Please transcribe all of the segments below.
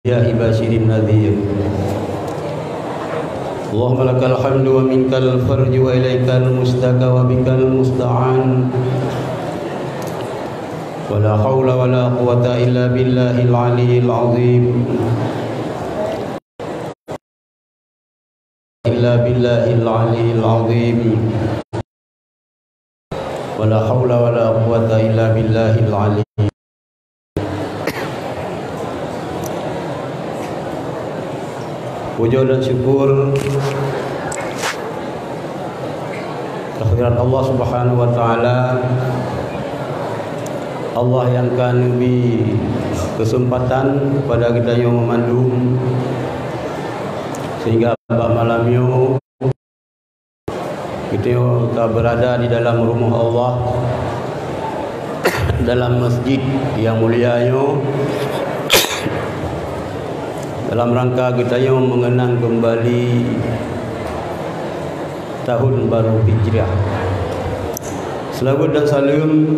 Ya ibashirin nadhir. Allahumma lakal hamdu wa minkal farju wa ilaikal mustaka wa bikal musta'an. Wa la hawla wa la quwata illa billahil aliyyil azim. Illa billahil aliyyil azim. Wa la hawla wa la quwata illa billahil aliyyil. Puja dan syukur kehadirat Allah Subhanahu wa taala, Allah yang kan beri kesempatan kepada kita yang memandung sehingga malam ini kita berada di dalam rumah Allah, dalam masjid yang mulia ini, dalam rangka kita yang mengenang kembali tahun baru Hijriah. Selawat dan salam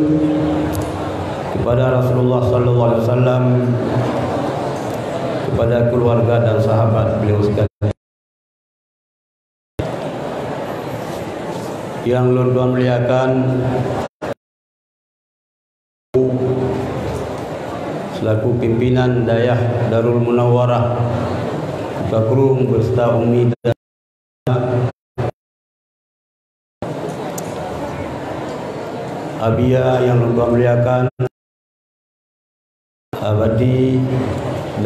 kepada Rasulullah sallallahu alaihi wasallam, kepada keluarga dan sahabat beliau sekalian. Yang Tuhan muliakan, selaku pimpinan Dayah Darul Munawwarah Bakrum beserta Umi dan Abia yang Allah muliakan, Abadi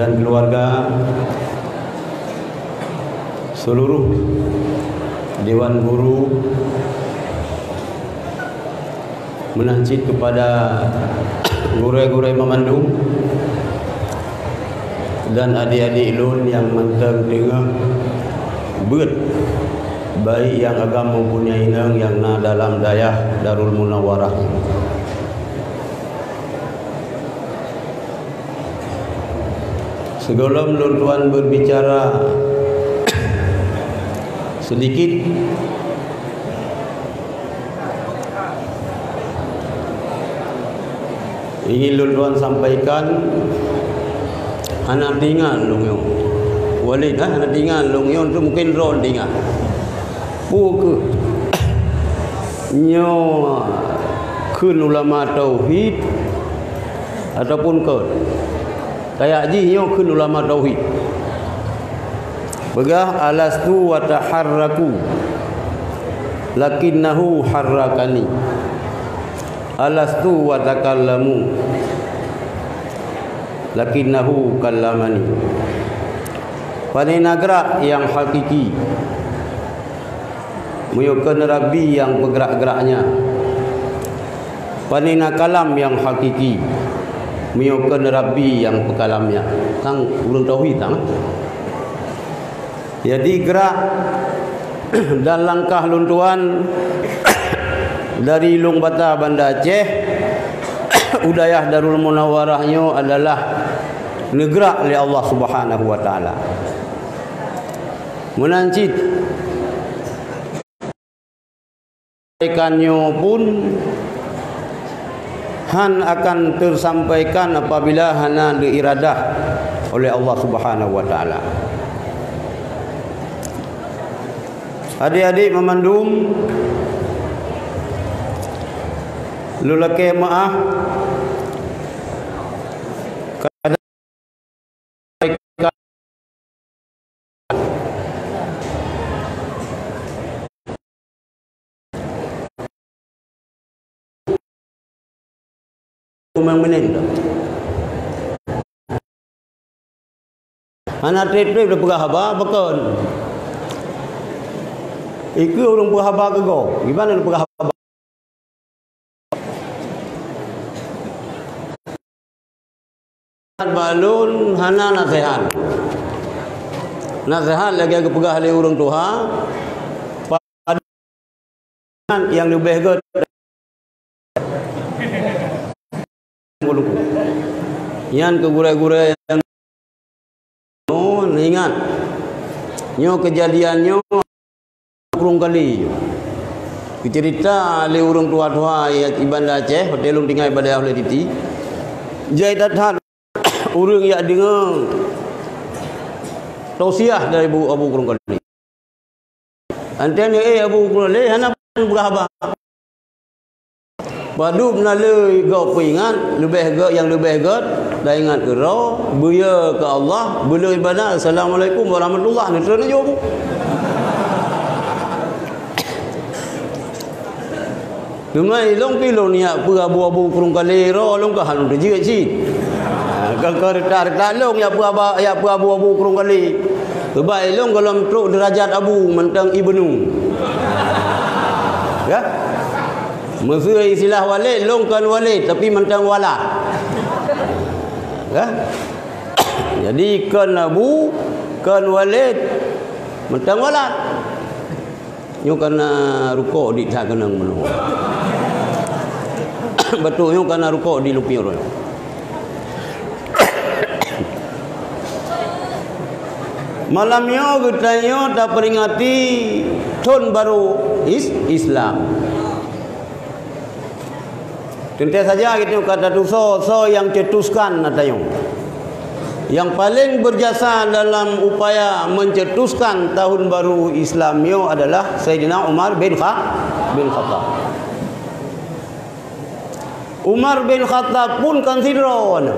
dan keluarga, seluruh Dewan Guru, menancit kepada guru-guru memandung dan adik-adik lun yang mentang tengah beut baik yang agama mempunyai nang yang na dalam Dayah Darul Munawwarah. Sebelum lun tuan berbicara sedikit, ingin luluan sampaikan anak tinggal long yo. Walid anak tinggal long yo tu mungkin ron tinggal. Ke nyo kun ulama tauhid ataupun ke kayak ji nyo kun ulama tauhid. Begah alastu wa taharraku lakinnahu harrakani. Alastu wa takallamu lakinnahu kallamani. Panina gerak yang hakiki, muyukan Rabbi yang bergerak-geraknya. Panina kalam yang hakiki, muyukan Rabbi yang pekalamnya. Tang urun tauhid tang. Jadi gerak dan langkah luntuan dari Long Bata Banda Aceh, Udayah Darul Munawwarahnya adalah negara oleh Allah Subhanahu wa taala. Menancit sampaikannya pun han akan tersampaikan apabila hana diiradah oleh Allah Subhanahu wa taala. Adik-adik memandung, lulake maaf kadang menenda anak trip dah pegah haba bekon iku urang pegah haba ke go gimana pegah haba balun hana nasihat lagi aku pegah oleh urang tuha yang lebih god yang ke gure-gure yang ingat nyo kejadiannya kurung kali cerita le urang tua-tua yang Banda Aceh hotel tinggal pada oleh titi jai datang urang ya dengar tausiah dari Abu Qurun Kali. Antene Abu Qurun Kali hana berhabang. Padu menalui kau peringat yang lebih god dah ingat ke roh buya ke Allah bela ibadat assalamualaikum warahmatullahi wabarakatuh ni jawab. Dumai long pilon ni apa Abu Qurun Kali roh long ka halun de jik cik. Kalau tar long ya apa Abu Qurun Kali. Tebai long kalau truk derajat Abu mentang ibnu. Ya? Maksud istilah walid long kan walid tapi mentang walad. Ya? Jadi kan Abu kan walid mentang walad. Nyo kena rukuk di tak kena menung. Betul nyo kena rukuk di lupi orang. Malamnya kita dah peringati tahun baru Islam. Tentu saja kita kata tu so yang cetuskan natayong. Yang paling berjasa dalam upaya mencetuskan tahun baru Islamio adalah Sayyidina Umar bin Khattab. Umar bin Khattab pun konsideron.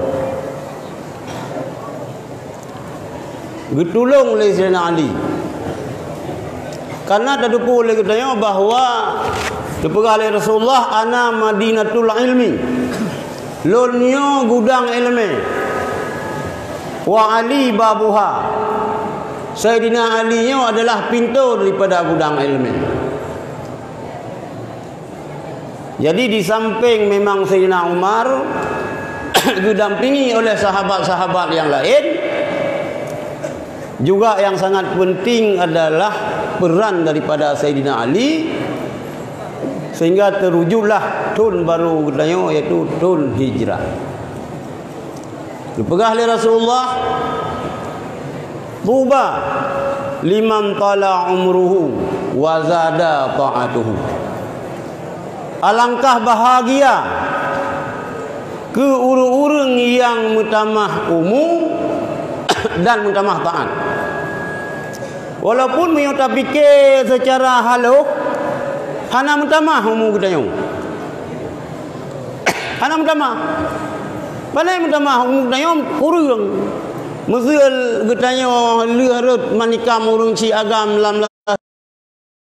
Getulung oleh Sayyidina Ali. Karena terdepu oleh katanya bahawa dipegang oleh Rasulullah ana Madinatul Ilmi. Lonyo gudang ilmu. Wa Ali babuha. Sayyidina Ali nya adalah pintu daripada gudang ilmu. Jadi di samping memang Sayyidina Umar didampingi oleh sahabat-sahabat yang lain, juga yang sangat penting adalah peran daripada Sayyidina Ali sehingga terwujudlah tahun baru katanya iaitu tahun hijrah. Dipegang oleh Rasulullah tuba liman tala umruhu wa zada ta'atuhu. Alangkah bahagia ke orang-orang yang mutamah umum dan mutamah taat. Walaupun mereka fikir secara halus hana mutamah umum katanya. Hana mutamah. Pandai mutamah umum katanya kurang. Mesul katanya lihat manikam urung ci agam lam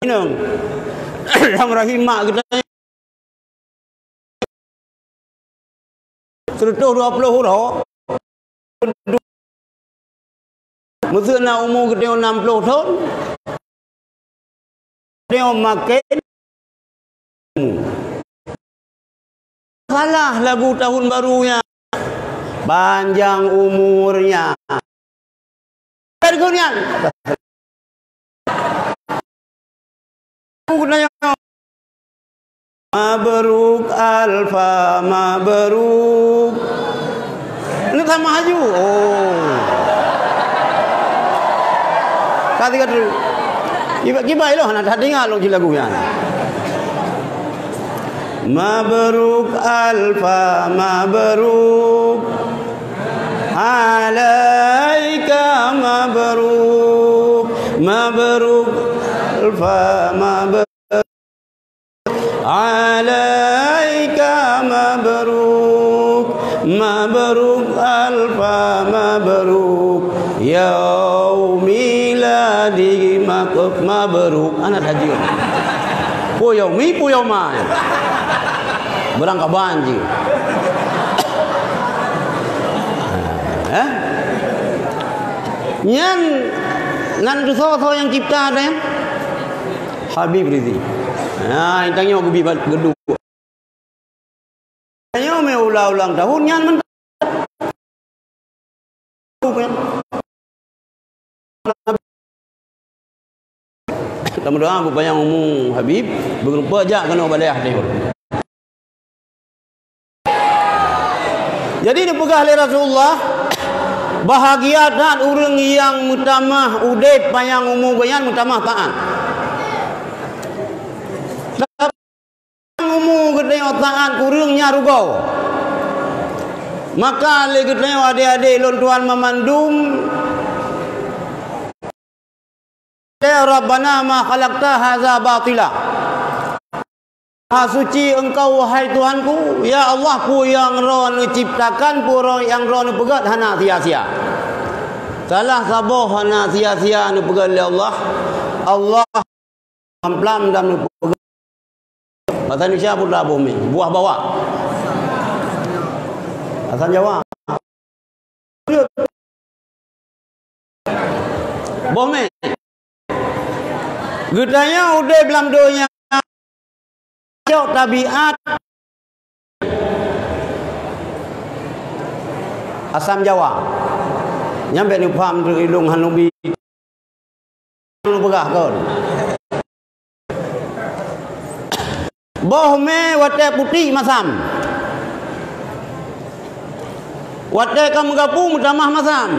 inang. Lam rahimah katanya. Serta 20 huruf. Mesul na umur katanya 60 tahun. Dia makin salah lagu tahun barunya panjang umurnya bergunian mabruk alfa mabruk ini sama haju kata Kibai loh, nak dengar loh lagunya. Mabruk alfa mabruk alaika mabruk mabruk alfa mabruk alaika mabruk mabruk alfa mabruk yaumi di makuf mabruk anak haji. Puyaumi puyaumai. Berangkat banjir. Nyan ngan so yang cipta ada yang Habib Rizik. Nah, intangnya aku bibat gedung. Tanya mau ulang tahun nyan men. Kamu doa bupaya ngomong Habib berupa aja kena baliah dia. Jadi dipegang oleh Rasulullah bahagia dan orang yang mutamah udep payang umum bayan mutamah taat. Umum gedenya taat kurangnya rugau. Maka le gedenya adik-adik lon tuan memandum Ya Rabbana ma khalaqta hadza batila. Maha suci engkau wahai Tuhanku, ya Allah pu yang ron ciptakan, pu yang ron pegat hana sia-sia. Salah saboh hana sia-sia nu pegat oleh Allah. Allah amplam dan pegat. Bahasa Indonesia pula bumi, buah bawah. Bahasa Jawa. Bumi. Gedanya udah belam doanya. Jauh tabiat asam Jawa nyampe ni paham ilung hanubi nu begah kon boh me wate putih masam wate ka menggapung mutamah masam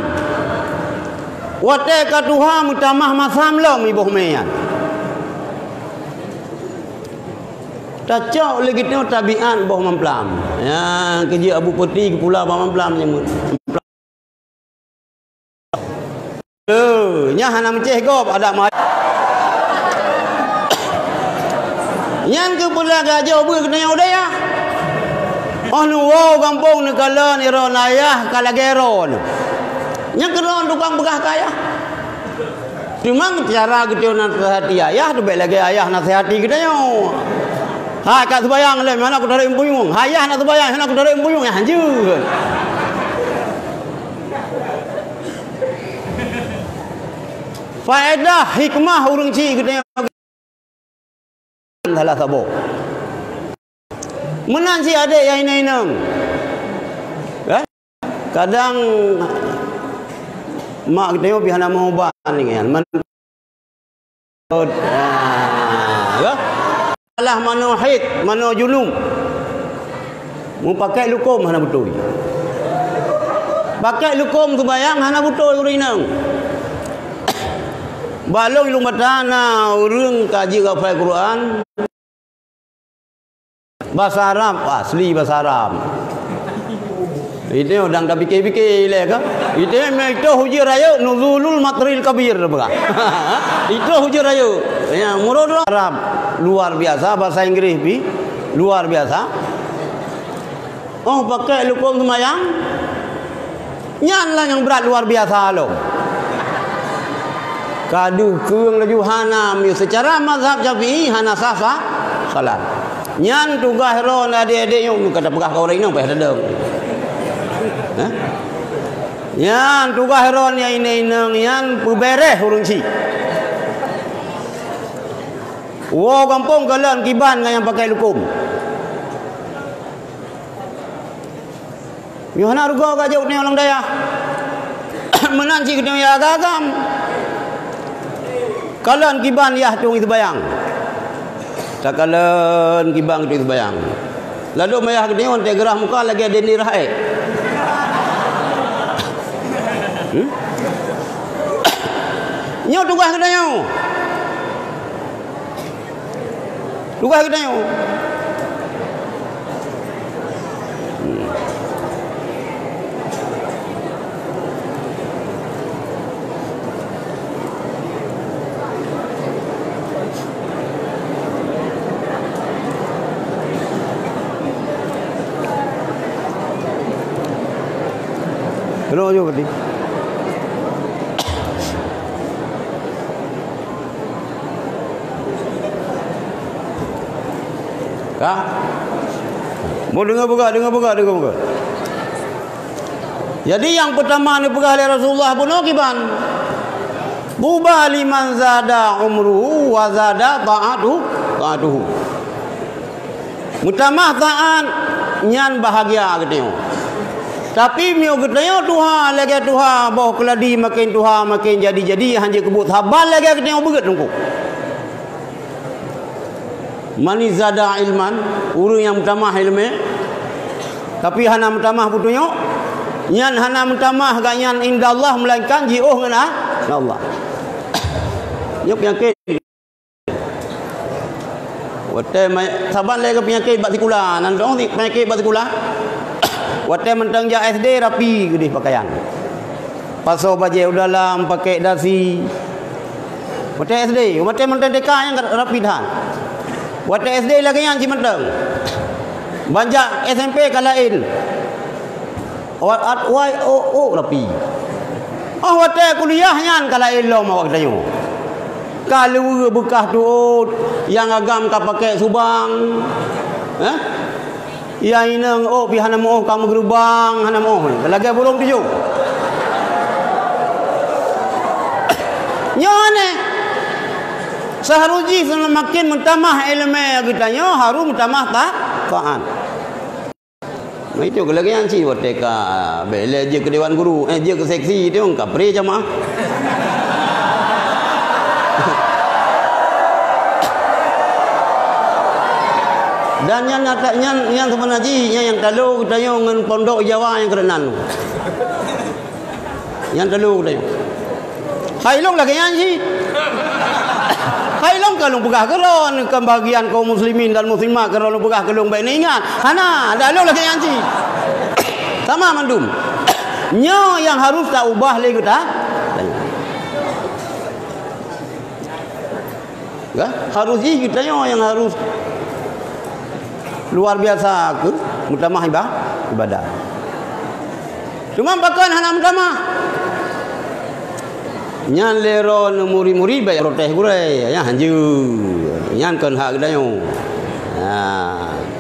wate ka tuha mutamah masam lo mi boh me yan tacok lagi tengok tabiat boh mamplam. Ya, kerja Abu Putih ke Pulau mamplam nyemut. Nya hana menceh gop ada mai. Yang ke pula gajah ber kena udah ya. Oh nu wow kampung ni kala ni ron ayah kala geron. Yang keron tukang begah kaya. Memang cara kita nasihati ayah tu baik lagi ayah nasihati kita yo. Ha kat sembayang le mana aku tarik empuyung. Hayah nak sembayang mana aku tarik empuyung ya hanjur. Faedah hikmah urang ci kita salah sabo. Menan si adik yang inang. Kadang mak kita yo pihana mau ban ni kan. Salah mano hid, mano julum. Mu pakai lukum hana betul. Pakai lukum tu bayang hana betul urinang. Balong ilung batana urang kaji hafal Quran. Bahasa Arab asli bahasa Arab. Itu udang dah fikir-fikir le ke? Itu hujir raya nuzulul matril kabir bukan? Itu hujir raya. Ya murad Arab luar biasa, bahasa Inggris bi luar biasa. Oh pakai lukum semayang. Nyan lah yang berat luar biasa lo. Kadu keung laju hana mi secara mazhab Syafi'i hana sah salat. Nyan tugas ron adik-adik yang kata pegah kau orang ini payah dedeng. Yan tugas ron yang ini yan pubereh urang si. Wo kampung kalan kiban dengan yang pakai lukum. Yohana rugo ka jauh ni orang daya. Menanci kita ya agam. Kalan kiban ya tung itu bayang. Tak kalan kiban itu bayang. Lalu mayah ni on gerah muka lagi ada ni rahai. Nyo tugas kita nyo. Tugas kita nyo. Kenapa juga tadi? Kah? Mau dengar buka. Jadi yang pertama ni pegah oleh Rasulullah pun kiban. Buba liman zada umruhu wa zada ta'atuhu. Mutamah ta'an nyan bahagia katanya. Tapi mio katanya Tuhan lagi Tuhan bau keladi makin Tuhan makin jadi hanya kebut habal lagi katanya begat nungku. Mani zada ilman urang yang mutamah ilmu tapi hana mutamah putunya nyan hana mutamah ganyan indallah melainkan jiuh ngana Allah. Nyok penyakit wate saban lagi penyakit batikula nan dong penyakit batikula wate mentang ja SD rapi gede pakaian paso baje dalam pakai dasi Wate SD, wate mentendeka yang rapi dah. Wate SD lagi yang cimenteng. Banjak SMP kalain. Wai rapi. Oh wate kuliah yang kalain lo mau katanya. Kalau bekah tu yang agam ka pakai subang. Ya inang pihana mo kamu gerubang hana mo. Lagi burung tuju. Nyone seharusnya semakin mentamah ilmu kitanya harus mentamah takaan. Itu lagi yang si wateka bela je ke dewan guru je ke seksi dia orang kapre jamaah. Dan yang sebenarnya yang talu kitanya ngan pondok Jawa yang kerenan. Yang talu kitanya. Hailong lagi yang si. Hailong kalau pegah keron kebahagiaan kaum muslimin dan muslimah kalau pegah kelong baik ni ingat. Hana, dah lagi yang si. Sama mandum. Nyo yang harus tak ubah lagi kita. Ya, harus kita yang harus luar biasa ke mutamah ibadah. Cuma bahkan hana mutamah. Nyan lero muri-muri baik roteh gurai ya hanju. Nyan kan hak dayo.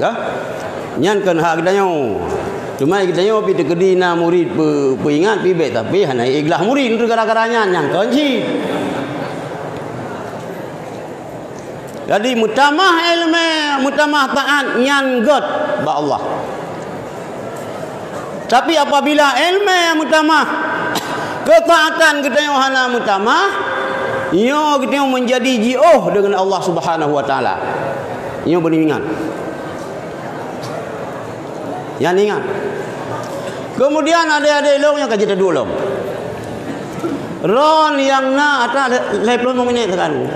Ka? Nyan kan hak dayo. Cuma kita yo pi tekedi na murid peingat pi baik tapi hana ikhlas murid itu gara-garanya nyan kan si. Jadi mutamah ilmu, mutamah taat nyan got ba Allah. Tapi apabila ilmu mutamah ketaatan kita yang hana mutamah, yo kita yang menjadi jioh dengan Allah Subhanahu wa taala. Yo beringat. Yang ingat. Kemudian ada long yang kaji dulu long. Ron yang na ata leplon menit sekarang.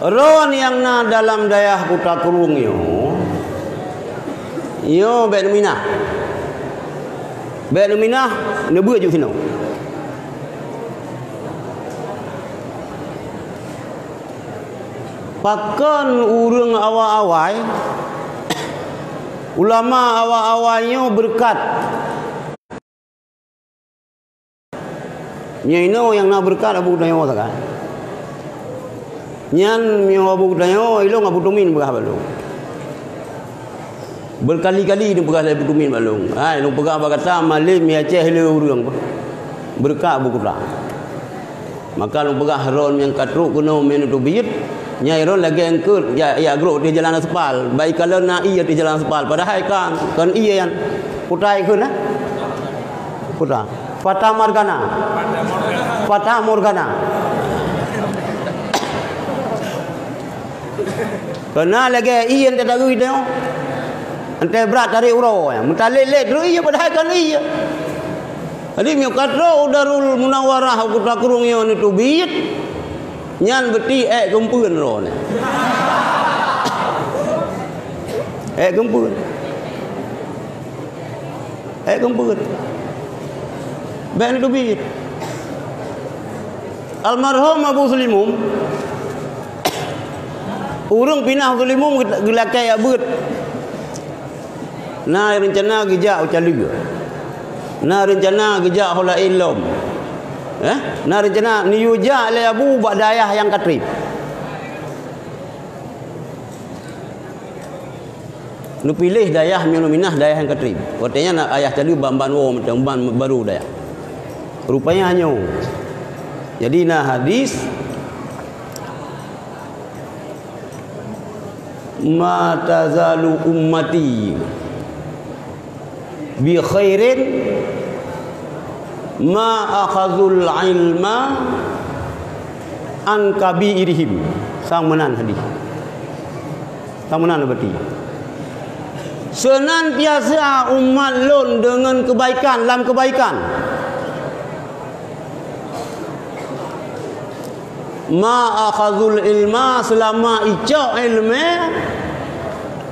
Ron yang na dalam dayah putra kurung yo bet minah. Bet minah nebu ju sino. Pakan urang awal-awal ulama awal-awalnya berkat. Nyino yang nak berkat abu dayo sakan. Nyan mio abu dayo ilong abu tumin begah balung. Berkali-kali dia pegah abu tumin balung. Ai long pegah kata malim ya ceh le urang. Berkat abu kuda. Maka long pegah ron yang katruk kuno menu tu biyut. Nyai ron lagi engkut ya gro di jalan aspal. Baik kalau na iya di jalan aspal padahal kan iya yang putai kun nah. Putra. Fata Morgana. Fata Morgana. Kena lagi iya tak tahu itu. Ante berat dari uro ya. Mutalele terus iya padahal kan iya. Jadi mi katro Darul Munawwarah Kota Kurung yo ni tu biyut. Nyan beti gempeun ro ni. Gempeun. Gempeun. Ben itu biyut. Almarhum Abu Sulimum urang pinah Sulimum gelakai abut. Na rencana gejak ucalu. Na rencana gejak hola ilom. Na rencana niuja le abu bak dayah yang katrib. Nu pilih dayah minah dayah yang katrib. Katanya nak ayah tadi ban wo macam ban baru dayah. Rupanya hanya. Jadi na hadis ma tazalu ummati bi khairin ma akhazul ilma an kabirihim. Sang menan hadis. Sang menan berarti senantiasa umat lon dengan kebaikan dalam kebaikan. Ma akhazul ilma selama icak ilmu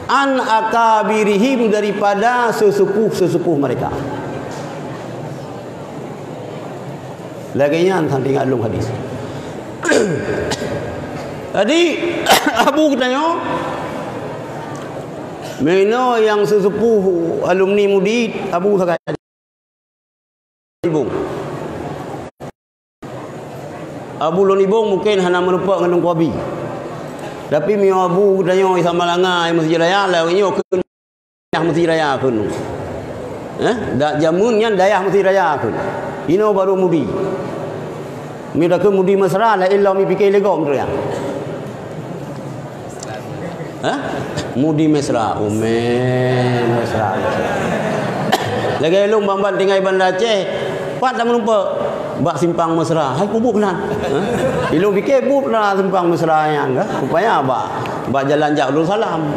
an akabirihim daripada sesepuh mereka. Lagi yang tadi ngalung hadis. Jadi Abu katanya, Meno yang sesepuh alumni Mudi Abu sakit ibung. Abu lon ibung mungkin hana merupak ngandung Qabi. Tapi mio Abu katanya sama langai Masjid Raya lah nyo kun Masjid Raya kun. Dak jamunnya dayah Masjid Raya kun. Ino baru Mudi. Mi dak Mudi mesra la illa mi fikir legom tu ya. Mudi mesra, mesra. Lagi long bamban tinggal Banda Aceh, pat dah melumpa bak simpang mesra. Hai kubuk nan. Ilung fikir buk lah simpang mesra yang ke. Rupanya bak jalan jak Darul Salam.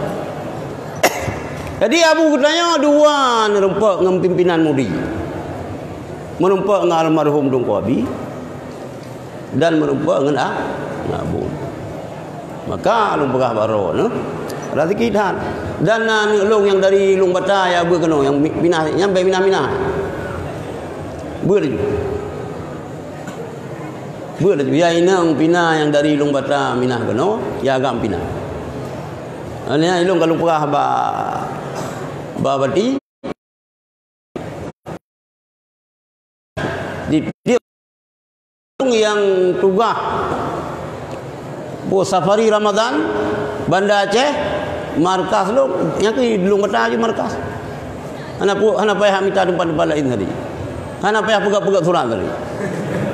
Jadi Abu katanya dua nerumpak dengan pimpinan Mudi. Merumpak dengan almarhum Dung Qabi dan merumpak dengan Abu. Maka lung pegah baro no. Berarti kita dan lung yang dari lung bata ya ber keno yang pinah nyampe pinah-pinah. Ber tu. Ber tu ya inang pinah yang dari lung bata minah keno ya agam pinah. Ane lung kalau pegah ba bati dia yang tugas safari Ramadan Banda Aceh markas lu yang ke belum kata aja markas anak payah minta tempat lain tadi anak payah pegat surat tadi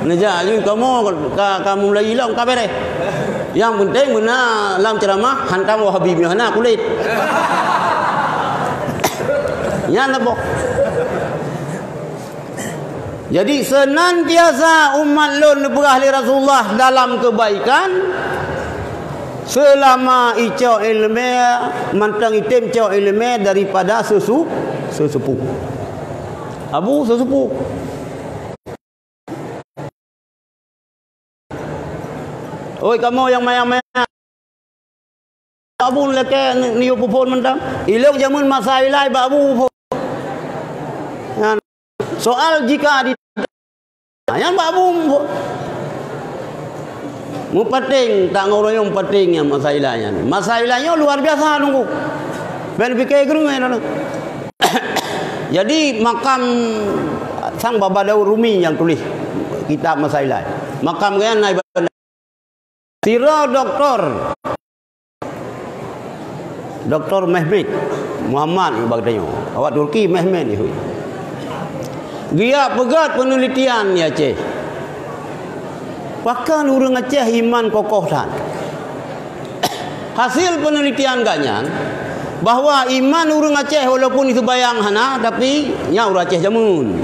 neja ju kamu lagi hilang kabar yang penting benar dalam ceramah hantam Habibnya anak kulit ya nabo. Jadi senantiasa umat lun berahli Rasulullah dalam kebaikan selama icau ilmu mantang item icau ilmu daripada sesepuh. Abu sesepuh. Oi kamu yang maya-maya Abu leke niu pupon mentang ilok jamun masa ilai ba Abu. Soal jika di yang babu mu penting tak ngoroyong penting yang masailahnya luar biasa nunggu ben fikir gerung jadi makam sang Baba Daud Rumi yang tulis kitab masailah makam kan naik sira Doktor Mehmet Muhammad bagdanya awak Turki Mehmet ni dia pegat penelitian ni Aceh. Bahkan orang Aceh iman kokoh tan. Hasil penelitian ganyan bahawa iman orang Aceh walaupun itu bayang hana tapi nya orang Aceh jamun.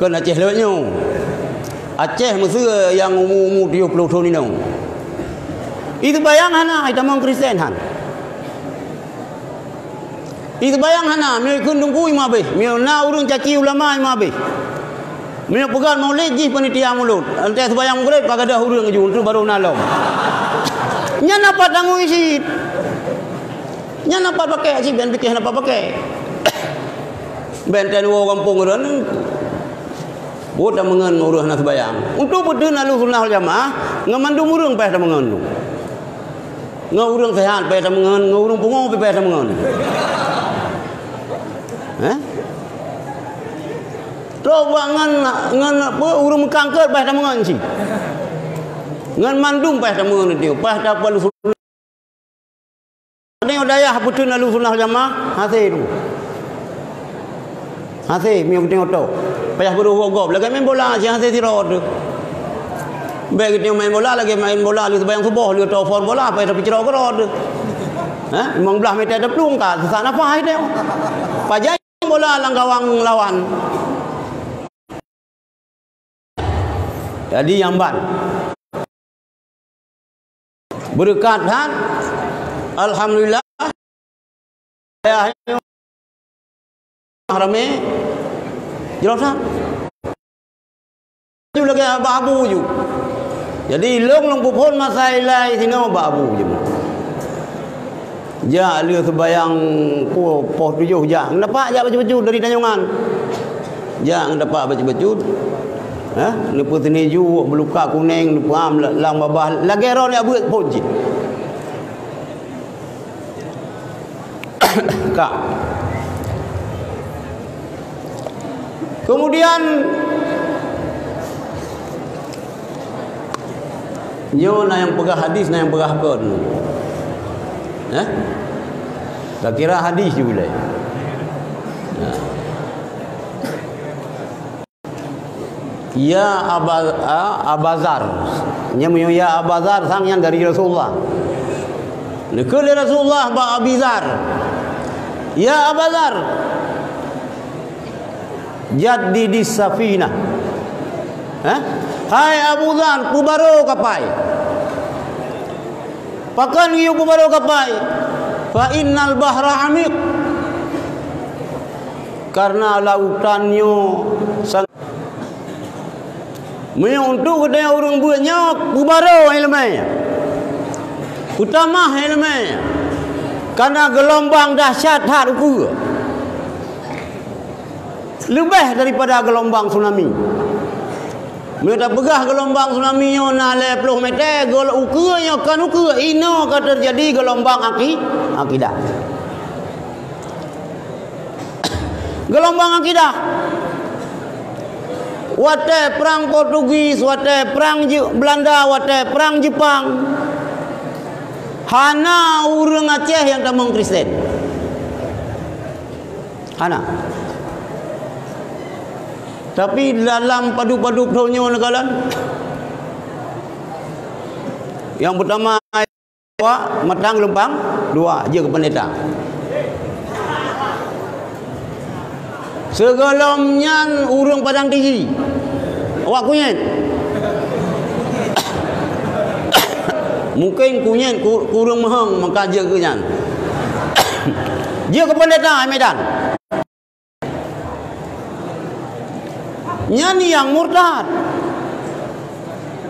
Kan Aceh lewatnya. Aceh mesti yang umur 30 tahun ini. Itu bayang hana kita mau Kristen han. Itu bayang hana mi kundung kui ma be mi na urung caci ulama ma be mi pegang maulid ji panitia mulut ante bayang murid pagada urung ju tu baru nalom nya napa dangu isi nya napa pakai si ben pikir napa pakai ben ten wo kampung ron boda mengen urang na bayang untuk betul nalu sunnah jamaah ngamandung urung pa ta mengen ngurung sehat pa ta mengen ngurung pungo pa ta mengen Coba ngan apa urung kangker bah ta mengan si. Ngan mandung bah ta mengan dia, bah ta apa lu. Ni daya putun lalu sunnah jamaah hase tu. Hase mi tengok tu. Payah buru gop lagi main bola si hase tirot tu. Baik dia main bola lagi main bola lu sebayang subuh lu telefon bola payah tapi cerok kerot tu. Memang belah meter ada pelung ka sana apa dia. Pajai bola lang gawang lawan. Jadi Jamban berkat han alhamdulillah ayahnya rame jelaskan tu lagi babu ju jadi long pupon masailai sino babu je ja leu sebayang poh 7 ja dapat ja baju-baju dari Tanjungan ja dapat baju-baju Ni putih ju beluka kuning, ni pam lang babah lagi ron ya buat puji. Kak. Kemudian nyo na yang pegah hadis na yang pegah kon. Tak kira hadis juga. Ya Abazar, nyamu ya Abazar sang yang dari Rasulullah. Nekul Rasulullah ba Abizar. Ya Abazar, jadi di safina. Hai Abu Dzar, pubaro kapai. Pakan yu pubaro kapai. Fa innal bahra amiq. Karena lautannya sang untuk kedai orang buatnya pubaro ilmunya. Utama ilmunya. Karena gelombang dahsyat hak ukur. Lebih daripada gelombang tsunami. Mereka pegah gelombang tsunami nya na 10 meter, gol ukurnya kan ukur ino ka terjadi gelombang akidah. Gelombang akidah. Wate perang Portugis, wate perang Belanda, wate perang Jepang. Hana urang Aceh yang tamang Kristen. Hana. Tapi dalam padu-padu tahunnya negara yang pertama matang lempang, dua je ke pendeta. Segalomnya urang padang tinggi. Awak kunyit. Mungkin kunyit kurang mahang maka je ke nyan. Je ke pendeta Medan. Nyanyi yang murtad,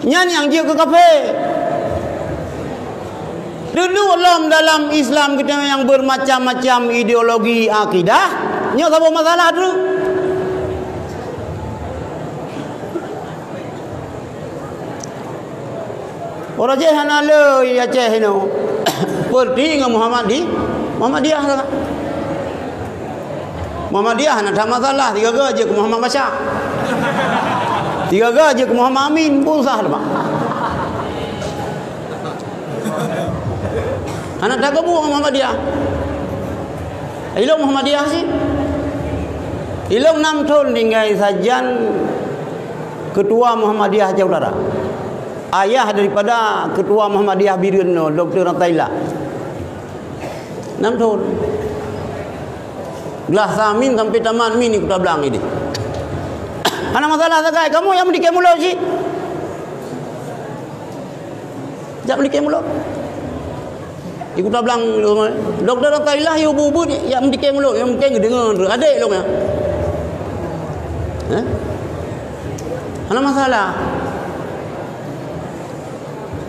nyanyi yang dia ke kafe. Dulu dalam Islam kita yang bermacam-macam ideologi akidah, nyo tak masalah tu. Orang Aceh hanale Aceh ino, pergi dengan Muhammadiyah lah. Muhammadiyah nak tak masalah, 3 gaji ke Muhammad Bashar. 3 gaji ke Muhammad Amin pun sah dah. Anak tak kebu Muhammadiyah. Ilmu Muhammadiyah sih. Ilmu 6 tahun tinggal sajian ketua Muhammadiyah Aceh Utara. Ayah daripada ketua Muhammadiyah Birun Dr. Rataila. 6 tahun. Belah samin sampai taman min ni kita belang ini. Mana masalah sagai kamu yang mendikai mulut sih? Jak mendikai mulut. Ikut belang doktor Rataila yang bubu yang mendikai mulut, yang mungkin dengar adik lo ya. Mana masalah?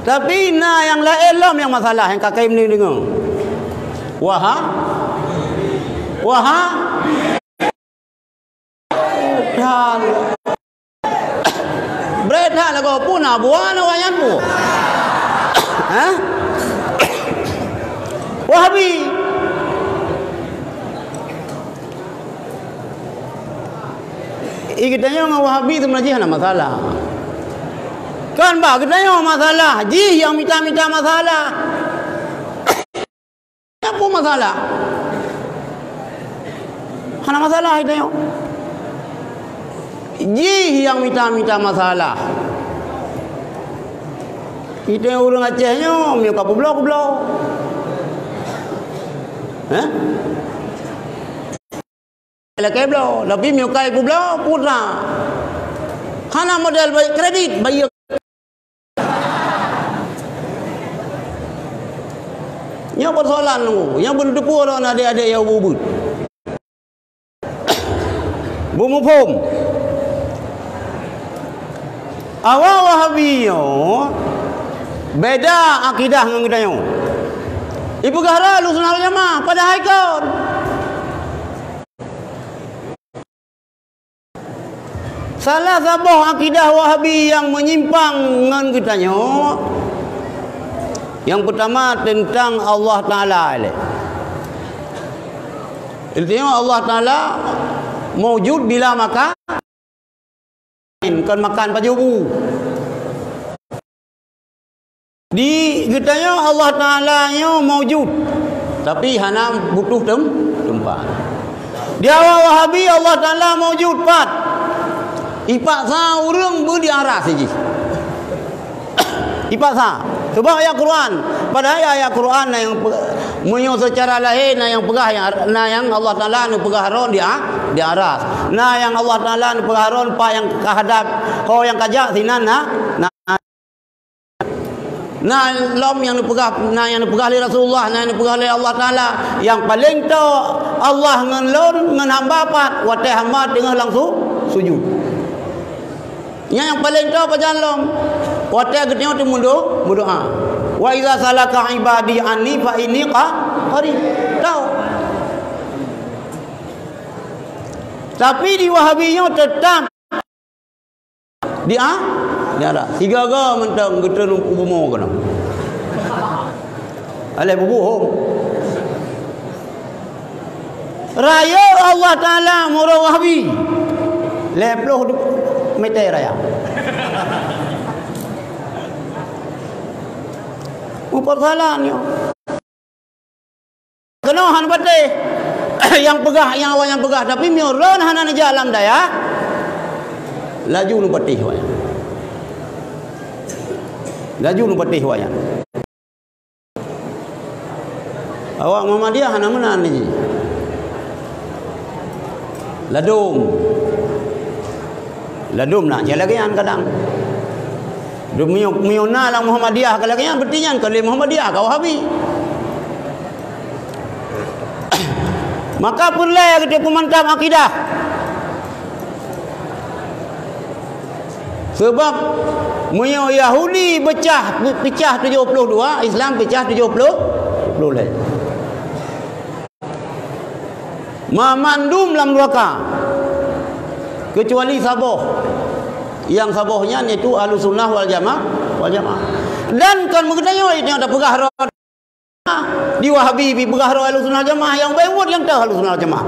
Tapi yang lain yang masalah yang kakak ini dengar. Wah. Berita lagu pun abuan awayan pu. Wahabi. Ikitanya dengan Wahabi itu menajih ada masalah. Kan bah kitanya masalah. Ji yang minta masalah. Apa masalah? Hana masalah itu yo. Ji yang minta masalah. Itu orang Acehnya mereka kublok. Lekai blo, tapi mereka kublok putra. Hana model bayi kredit bayi. Yang persoalan tu, yang berdepu orang adik-adik yang bubut. Bumupum. Awal Wahabi yo beda akidah dengan kita yo. Ibu gahara lu sunal jamaah pada haikal. Salah sabah akidah Wahabi yang menyimpang dengan kitanya. Yang pertama tentang Allah Ta'ala. Intinya Allah Ta'ala mewujud bila makan. Kan makan pajubu. Di kitanya Allah Ta'ala nya mewujud. Tapi hana butuh tempat. Di awal Wahabi Allah Ta'ala mewujud pat. Ipak sa orang berdiarah saja. Ipak sa. Sebab ayat Quran. Padahal ayat Quran yang menyo secara lahir yang pegah yang Allah Taala nu pegah ron dia di aras. Yang Allah Taala nu pegah ron pa yang kahadap kau yang kajak sinan lom yang nu pegah yang nu pegah li Rasulullah yang nu pegah li Allah Taala yang paling tu Allah ngan lon ngan hamba pat wa teh hamba tengah langsung sujud. Yang paling tahu pajan lom. Wata ketengok tu berdoa. Wa iza salaka ibadi anni fa inni qarib. Tahu. Tapi di Wahabinya tetap dia ada. Tiga ga mentang geter ubumo kana. Ale bubuh. Raya Allah Taala murah Wahabi. Leploh meter raya. Persoalannya. Kena han bate yang pegah yang awak yang pegah tapi miuron hanan jalan daya. Laju nu patih waya. Laju nu patih waya. Awak Muhammadiyah hana menan ni. Ladum nak jalan kian kadang. Miona lang Muhammadiyah kalau kian bertinyan kalau Muhammadiyah kau Wahabi. Maka pula kita pemantap akidah. Sebab Yahudi pecah 72, Islam pecah 70 lah. Mamandum lam neraka. Kecuali Sabah. Yang Sabahnya itu Ahlus Sunnah wal Jamaah. Dan kan mengenai ini ada pegah roh di Wahabi pegah roh Ahlus Sunnah Jamaah yang baik yang tahu Ahlus Sunnah Jamaah.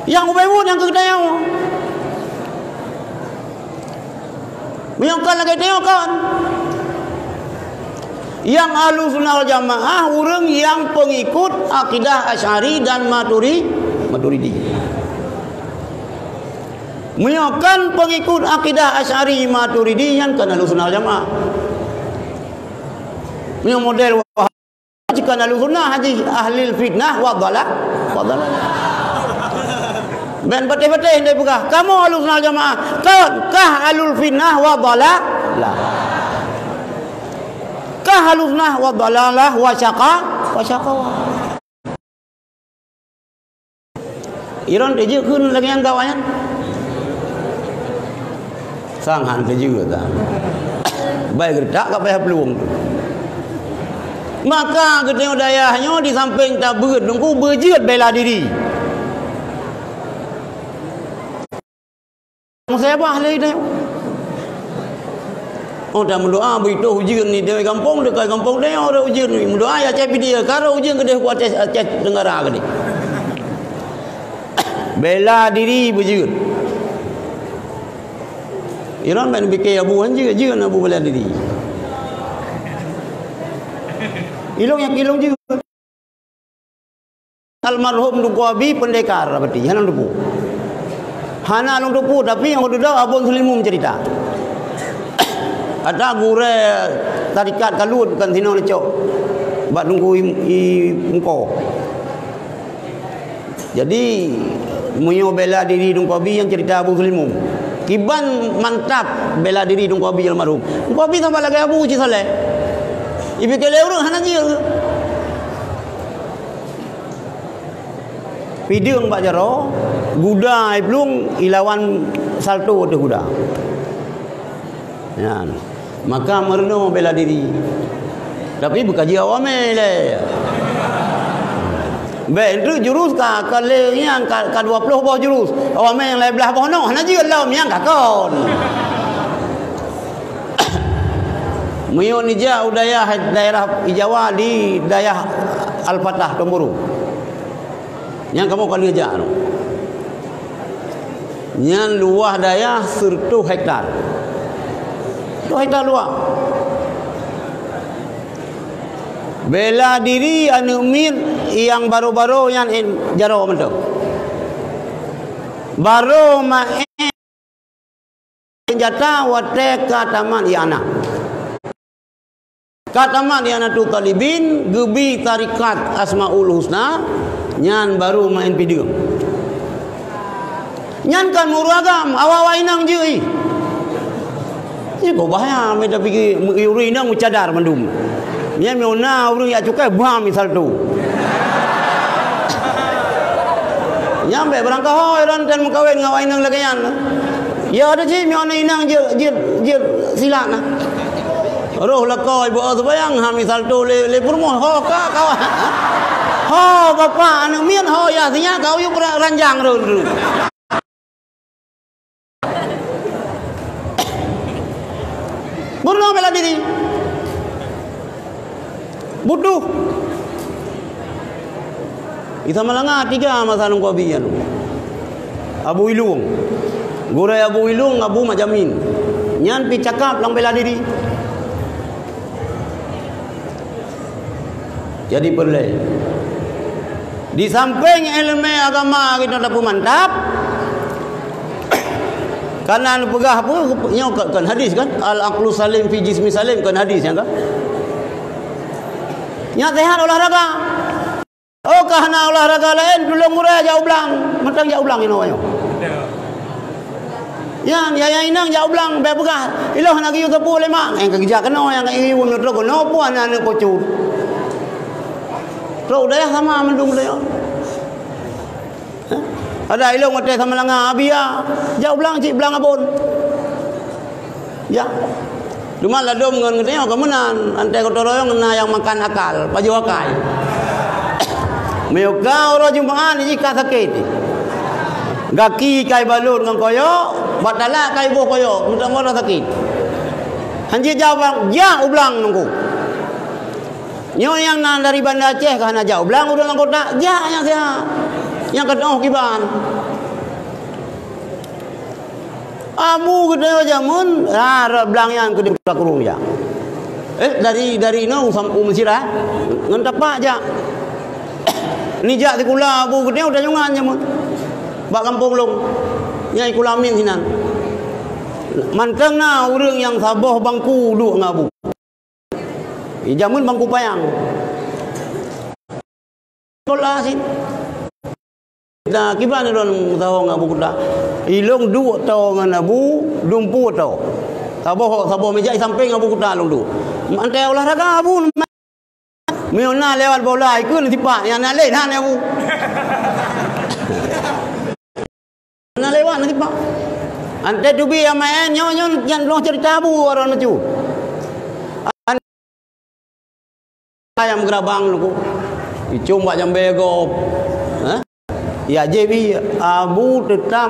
Yang baik yang kedaya. Yang kan lagi tengok kan. Yang Ahlus Sunnah wal Jamaah orang yang pengikut akidah Asy'ari dan Maturidi. Menyokan pengikut akidah Asy'ari Maturidi yang kan Ahlus Sunnah wal Jamaah. Menyo model jika Ahlus Sunnah haji ahli fitnah wa dhalah. Ben patih-patih ndai pegah. Kamu Ahlus Sunnah wal Jamaah, kah ahlul fitnah wa dhalah? Kah Ahlus Sunnah wa dhalalah wa syaqawa. Iran dia kun lagi yang kawannya. Sanghan ke juga tak. Baik gerdak ke payah peluang tu. Maka ketengok dayahnya di samping tak berdengku berjud bela diri. Saya apa ahli dia? Oh dah mendoa beritahu ujian ni dari kampung dekat kampung dia orang ujian ni mendoa ya cep dia karo ujian ke dia kuat cep negara ke dia. Bela diri berjud. Iran main bikin abu anjir abu bela diri. Ilung yang ilung juga. Almarhum Duku Abi pendekar berarti hana duku. Hana long duku tapi yang udah abang Sulimum cerita. Ada gure tarikat kalut kan sino lecok. Bak nunggu muko. Jadi munyo bela diri Duku Abi yang cerita Abu Sulimum. Kiban mantap bela diri Duku Abi almarhum. Duku Abi tambah lagi Abu Uci Saleh. Ibu kele orang hana dia. Pidung Pak Jaro, guda belum ilawan salto tu guda. Ya. Maka merno bela diri. Tapi bukan dia awamel. Baik itu jurus kalau yang ka 20 bawah jurus. Orang main yang lain belah bawah noh na je lah yang kakon. Muyun ija udaya daerah Ijawa di daerah Al-Fatah Tomburu. Yang kamu kali aja no. Yang luah daya 1 hektar. 1 hektar luah. Bela diri anu mir yang baru-baru yang jaro mentok. Baru main senjata wate kataman iana. Kataman iana tu talibin gebi tarikat Asmaul Husna nyan baru main video. Nyan kan muragam awa-awa inang je. Ni kau bahaya meda pergi uri inang cadar mandum. Nyan meuna urang ya cukai bam misal tu. Nyampe berangkah hoi ranten mengkawin ngawai nang lagayan. Ya ada je meuna inang je silat nah. Roh lakoi bo sebayang ha misal tu le purmo ho ka kawan. Ho bapa anu mien ho ya sinya kau yu ranjang ru. Burno bela diri. Buduh. Isa malanga 3 masalong ko biyan. Abu Ilung. Gurai Abu Ilung Abu Majamin. Nyan pi cakap lang bela diri. Jadi perle. Di samping ilmu agama kita dapat mantap. Karena pegah apa? Nyo kan hadis kan? Al-aqlu salim fi jismi salim kan hadis ya kan? Nya sehat olahraga. Oh kahna olahraga lain dulung murai jauh belang, mentang jauh belang ino ayo. Yan ya inang jauh belang be pegah. Iloh nak yu tepu lemak. Yang kerja kena yang yu metro kono puan anu kocur. Terus dah sama mendung dia. Ada ilung mate sama langa abia. Jauh belang cik belang abon. Ya. Cuma lah dom ngan ngeteo kemenan antai kotoroyong na yang makan akal, paju akai. Meyoga ora jumpangan jika sakit. Gaki kai balun ngan koyo, batala kai boh koyo, mudah-mudah sakit. Hanji jawab, ja ublang nunggu. Nyo yang nan dari Banda Aceh kana jauh belang udah nang kota, ja yang saya. Yang kedua kiban. Amu gede jamun, belang yang gede kurung ya. Dari no Mesira, ngan tapak ja. Ni jak di kula abu gede udah nyungan jamun. Bak kampung long. Nyai kula min sinan. Manteng na urang yang saboh bangku duk ngabu. Jamun bangku payang. Pola sin. Nah, kiban don tahu ngabu kuda. Ilung dua tahu ngan abu, dumpu tahu. Saboh meja samping abu kuda long du. Antai olahraga abu. Meuna lewat bola ikut tipak yang nak lain han abu. Nak lewat nanti pak. Antai tu bi amain nyo yang long cerita abu orang macu. Ayam gerabang lu. Icum bak jambe go. Ya jebi abu tetap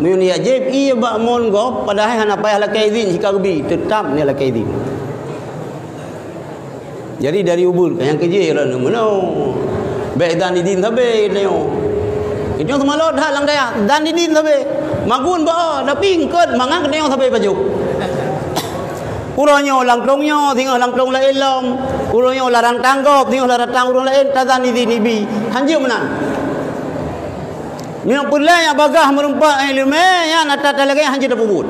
mun ya jebi bak mon go padahal hana payah lakai izin jika gebi tetap ni lakai izin. Jadi dari ubur yang kerja ran meno. Baik dan idin tabe neo. Itu semalot hal lang daya dan idin tabe. Magun ba da pingkot mangang neo tabe baju. Uronyo lang trongnyo tinggal lang trong lain lom. Uronyo larang tanggop tinggal larang tang urang lain tazan idin ibi. Hanjeu menan. Yang pula yang bagah merumpak ilmu yang atas lagi hanya dapubut.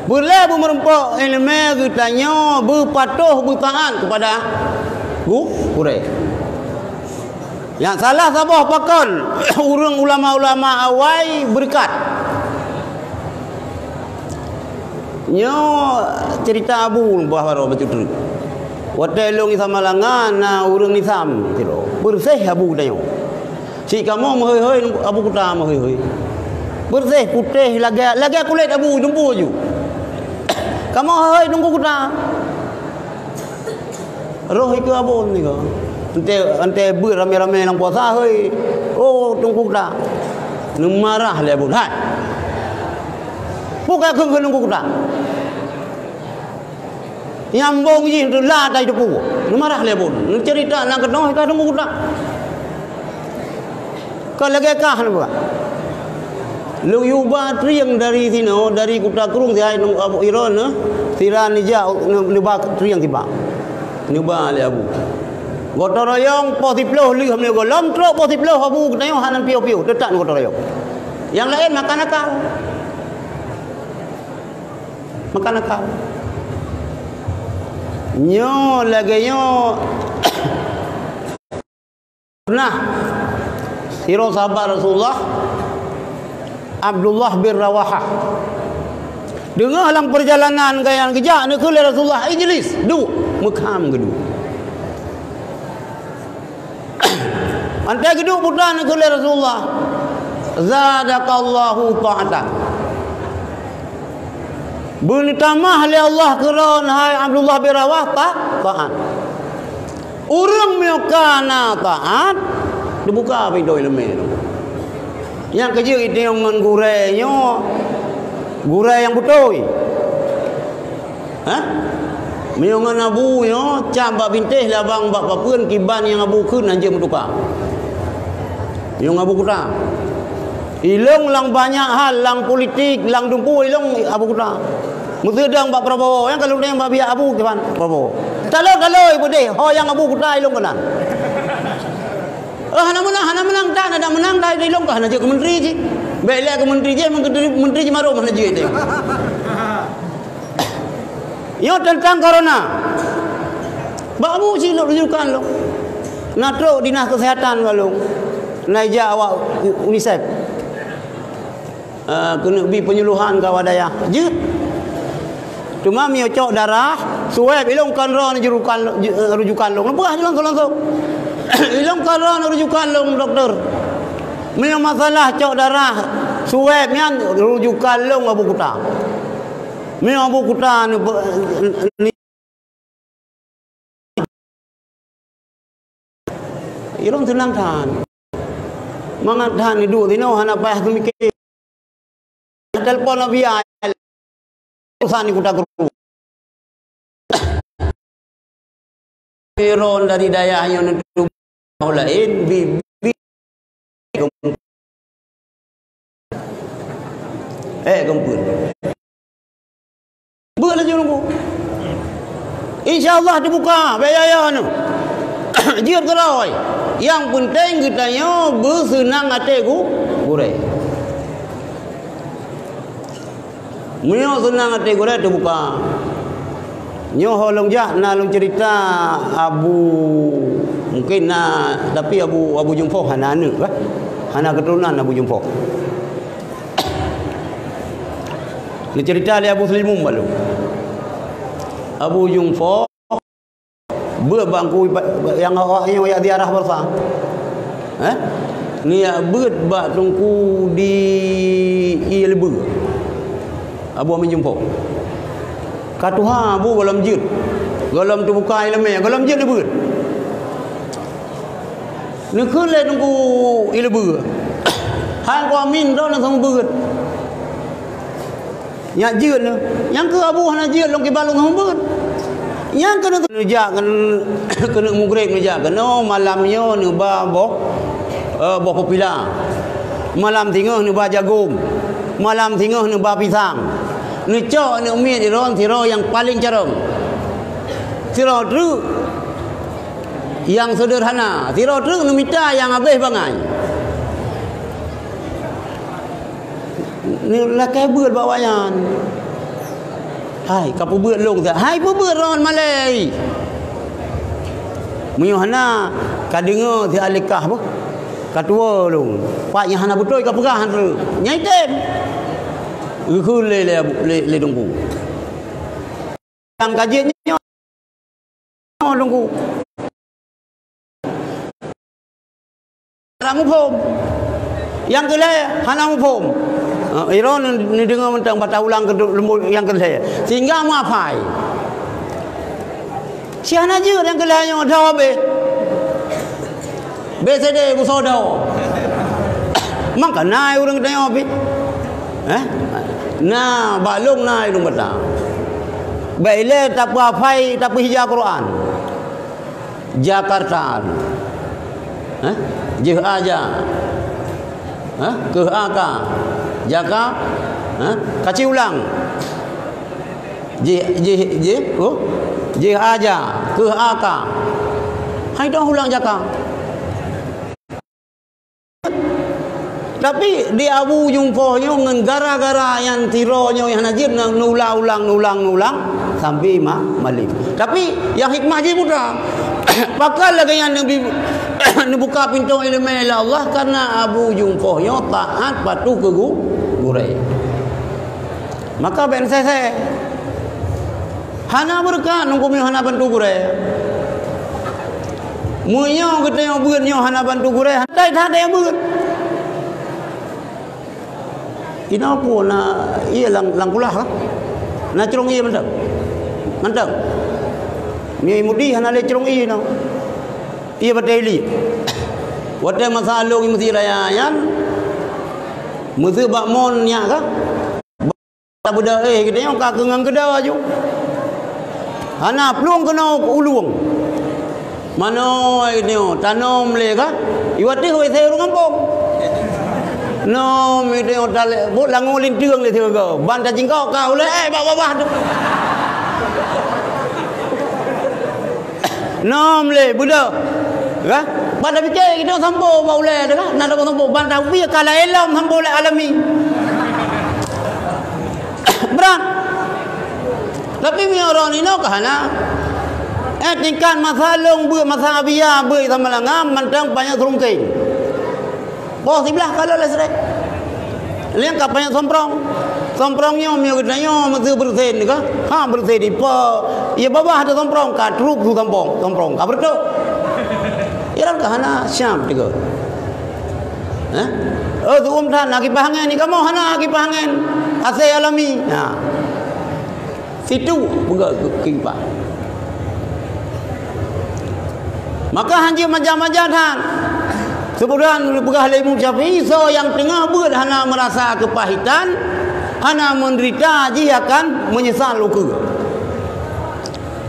Pula bu merumpak ilmu kitanya berpatuh bertaat kepada guru. Yang salah sabah pakon urang ulama-ulama awai berkat. Nyo cerita abu bahwa betul. Wadelong sama langan na urang nisam tilo. Bersih abu dayo. Si kamu menghoi-hoi abu kuta menghoi-hoi. Bersih putih lagi kulit abu jumpu je. Kamu hoi nunggu kuta. Roh itu abon ni kau. ante ber rame-rame nang puasa hei. Oh tunggu dah. Nu marah le bu hai. Buka keung nunggu dah. Nyambung ji tu la dai depu. Nu marah le bu. Nu cerita nang keno ka nunggu dah. Kau lagi kah ni bukan? Lu yuba triang dari sini, dari Kuta Kurung dia Abu Iron, Tiran Nija, luba triang tiba. Nuba le Abu. Gotoroyong posiploh li hamil golam tro posiploh Abu nayo hanan piu-piu detak gotoroyong. Yang lain makan akal. Makan akal. Nyo lagi nyo. Nah, hero sahabat Rasulullah Abdullah bin Rawahah dengar dalam perjalanan gaya kejak nak ke Rasulullah ijlis duduk mekam gedung antai gedung putan nak ke Rasulullah zadakallahu ta'atan bertamah oleh Allah kerana hai Abdullah bin Rawahah ta'at orang miokana ta'at dibuka pintu ilmu tu. Yang kerja itu yang menggurainya, gurai yang betul. Menyangan abu yo, cambak bintih lah bang bak papun kiban yang abu kun anje mentukar. Yang abu kuta. Ilong lang banyak hal, lang politik, lang dumpu ilong abu kuta. Mudang bak Prabowo, yang kalau yang bak biak abu kiban Prabowo. Kalau ibu deh, ho yang abu kuta ilong kanan. Hana menang tak ada menang dah di longkah nak ke menteri je. Baiklah ke menteri je menteri je maru mana je tu. Yo tentang corona. Bamu si rujukan lo. Natro dinas kesihatan balung. Naija awak UNICEF. Kena bi penyuluhan ke wadaya. Je. Cuma mio cok darah, suap ilong kanron rujukan lo. Nampak langsung. Ilong kalau nak rujukan long doktor. Memang masalah cok darah suap ni rujukan long abu kuta. Memang abu kuta ni ilong tenang tahan. Mangat tahan hidup ni hana payah tu mikir. Telefon nabi ayat urusan ni kuta guru. Iron dari dayahnya untuk lain bibi gempur buat aja nunggu insyaallah dibuka bayaya nu jiat kerawai yang penting kita nyo bersenang hati gure mio senang hati gure dibuka nyo holong jah nalung cerita abu mungkin tapi abu Jumfo hana anu lah. Hana keturunan Abu Jumfo. Ni cerita dia Abu Slimum balu. Abu Jumfo berbangku yang awaknya yang diarah bersang. Ni bak tungku di Ilbu. Abu Amin Jumfo. Katuha bu golam jid. Golam tu buka ilmu, golam jid dia. Ni khule tunggu ilmu. Hang ko amin ro nang sang beut. Nya jid ni. Yang ke abu hana jid long ke balung sang beut. Yang kena kerja kena mugrib kerja kena malamnya ni ba boh popular. Malam tengah ni ba jagung. Malam tengah ni ba pisang. Ni cok ni umi di ron tiro yang paling jarang. Tiro tu yang sederhana. Tiro tu ni minta yang habis bangai. Ni lakai beut bawayan. Hai kapu beut long dah. Hai pu beut ron malai. Muyuhana kadenga ti alikah bu. Katua long. Pak yang hana betul ka perah tu. Nyai tem. Khule le tunggu. Yang kajiannya tunggu. Hana mufum. Yang kele hana mufum. Iron ni dengar mentang patah ulang ke yang kele saya. Sehingga maafai. Siapa aja yang kele yang ada habis. BCD ku sodo. Maka naik orang tengok pi. Nah, balung naik dum betang. Baile tak apa tak hijau Quran. Jakarta. Jeh aja. Ke aka. Jaka. Kaci ulang. Jeh aja. Ke aka. Hai dah ulang jaka. Tapi di Abu Jumpohnya dengan gara-gara yang tironya yang najib nang ulang sampai malik. Tapi yang hikmah je mudah. Pakal lagi yang dibuka pintu ilmu Allah karena Abu Jumpohnya taat patuh ke gurai. Maka ben saya hana berkah nunggu hana bantu gurai. Munyo kita yang buat nyo hana bantu gurai, handai ada yang buat. Ina pun iya lang kulah ha. Na cerong iya mantap. Mantap. Ni mudi hana le cerong iya no. Iya badaili. Wada masalung mesti rayayan. Mesti bakmon nya ka. Tak budak kita yang ka kengang kedawa ju. Hana pluang kena ulung. Mano ini tanom le ka. Iwati hoi saya urang kampung. No, mi tengok tali, buat langulin tiang le tengok kau. Ban cacing kau le, bawah tu. No, le, budak. Kan? Ban dah fikir kita sampo bau le dah kan? Nak dapat sampo ban dah fikir kalau elam sampo le alami. Berat. Tapi mi orang ni no kahana. Tingkat masalong buat masa abia buat sama langam mantang banyak serungkai. Bos sebelah kalau lah serai. Lihat kapanya somprongnya misalnya mesti bersen ni kan? Bersen di pa. Ia bawah ada somprong, kat truk tu somprong. Apa tu? Ia kan hana syam tiga. Tu tan nak kipangan ni kamu hana kipangan asal alami. Situ buka kipas. Maka hanji macam-macam tan. Sebulan begah Imam Syafi'i so yang tengah buat hana merasa kepahitan, hana menderita ji akan menyesal luka.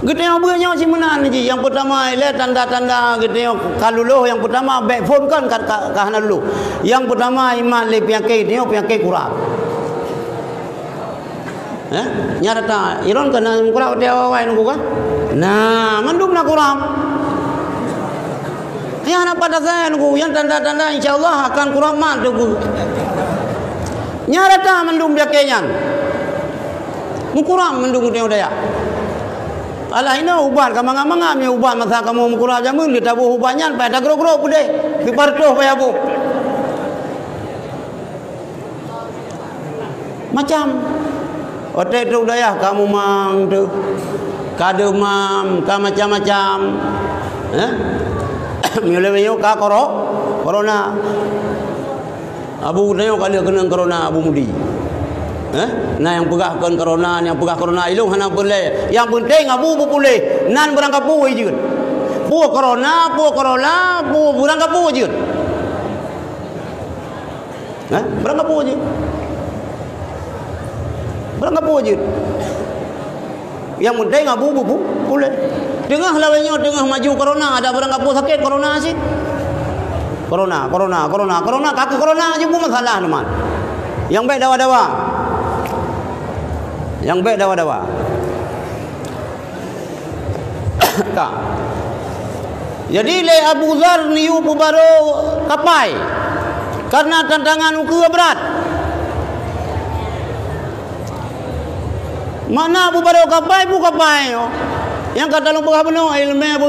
Kita yang buatnya si menan ji. Yang pertama ialah tanda-tanda kita kaluluh yang pertama back phone kan ke hana dulu. Yang pertama iman le piangkai dia piangkai kurang. Nyata iron kena kurang dia awai nunggu kan. Nah, mandum nak kurang. Yang nak pada saya nunggu yang tanda-tanda insyaAllah akan kurang mat nunggu. Nyarata mendung biakainya. Mukurang mendung dia daya. Alah ini ubat kamang-kamang ni ubat masa kamu mukurang jamun dia tabu ubatnya pada gro-gro pudeh. Di partoh payah bu. Macam otak tu daya kamu mang tu. Kademam, ka macam-macam. Milewenyo ka corona. Abu nyo kali kena corona Abu Mudi. Nah yang pegahkan corona, yang pegah corona ilung hana boleh. Yang penting Abu boleh. Nan berangkat pu je. Pu corona, pu berangkat pu je. Berangkat pu je. Berangkat pu je. Yang penting Abu boleh. Tengah lawannya tengah maju corona ada barang apa sakit corona sih. Corona kaki corona aja pun masalah teman. Yang baik dawa-dawa. Yang baik dawa-dawa. Kak. Jadi le Abu Zar niu baru kapai. Karena tantangan ukur berat. Mana Abu baru kapai bu kapai yo. Yang kata lupa benar ilmu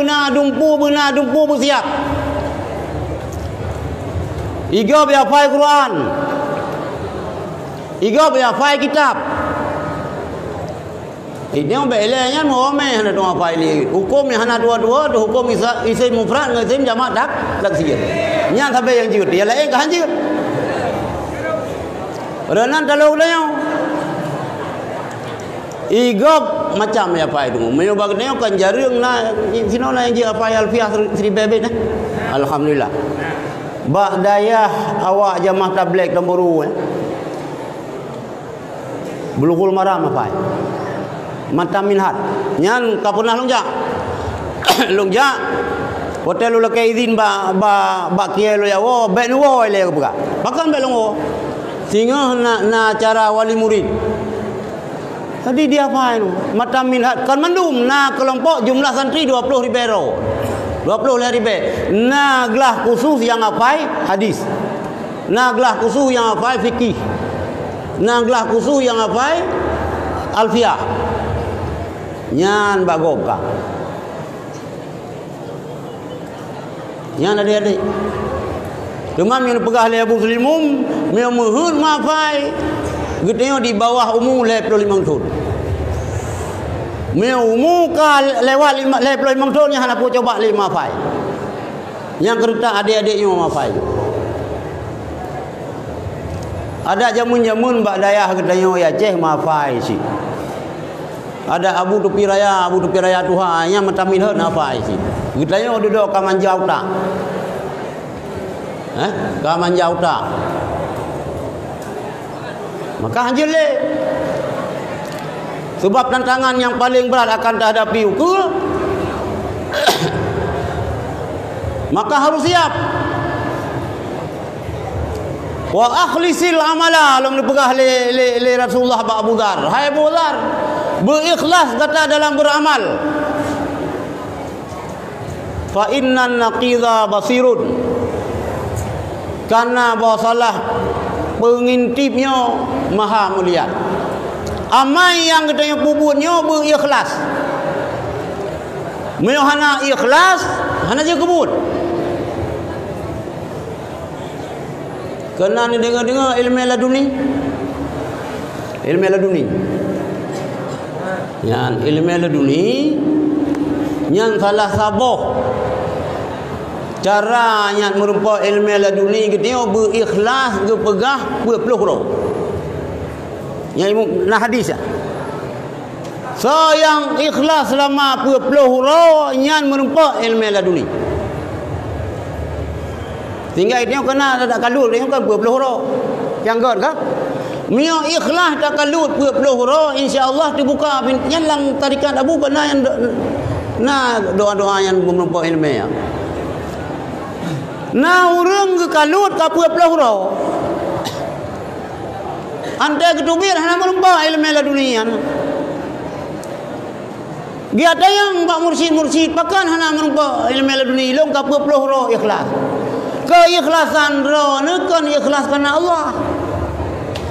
benar dumpu bersiap. Iga biar hafal Quran. Iga biar hafal kitab. Ini belanya mau meh hana dua hafal ini. Hukum yang hana dua-dua, tu hukum isim mufrad dengan isim jamak tak laksir. Yang sampai yang jiut, dia lain kan jiut. Renan talau leo. Iga macam ya pai tu. Meo bagne kan jarang na sino na yang apa alfiah Sri Bebet nah. Alhamdulillah. Ba dayah awak jamaah tabligh Tamburu Bulughul Maram apa? Mata minhat. Nyan ka pernah longjak. Longjak. Hotel lu ke izin ba kia lu ya wo be nu wo le buka. Pakan be longo. Singa na cara wali murid. Tadi dia apa itu? Mata minhat kan mandum na kelompok jumlah santri 20 ribu. 20 ribu. Na gelah khusus yang apa? Hadis. Na gelah khusus yang apa? Fikih. Na gelah khusus yang apa? Alfiah. Nyan bagoka. Nyan adik-adik. Demam yang pegah le Abu Sulimum, meu muhun mafai. Getenya di bawah umur 25 tahun. Meu umur ka lewat 25 tahun yang hana pu coba 5 mafai. Yang kereta adik-adiknya mafai. Ada jamun-jamun bak dayah getenya ya Aceh mafai si. Ada Abu Tupi Raya Tuhan yang mentamin hot mafai si. Getenya duduk ka manjau tak. Ka manjau tak. Maka anjir le. Sebab tantangan yang paling berat akan terhadapi ukur. Maka harus siap. Wa akhlisil amala lam dipegah le Rasulullah ba Abu Dzar. Hai Abu Dzar, berikhlas kata dalam beramal. Fa innan naqidha basirun. Karena bahawa salah pengintipnya maha melihat. Amai yang katanya puputnya berikhlas. Meu hana ikhlas, hana je kebut. Kena ni dengar-dengar ilmu laduni. Ilmu laduni. Yang ilmu laduni yang salah saboh. Cara yang merupakan ilmu laduni kita berikhlas ke pegah berpeluh roh. Yang ilmu nah hadis ya. So yang ikhlas selama berpeluh roh yang merupakan ilmu laduni. Sehingga itu kena tak kalut dia kan berpeluh roh. Yang god kan? Mio ikhlas tak kalut berpeluh roh insya-Allah dibuka yang lang tarikat Abu kena yang doa-doa yang merupakan ilmu ya. Na urang ke kalut ka pulau roh. Ante ketubir hana melumpa ilmu ladunian. Dia ada yang pak mursyid pakan hana melumpa ilmu laduni long ka pulau roh ikhlas. Keikhlasan roh nekan ikhlas karena Allah.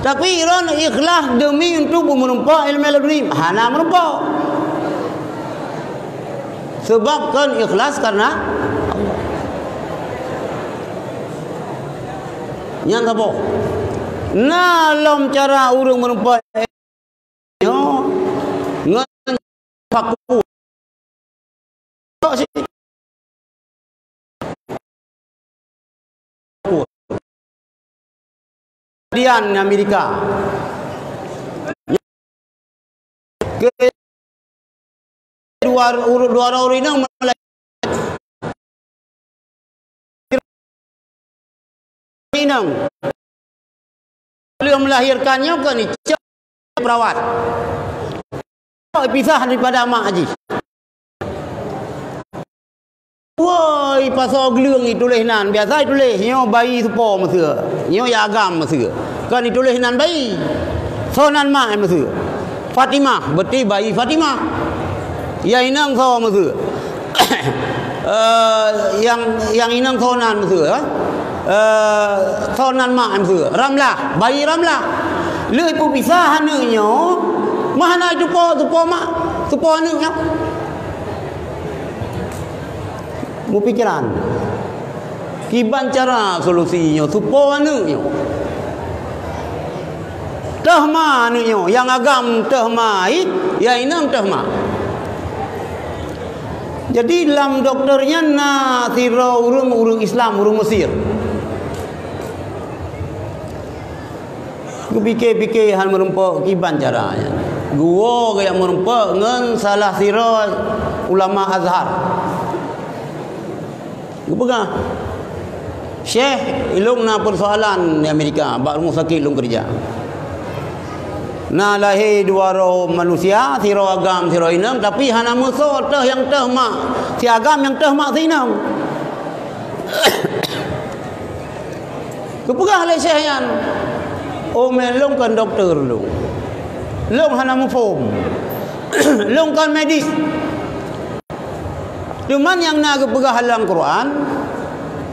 Tapi ron ikhlas demi untuk melumpa ilmu laduni hana melumpa. Sebab kan ikhlas karena Allah. Yang apa? Na lom cara urang merupa nyo ngan faku. Dian Amerika. Ke dua orang ini Inang beliau melahirkannya kan perawat pisah daripada mak haji. Woi pasal gelang itu lehnan biasa itu leh nyo bayi supo mesir nyo ya agam mesir kan itu lehnan bayi sonan mak mesir Fatimah berarti bayi Fatimah ya inang so mesir yang inang sonan mesir sonan mak mesir Ramlah bayi Ramlah leuy pu pisah haneunya mahana supo mak supo haneunya mu pikiran kiban cara solusinya supo haneunya teh ma haneunya yang agam teh mai ya inang teh ma. Jadi dalam dokternya tira urung Islam urung Mesir. Ku fikir hal merempok kiban caranya. gua yang merempak ngan salah sirah ulama Azhar. Gua pegang Syekh ilung na persoalan di Amerika, bak rumah sakit ilung kerja. Na lahir dua roh manusia, siro agam, siro inam, tapi hana musuh teh yang teh mak, si agam yang teh mak si inam. Kepegah oleh Syekh yan. Oh melong kan doktor lu. Long hana mufum. Long kan medis. Cuman yang nak kepegah halang Quran,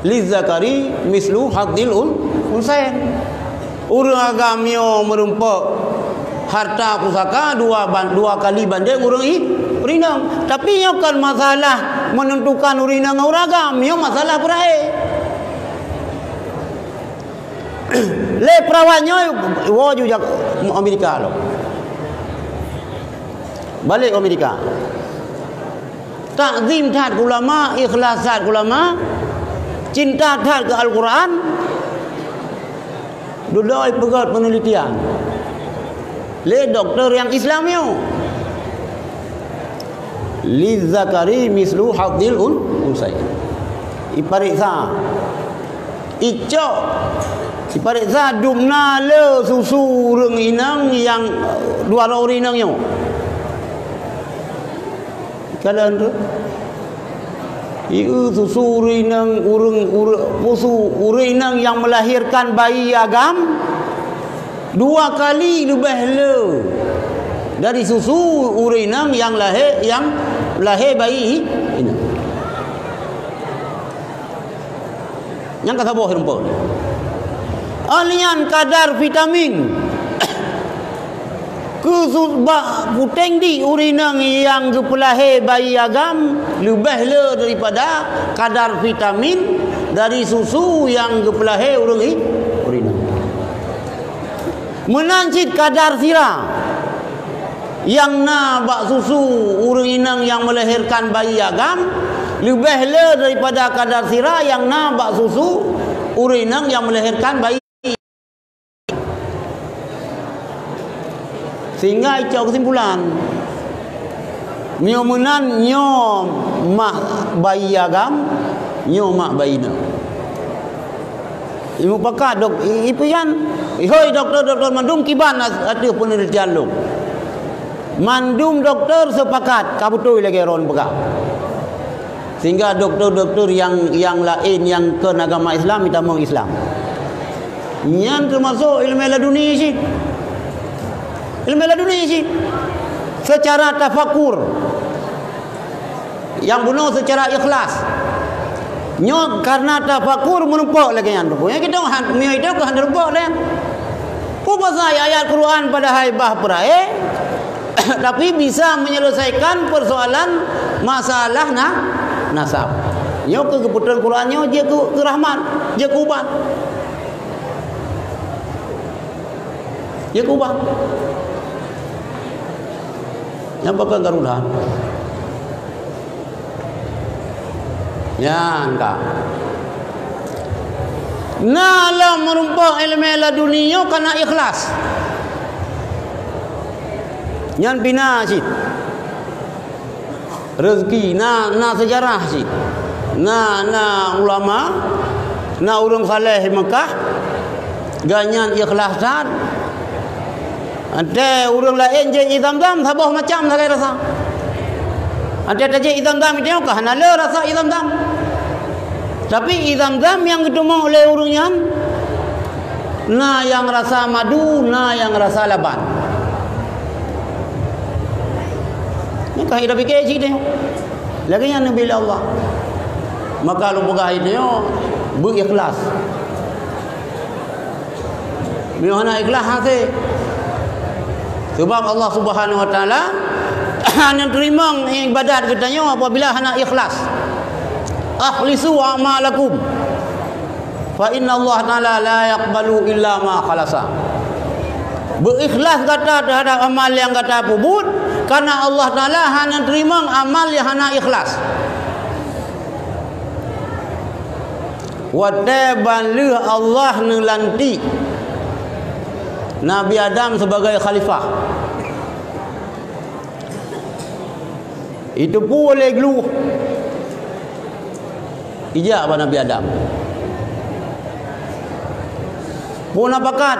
lizakari mislu hadil unsain. Urang agamio merumpak harta pusaka dua kali banding urang urinang. Tapi yo kan masalah menentukan urinang urang agam, yo masalah berai. Le perawannya wo juga Amerika lo. Balik Amerika. Takzim terhadap ulama, ikhlas terhadap ulama, cinta terhadap Al-Quran. Duduk pegat penelitian. Le doktor yang Islamio. Li zakari mislu hadil unsay. Ipariksa. Ico ipariksa dumna le susu urang inang yang dua orang inangnya. Kalian tu iu susu urinang urinang yang melahirkan bayi agam dua kali lebih le dari susu urinang yang lahir bayi ini. Yang kata bawah rumput. Alian kadar vitamin kusubah puteng di urinang yang kepelahe bayi agam lebih le daripada kadar vitamin dari susu yang kepelahe urinang. Menancit kadar sirah yang na bak susu urinang yang melahirkan bayi agam lebih le daripada kadar sirah yang na bak susu urinang yang melahirkan bayi. Sehingga itu kesimpulan nyo menan nyo mak bayi agam nyo mak bayi na. Ibu pakar dok ipu yan hoi doktor mandum kiban ada penelitian lu. Mandum doktor sepakat kabutoi lagi ron pekak. Sehingga doktor yang lain yang ke agama Islam minta mau Islam. Nyan termasuk ilmu laduni sih. Ilmu laduni sih. Secara tafakur. Yang bunuh secara ikhlas. Nyo karena tafakur menumpak lagi yang rupanya kita mio itu ke handal rupak lah. Pasal ayat Quran pada haibah perai tapi bisa menyelesaikan persoalan masalah nasab. Nyo ke keputusan Qurannya dia ke rahmat, dia ke ubah. Dia ke ubah. Yang bakal garudahan. Ya engkau. Nala merumpak ilmu laduniyo karena ikhlas. Yang bina sih. Rezeki na sejarah sih. Na ulama, na urang saleh Mekah ganyan ikhlasan. Ada urang lain je idam-dam sabah macam sagai rasa. Ada je idam-dam itu kah na le rasa idam-dam. Tapi idam-dam yang ketemu oleh urangnya na yang rasa madu, na yang rasa laban. Ini kah hidup fikir sih dia. Lagi yang Nabi Allah. Maka lu pegah itu berikhlas. Bagaimana ikhlas hati? Sebab Allah Subhanahu Wa Taala hanya terima ibadat kita apabila hanya ikhlas. Akhlisu a'malakum fa inna Allah Taala la yaqbalu illa ma khalasa. Berikhlas kata terhadap amal yang kata pubut karena Allah Taala hanya terima amal yang hanya ikhlas. Wa taban li Allah nelanti Nabi Adam sebagai khalifah. Itu pun boleh geluh. Ijak pada Nabi Adam. Pun apakat?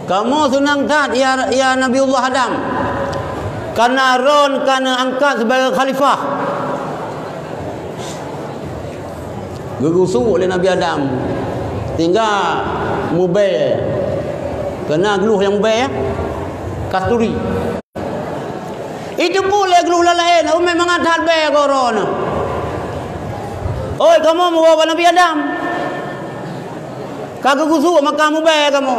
Kamu senang tak ya Nabiullah Adam? Karena Ron karena angkat sebagai khalifah. Gegusuk oleh Nabi Adam. Tinggal mubay. Kena geluh yang mubay ya. Kasturi. Itu boleh geluh lain. Memang ada bay korona. Oi, kamu mau bawa Nabi Adam? Kagak gusuk maka mubay kamu.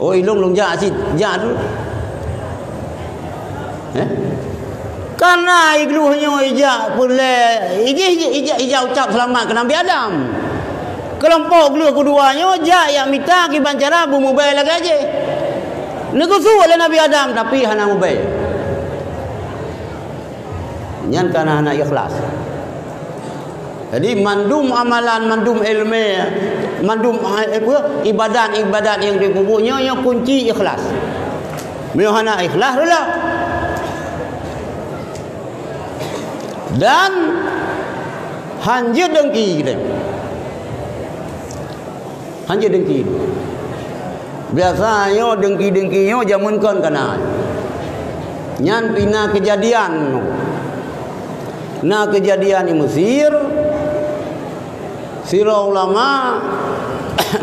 Oi, long jak sit, jak tu. Karena igluhnya ijak boleh. Ijak ucap selamat ke Nabi Adam. Kelompok geluh keduanya jak yang minta kiban cara bu mubay lagi aja. Negusu oleh Nabi Adam tapi hana mubay. Nyan karena hana ikhlas. Jadi mandum amalan, mandum ilmu, mandum ibadat yang dikubuhnya yang kunci ikhlas. Meu hana ikhlas lah. Dan hanya dengki kita. Hanya dengki. Biasanya dengki-dengkinya jamunkan kana. Nyan pina kejadian. Nah kejadian di Mesir. Sira ulama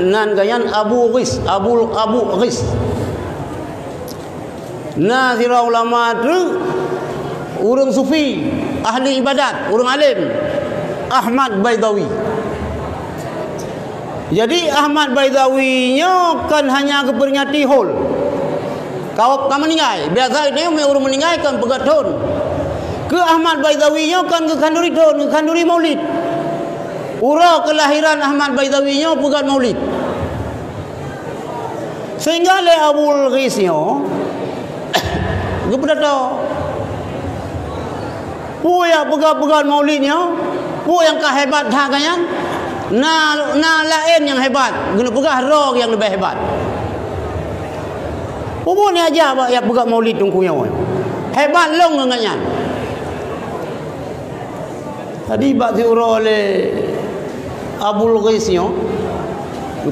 nan gayan Abu Ghis. Nah sira ulama tu urang sufi, ahli ibadat, urang alim. Ahmad Baidawi. Jadi Ahmad Baidawi-nya kan hanya keperingati hol. Kau meninggal. Biasa dia orang meninggal kan pegat hol. Ke Ahmad Baidawi-nya kan ke kanduri hol, ke kanduri maulid. Urau kelahiran Ahmad Baidawi-nya pegat maulid. Sehingga le Abul Ghis-nya kepada tahu. Pu yang pegat-pegat maulidnya, pu yang kehebat haganya. Nah lain yang hebat, guna pegah roh yang lebih hebat. Pupu ni aja ya pegah maulid tungkunya. Hebat long dengannya. Tadi bak diurau oleh Abul Ghis-nya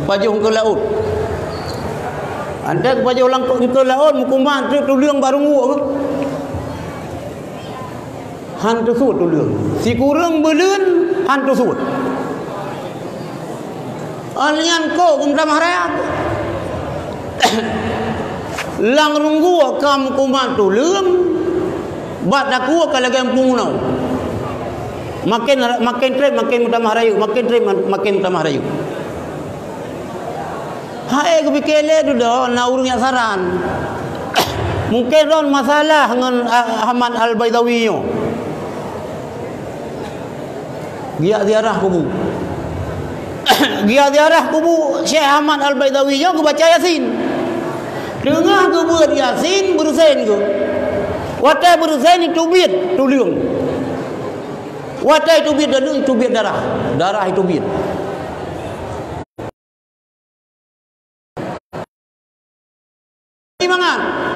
pajung ke laut. Anda pajung ulang ke laut mukuman tu liang baru nguk. Hantu sud tu liang. Si kurang belen hantu sud. Alian ko kum tamah raya. Lang runggu kam kuman tu liang. Bat aku kalagam pungnau. Makin trip makin mutamah rayu, makin trip makin mutamah rayu. Hai kepikirle tu dah na urang yang saran. Mungkin ron masalah dengan Ahmad Al-Baidawi nyo. Dia ziarah kubu. Dia ziarah kubu Syekh Ahmad Al-Baidawi nyo baca Yasin. Dengar ke buat Yasin berusain ke. Watai berusain itu bit tu liung. Watai itu bit dan itu bit darah. Darah itu bit. Mangan.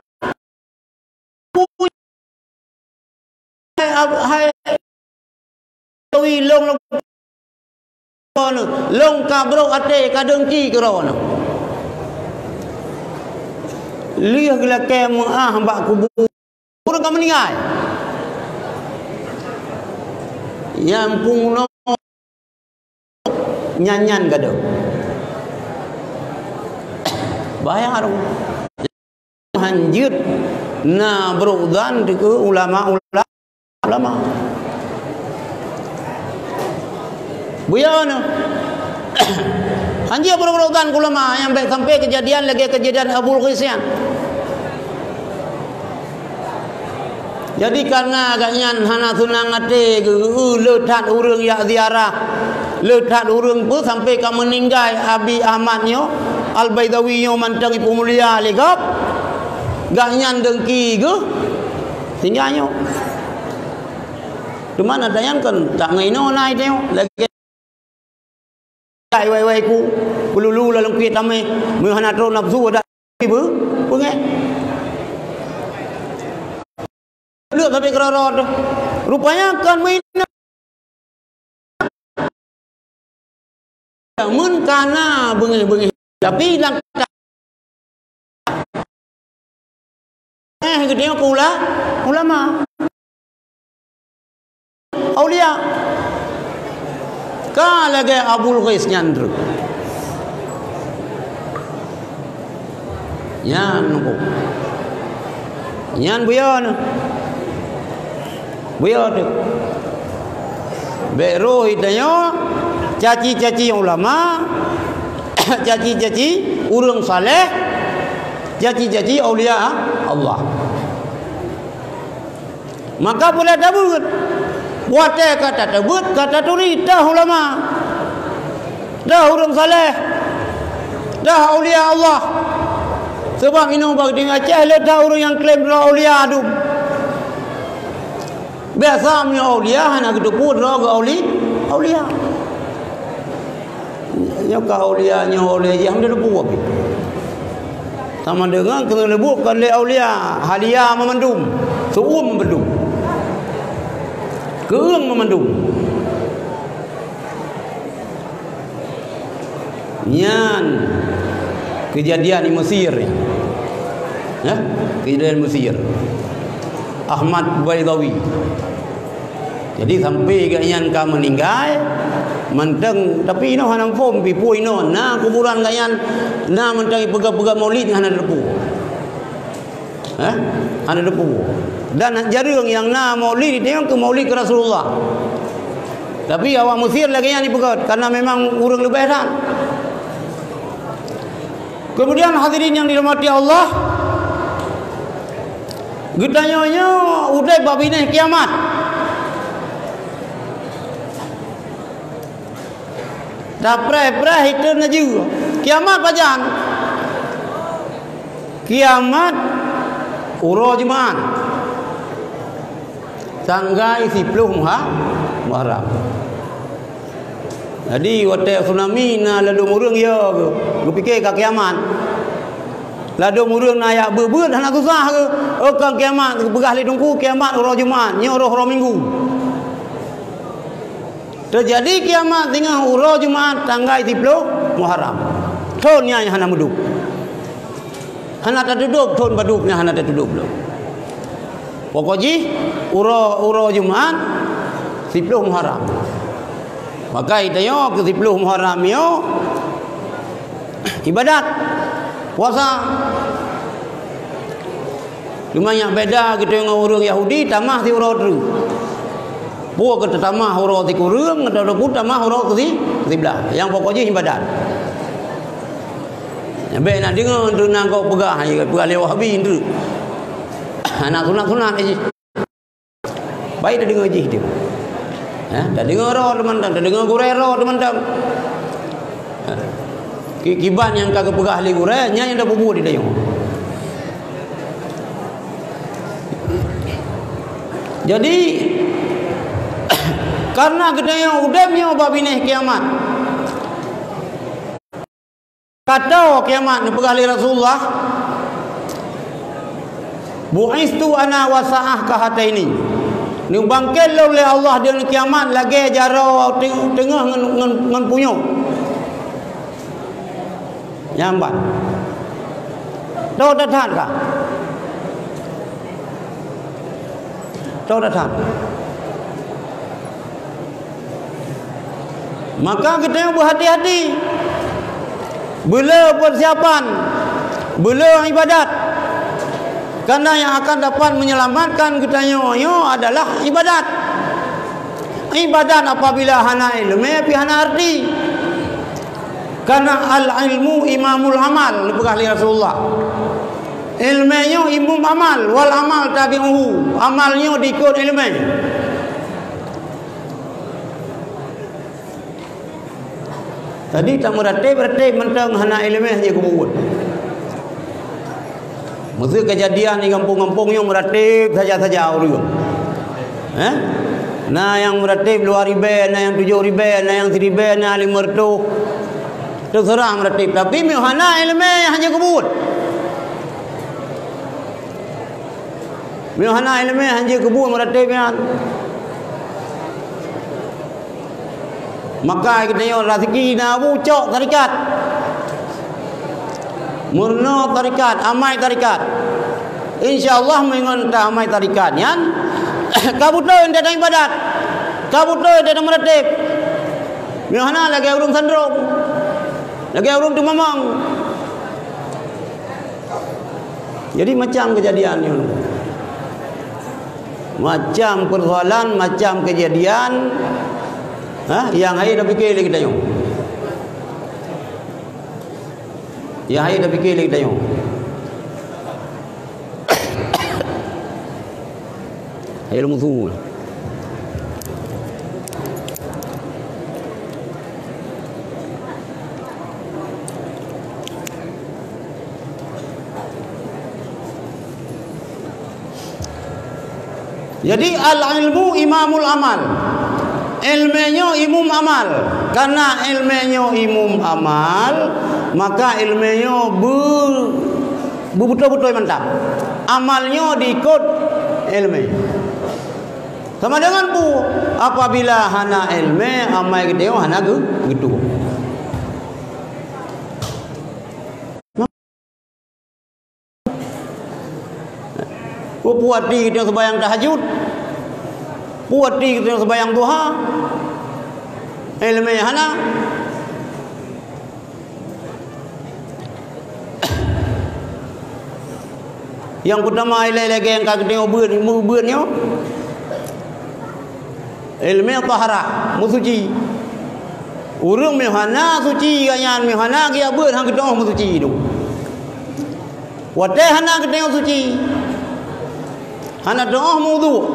Hai long long kabro ate kadengki kerana. Liah gila kem mbak kubur orang kamu meninggal. Yang pungno nyanyan gado. Bayar hanjut na berudan ke ulama. Buyana. Hanjut berudan ulama yang sampai kejadian Abul Ghis-nya. Jadi karena agaknya hana tunang ate letat urang ya ziarah. Letat urang pun sampai ka meninggal Abi Ahmadnya Al-Baidawi-nya mantang ipu mulia legap. Gaknya dengki ke tinggalnya. Di mana dayan kan tak ngaino naik tengok lagi. Wai ku pelulu lalang kuit tamai. Mu hana tro nafsu ada ibu. Pungai. Beluk sampai kerara tu. Rupanya kan main mun kana bengi-bengi tapi hilang gede ulama aulia kala ge Abul Ghais nyandru nyan nuko nyan buya tu bero hidanyo caci-caci ulama, caci-caci urang saleh, caci-caci aulia Allah. Maka boleh dabut. Wate kata dabut, kata turi dah ulama. Dah urang saleh. Dah aulia Allah. Sebab ini bagi Aceh le dah urang yang klaim aulia adum. Biasanya aulia hanya gitu pun aulia. Nyoka aulia yang dia buat. Sama dengan kena lebukkan le aulia halia memendum, suum memendum. Keung memendum. Nyan kejadian di Mesir. Ya, kejadian Mesir. Ahmad Baidawi. Jadi sampai ganyan ka meninggal menteng tapi ino hanang fom pipu ino na kuburan ganyan na mentang pega-pega maulid hana depu. Hana depu. Dan jarang yang na maulid tengok ke maulid ke Rasulullah. Tapi awak Mesir lagi yang dipegat karena memang urang lebih dah. Kemudian hadirin yang dirahmati Allah, gedanya udah babineh kiamat. Dapre itu naju kiamat pajan kiamat urojman tanggal 10 Muharram. Jadi waktu tsunami na lalu murung ya gue fikir ke kiamat lalu murung na ya bebeut hana susah ke ke kiamat begah li tungku kiamat urojman nya roh minggu. Terjadi kiamat dengan urah Jumaat tanggal 10 Muharram. Tahunnya hana muduk. Hana tak duduk tahun baduknya hana tak duduk belum. Pokoknya urah Jumaat 10 Muharram. Maka itayo ke 10 Muharram yo ibadat puasa. Lumayan beda gitu dengan orang Yahudi tamah di urah tu. Buat kata tamah huruf ti kurang atau pun tamah huruf ti sebelah. Yang pokoknya ibadat. Yang baik nak dengar tu nak kau pegah je pegah lewat habis tu. Nak sunat aja. Baik dah dengar je dia. Dah dengar roh teman-teman, dah dengar gurau roh teman-teman. Kiban yang kagak pegah li gurau nya yang dah bubuh di dayung. Jadi karena gedenya udamnya babineh kiamat. Kata kiamat ni pegah li Rasulullah. Bu'istu ana wa sa'ah kahataini. Ni bangkit oleh Allah dengan kiamat lagi jaro tengah ngan punyuk. Nyambat. Tahu datang kah? Tahu datang. Maka kita berhati-hati. Bila persiapan, bila ibadat. Karena yang akan dapat menyelamatkan kita adalah ibadat. Ibadat apabila hana ilmu, tapi hana arti. Karena al-ilmu imamul amal, dipegah Rasulullah. Ilmunya imam amal, wal amal tabi'uhu. Amalnya diikut ilmunya. Tadi tak meratib mentang hana ilmunya kebuat. Mesti kejadian di kampung-kampung yang meratib saja-saja orang. Nah yang meratib 2,000, nah yang 7,000, nah yang 1,000, nah 500. Terserah meratib. Tapi hana ilmunya hanya kebuat. Mihana ilmu hanya kebun meratibnya. Maka kita yo rezeki na bucok tarikat. Murno tarikat, amai tarikat. InsyaAllah mengontah amai tarikat yan. Kabutoy ente dalam ibadat. Kabutoy ente dalam meratib. Mihana lagi urung sandrong. Lagi urung tu mamang. Jadi macam kejadian ni. Macam persoalan, macam kejadian. Yang hari dah fikir lagi kita yung. Yang hari dah fikir lagi kita yung. Hari lu musuh. Jadi al-ilmu imamul amal. Ilmunya imam amal. Karena ilmunya imam amal, maka ilmunya betul-betul mantap. Amalnya diikut ilmu. Sama dengan bu, apabila hana ilmu, amal kita hana gitu. Puat di kita sembahyang tahajud, puat di kita sembahyang duha, ilmu hana. Yang pertama lagi yang kaki tengok beunnya, ilmu taharah, musuci. Urang mehana suci ganyan mehana dia beun hang kita musuci tu. Wadai hana kita tengok suci. Hana doa wudu.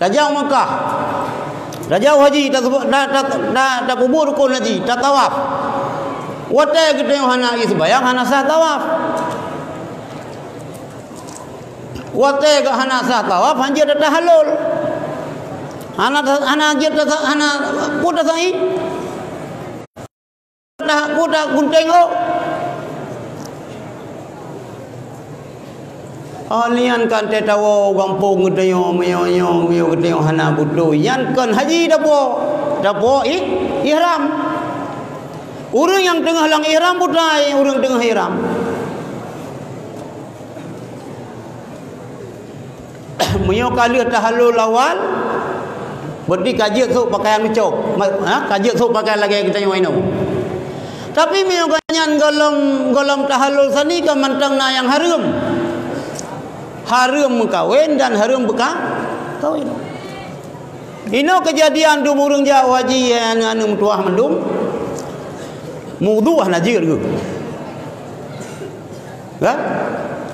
Rajau Makkah. Rajau haji tak kubur rukun haji, tak tawaf. Wadai kita hana isi bayang hana sah tawaf. Wadai ke hana sah tawaf hanya dah halal. Hana jet hana pudah sai. Dah pudah gunting oh. Alian kan tetawo gampung gedeyo meo gedeyo hana budo yan kan haji dapo ihram. Urang yang tengah lang ihram budai, urang tengah ihram. Meo kali tahallul awal berarti kaji tu pakaian mecok. Kaji tu pakaian lagi kita yang ino. Tapi meo ganyan golom tahallul sani ke mantang na yang haram. Haram kawin dan haram bekah kawin. Ino kejadian du murung ja waji anu tuah mendum. Muduh najir ke. Kan?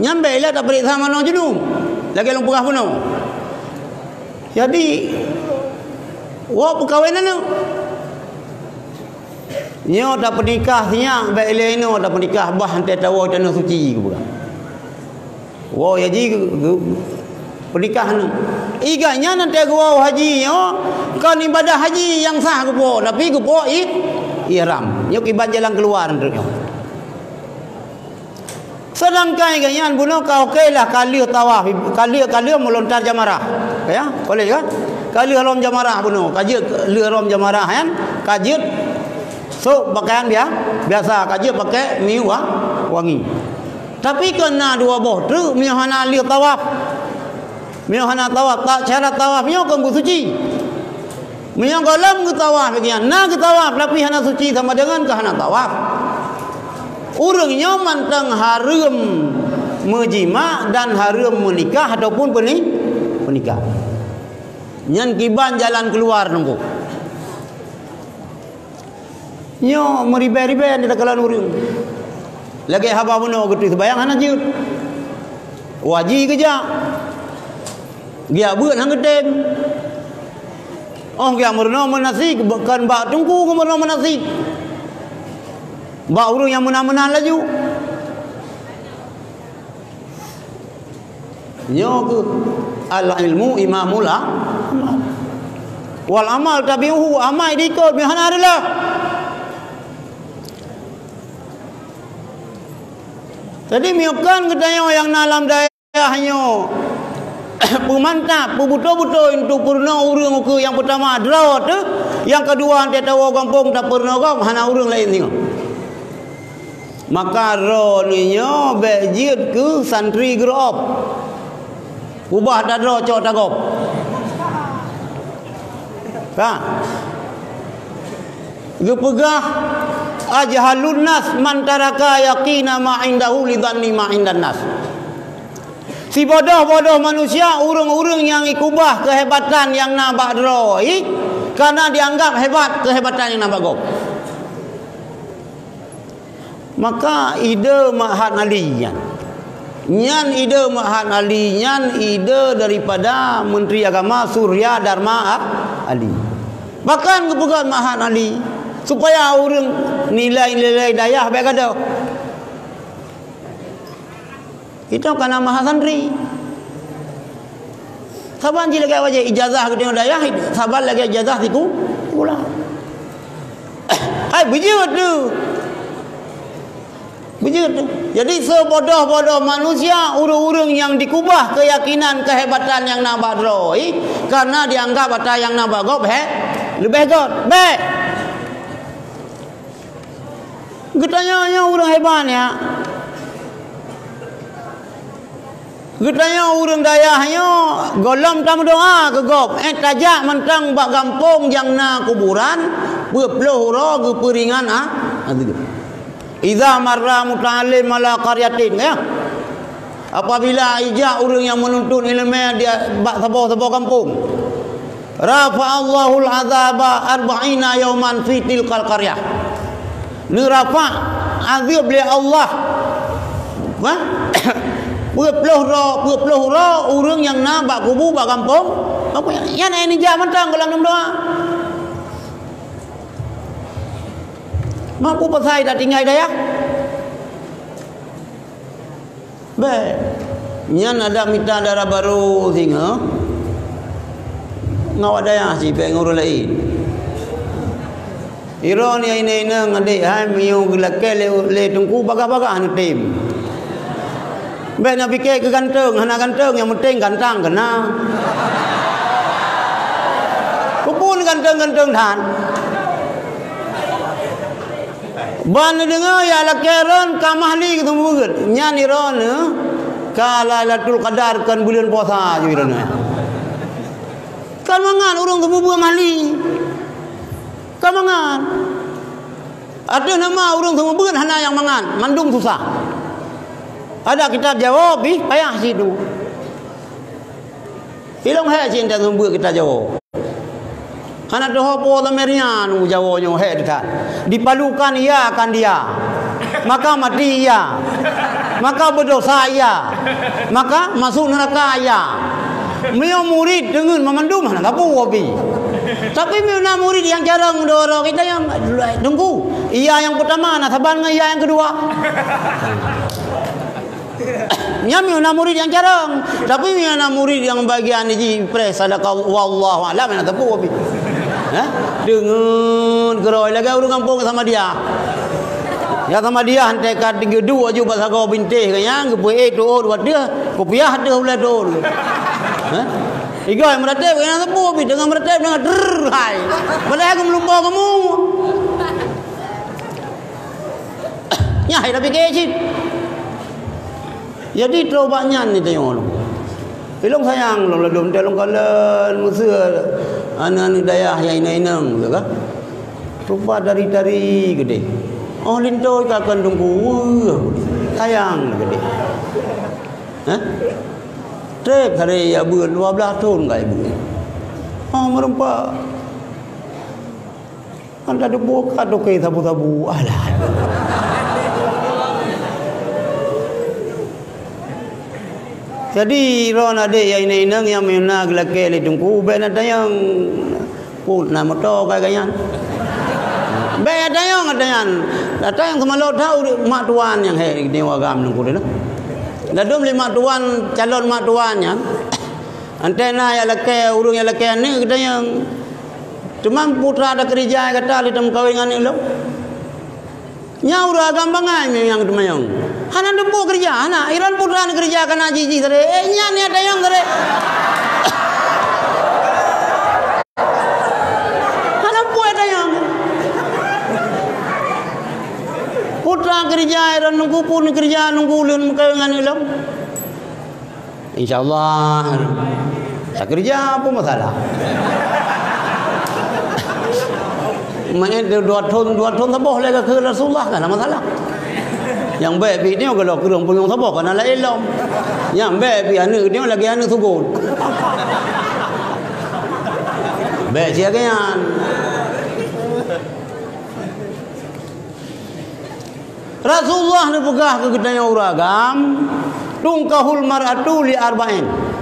Nyambe lah tak beri sama no junum. Lagi long pegah puno. Jadi wa perkawinan tu. Nyo dak pernikah siang baik leno dak pernikah bah hantar tawa tanah suci ke bukan. Wow haji pernikahan iganya nanti gua haji yo kan ibadah haji yang sah gua tapi gua ihram yo ibadah jalan keluar ndreknya sedangkan ganyan buno kau okeylah kali tawaf kali melontar jamarah ya boleh kan kali halam jamarah buno kaji halam jamarah kan kaji so pakaian biasa kaji pakai miwa wangi. Tapi kena dua boh tu mihana li tawaf. Mihana tawaf tak cara tawafnya kan suci. Mihang golam ke tawaf bagian. Na ke tawaf tapi hana suci sama dengan ke hana tawaf. Urangnya mantang haram menjima dan haram menikah ataupun penikah. Nyan kiban jalan keluar nunggu. Nyo meribe-ribe di takalan urang. Lagi haba buno gitu sebayang hana jut. Waji kerja. Dia beun hang gedem. Oh dia murno menasik bukan bak tungku murno menasik. Bak urang yang menang-menang laju. Nyo ke al ilmu imamul amal. Wal amal tabi'uhu amai diikut mihana adalah jadi miukan kedayo yang dalam daerahnya Pemantap, betul-betul itu pernah orang ke yang pertama draw tu, yang kedua dia tahu kampung tak pernah kau, hana orang lain tengok. Maka ro ni nyo bejit ke santri grop. Ubah dah draw cok takop. Kan? Gepegah ajhalun nas man taraka yaqina ma indahu lidhanni ma indan nas. Si bodoh-bodoh manusia, urung-urung yang ikubah kehebatan yang nabak droi karena dianggap hebat kehebatan yang nabak gop. Maka ide Mahat Ali nyan ide Mahat Ali nyan ide daripada Menteri Agama Surya Dharma Ali. Bahkan kepegang Mahat Ali supaya orang nilai-nilai dayah baik ada. Itu karena Maha Santri. Saban je lagi wajah ijazah ke tengok dayah, saban lagi ijazah tiku pula. Hai bejut tu. Bejut tu. Jadi sebodoh-bodoh manusia, urung-urung yang dikubah keyakinan kehebatan yang nak badroi karena dianggap ada yang nak bagop lebih hebat. Baik. Getanya orang hebatnya. Getanya orang dayahnya golom tam doa ke gop. Tajak mentang bak kampung yang na kuburan berpuluh ro ke peringan Iza marra muta'alim ala qaryatin ya. Apabila ijak orang yang menuntut ilmu dia bak sabah-sabah kampung. Rafa Allahul azaba 40 yauman fi tilkal qaryah. Ni rafa azab li Allah. Ha? Puluh ro orang yang nak bak kubu bak kampung. Apa yang ini jah mentang dalam doa. Mampu pasai dah tinggal daya. Baik. Nyan ada minta darah baru singa. Ngawak daya si pe ngurus lain. Iron yang ini ngade hai miu gelake le tungku baga-baga anu tim. Baik nak fikir ke ganteng, hana ganteng yang penting gantang kena. Kupun ganteng-ganteng tan. Ban dengar ya lakeran kamahli ketemu bukan. Nyan iron kala Lailatul Qadar kan bulan puasa je iron. Kan mangan urang temu buah mahli. Kan mangan. Ada nama urang temu bukan hana yang mangan, mandung susah. Ada kitab jawab payah situ. Ilong hai cinta temu kita jawab. Anak doh po lamerian jawonyo he dekat. Dipalukan ia akan dia. Maka mati ia. Maka berdosa ia. Maka masuk neraka ia. Mio murid dengan memandum nak apa wabi. Tapi mio na murid yang jarang doro kita yang tunggu. Ia yang pertama nak saban dengan ia yang kedua. Mio na murid yang jarang. Tapi mio na murid yang bagian ini pres sadaqah wallahu alam nak apa wabi. Dengan geroi lagi orang kampung sama dia. Ya sama dia hantai kat 32 aja pasal kau bintih kanya gepe tu buat dia. Kopiah dia ulah tu. Igai meratep kena tepu bi dengan meratep dengan hai. Padahal aku melupa kamu. Ya, dah fikir cip. Jadi terobaknya ni tengok. Ilong sayang long ladum telong kalen musuh anak-anak dayah yang inang tu kan. Rupa dari gede. Oh linto ka akan tunggu. Sayang gede. Trek hari ya bulan 12 tahun enggak ibu. Oh merempa. Anda ada buka doke sabu-sabu. Alah. Jadi ron ade yang inang yang mena gelake le tungku ben ada yang pun nama to kagaknya. Ben ada yang semalau tahu mak tuan yang he di wagam nungku dia. Dadum lima tuan calon mak tuannya. Antena ya lake urung ya lake ni kita yang cuma putra ada kerja kata li tem kawingan ni lo. Nya ura gambangan yang demayang. Hana dembu kerja, hana iran putra kerja kana jiji tare. Nya ni ada yang tare. Hana pu ada yang. Putra kerja iran nunggu pun kerja nunggu ulun kawangan ilam. Insyaallah. Tak kerja apa masalah. Main 2 tahun tak boleh ke Rasulullah kan masalah. Yang baik pi dia kalau kerong puyung sabah kan ala ilom. Yang baik pi anak dia lagi anak sugun. Baik sia kan. Rasulullah ni pegah ke kedai uragam tungkahul mar'atu li arba'in.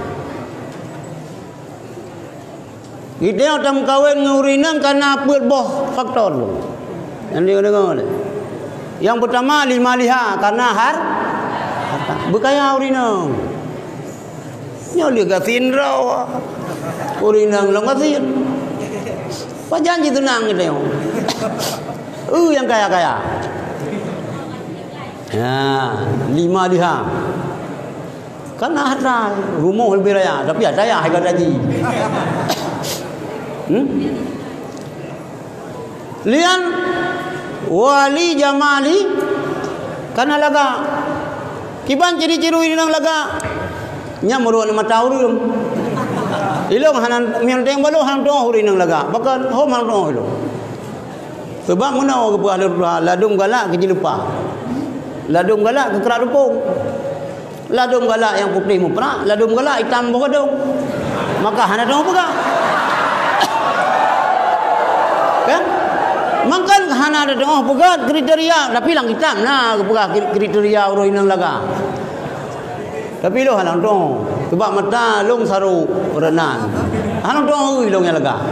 Kita tam kawin ngurinan karena apa boh faktor tu. Yang dia dengar. Yang pertama lima liha karena harta. Berkaya urinang. Nya dia gasin raw. Urinang long gasin. Apa janji tenang kita yo. Yang kaya-kaya. Ya, lima liha. Karena harta, rumah lebih raya, tapi ada ya harga gaji. Lian wali jamali kana laga kiban ciri-ciri ini nang laga nya muruan mata urum ilong hanan mianteng balo hang to huri nang laga bakan hom hang to ilo sebab munau ke ladung galak ke jilupa ladung galak ke kerak rupung ladung galak yang putih mupra ladung galak hitam bogadong maka hana to pegang kan makan hana ada tengah pegat kriteria tapi lang hitam nah pegat kriteria orang inang laga tapi lo halang dong sebab mata long saru renan halang dong long yang laga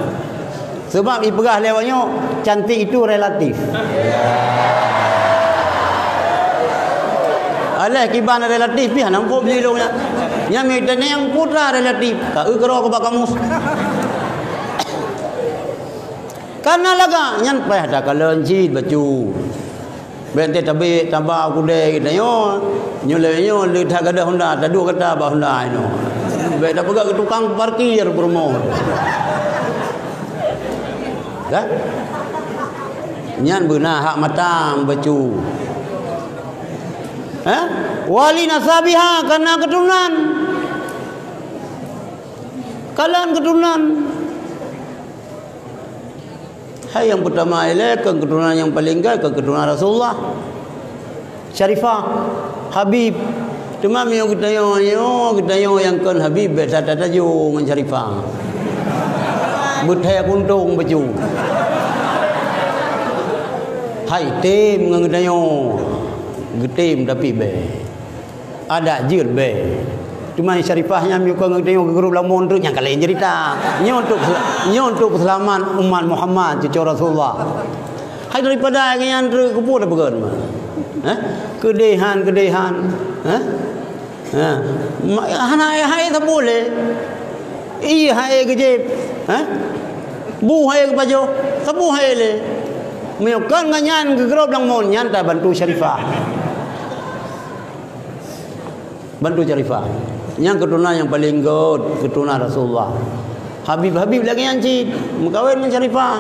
sebab ipegah lewatnya cantik itu relatif alah kiban relatif pi hanam ko beli long nya medan yang putra relatif ka ukro ko bakamus karena laga nyan peh dah kalenci baju bente tabe tambah kude kita yo nyole le tha kada Honda ta dua kata ba Honda ino be dah pegak ke tukang parkir promo kan nyan beuna hak matam baju wali nasabiha karena keturunan kalian keturunan. Hai yang pertama ialah keturunan yang paling gay keturunan Rasulullah Syarifah Habib cuma yang kita yang kan Habib bertata tajuk dengan Syarifah bertaya kuntung baju hai tim dengan kita getim tapi be ada jil be cuma Syarifahnya miuka ngedeng grup lamun tu yang kalian cerita nyo untuk keselamatan umat Muhammad cucu Rasulullah hai daripada yang tu kupu dah pegan kedehan hana hai tak boleh hai gejep bu hai baju sabu hai le miuka nganyan ke grup lamun nyan ta bantu Syarifah yang keturunan yang paling good keturunan Rasulullah Habib lagi yang cid mengkawin dengan Syarifah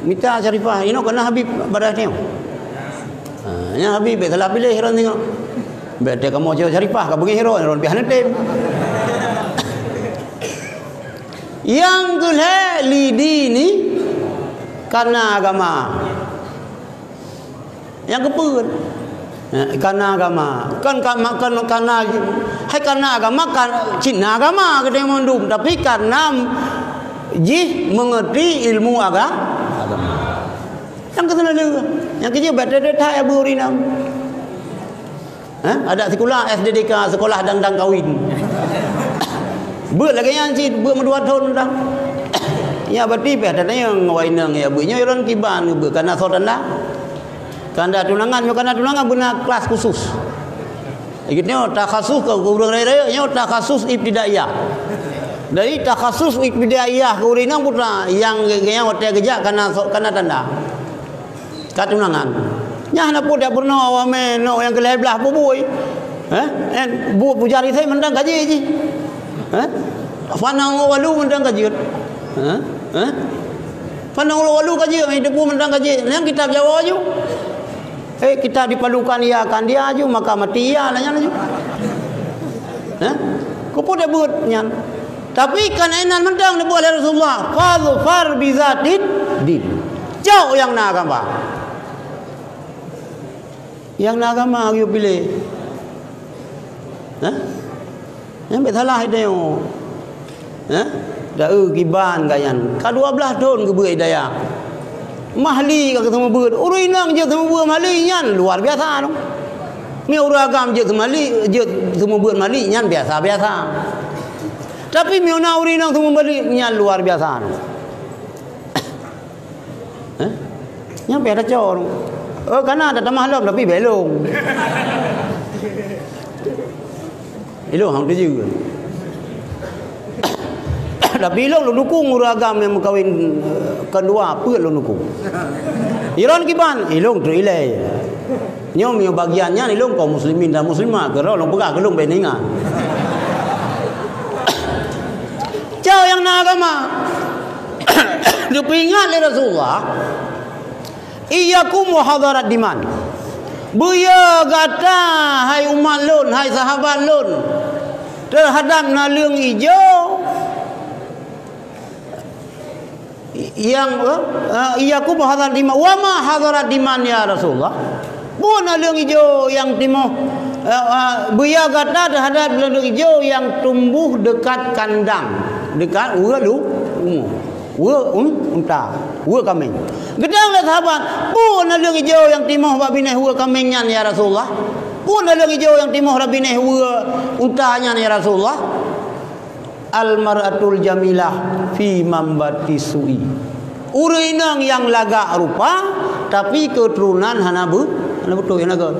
minta Syarifah ini kena Habib badah ni yang Habib salah pilih heran tengok beda kamu jauh Syarifah kau pergi heran pihan tim yang kedua lidi ni karena agama yang kepun karena agama karena agama kan Cina agama kita mendung tapi karena mengerti ilmu agama yang kena yang kerja beda-beda ya burinam ada sekolah SDDK sekolah dang kawin buat lagi yang cid buat 2 tahun dah ya berarti dah yang wainang ya bunya iron kiban karena saudara kanda tunangan benar kelas khusus. Ikutnya takhasus ke urang raya nya takhasus ibtidaiyah. Dari takhasus ibtidaiyah ke urinang putra yang hotel kerja karena tanda. Katunangan. Nyah na pun dak pernah awame no yang keleh belah bubui. Bu pujari saya mendang gaji ji. Fanang walu mendang gaji. Fanang walu gaji ai debu mendang gaji. Yang kitab Jawa ju. Kita dipalukan ia akan dia ju maka mati ia lah nyan ju. Ko pun dak buat nyan. Tapi kan enan mendang debu oleh Rasulullah. Fadhfar bi zatid din. Jauh yang nak agama. Yang nak agama you pilih. Yang betalah ideo. Dah giban gayan. Ka 12 tahun ke beui daya. Mahli ka ketemu beut. Urang inang je ketemu beut mahli nyan luar biasa tu. Mi urang agam je mahli je ketemu beut mahli nyan biasa-biasa. Tapi mi una urang inang ketemu mahli nyan luar biasa tu. Nyampe ada cor. Karena ada tamah tapi belong. Ilong hang tu juga. Tapi ilong lu dukung uragam yang mengkawin kedua peut lu dukung. Iron kiban ilong tu ilai. Nyom yang bagiannya ilong kaum muslimin dan muslimah kerana long pegah gelung beningan. Jauh yang nak agama. Dipingat oleh Rasulullah. Iyakum wa hadarat diman. Buya kata hai umat lun, hai sahabat lun terhadap nalung hijau yang iyakum wa hadarat diman. Wa ma hadarat diman ya Rasulullah. Bu nalung hijau yang timoh buya kata terhadap nalung hijau yang tumbuh dekat kandang, dekat unta, kambing. Gedang lah sahabat, pun nalung hijau yang timoh bab bineh kambingnya ya Rasulullah. Pun nalung hijau yang timoh bineh untanya ya Rasulullah. Al mar'atul jamilah fi mambati su'i. Urinang yang lagak rupa tapi keturunan hanabu betul yang naga.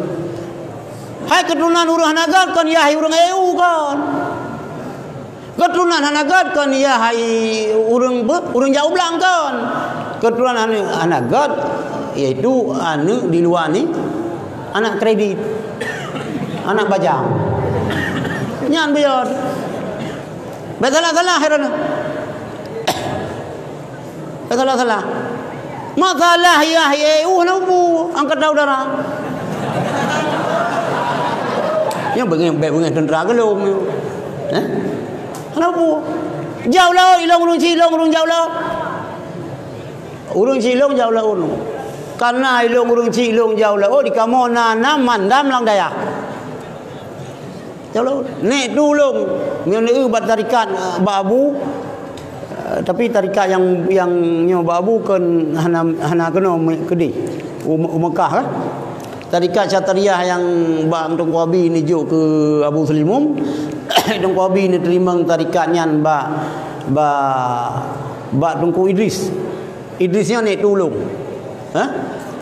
Hai keturunan urang hanaga kan ya hai urang EU kan. Keturunan hanagat kan ya hai urang jauh belang kan. Keturunan hanagat iaitu anu di luar ni anak kredit. Anak bajang. Nyan biar. Salah herana. Salah. Masalah ya nabu angkat udara. Yang bengen tentera gelung. Kenapa? Jauh lah ilong urung cilong urung jauh lah. Urung cilong jauh lah urung. Karena ilong urung cilong jauh lah. Oh di kamu nana mandam lang daya. Jauh lah. Nek tulung. Ni ubat tarikat babu. Tapi tarikat yang nyoba babu kan hana kena kedi. Mekah kan. Tarikat Syatariah yang Bang Tungku Abi ni juk ke Abu Sulimum. Tungku Abi ni terima tarikatnya Bak Tungku Idris. Idrisnya naik tulung.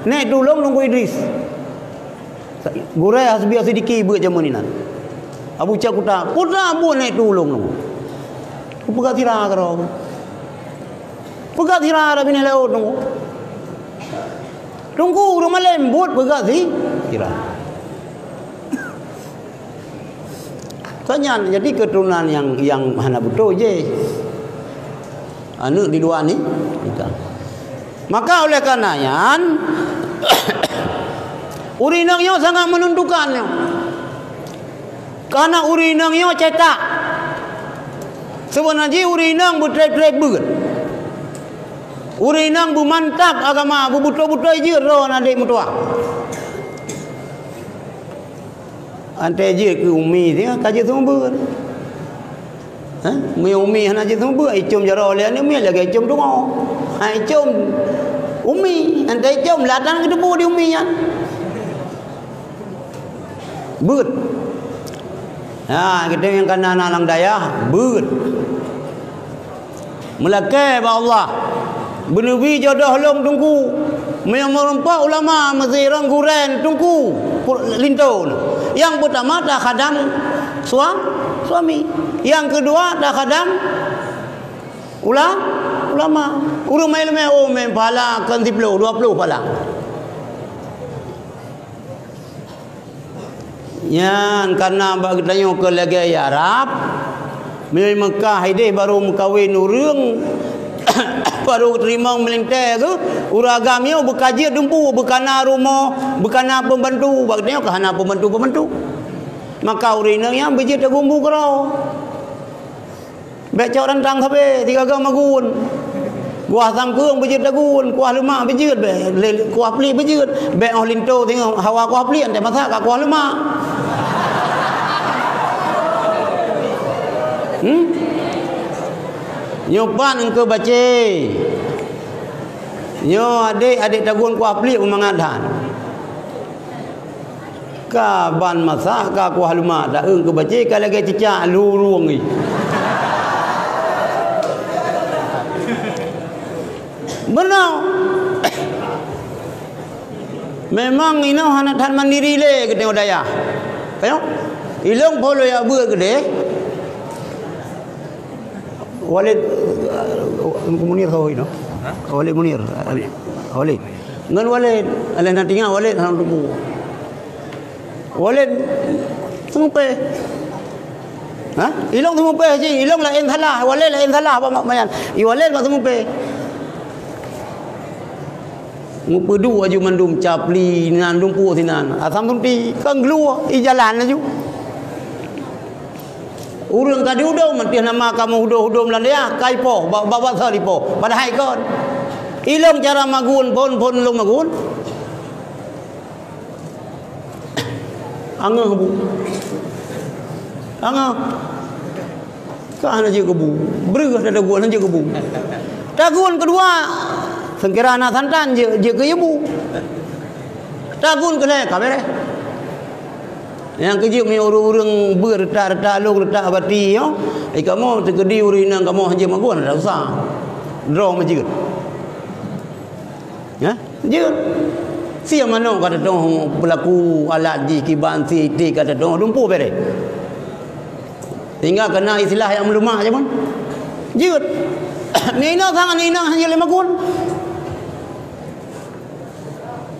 Naik tulung Tungku Idris. Gurai hasbi sedikit buat jaman ni nak. Abu Cak kuta abu naik tulung tu. Pegat tirah karo. Pegat tirah ada bini laut tu. Tunggu rumah lembut pegat si tirah. Tanya jadi keturunan yang hana betul je. Anu di luar ni. Maka oleh karenanya urinangnya sangat menentukannya. Karena urinangnya cetak. Sebenarnya urinang betul-betul berat. Urinang bu mantap agama bu betul-betul je roh adik mutua. Ante je ke umi dia kaji sumber. Mi umi hana je sumber icum jara oleh ni mi lagi icum tungau. Icum umi ante icum ladang ke debu di umi kan. Beut. Kita yang kena nalang daya beut. Melakai ba Allah. Benubi jodoh long tungku. Yang merempak ulama mazirang guren tungku linton. Yang pertama dah khadam suami. Yang kedua dah khadam ulama. Urang mai pala kan 10 20 pala. Yan karena bagi tanya ke lagi Arab, mei Mekah ini baru mengkawin urang, baru terima melintai tu, uragamnya berkaji dumpu, berkana rumah, berkana pembantu, bagi tanya ke hana pembantu. Maka urina yang biji tergumbu kerau, becak rantang sampai 3 gam magun. Kuah samkeung bejut dagun, kuah lemak bejut be, kuah peli bejut. Be oh linto tengok hawa kuah peli ante masak kat kuah lemak. Nyopan engkau baca. Nyo adik dagun kuah peli memangadan. Ka ban masak ka kuah lemak dak engkau baca ka lagi cicak luruang ni. Benar. Memang ini hanatan mandiri le ke tengok daya. Tengok. Ilong polo ya ber gede. Walid Munir tahu ini. Walid Munir. Walid. Ngan Walid, ala nak tinggal Walid hang tupu. Walid sempe. Ha? Ilong sempe je, ilong lain salah, Walid lain salah apa maknanya? Walid mak sempe. Ngupedu aju mandum capli nan dumpu sinan asam tunti kan gluah i jalan aju urang kadi udo mentih nama kamu udo melandia kaipo bawa saripo padahai kon ilong cara magun pon lu magun angah bu angah kan aja kebu bergah ada guan aja kebu tagun kedua sengkirana santan je ke ibu. Tagun ke le kamera. Yang kerja me urang berretak-retak lu retak bati yo. Kamu tegedi urina kamu hanje magun dak usah. Draw majid. Ya? Je. Sia mano kata dong pelaku alat di kiban si ti kata dong dumpu bere. Tinggal kena istilah yang melemah je pun. Je. Nina sangat nina hanya le magun.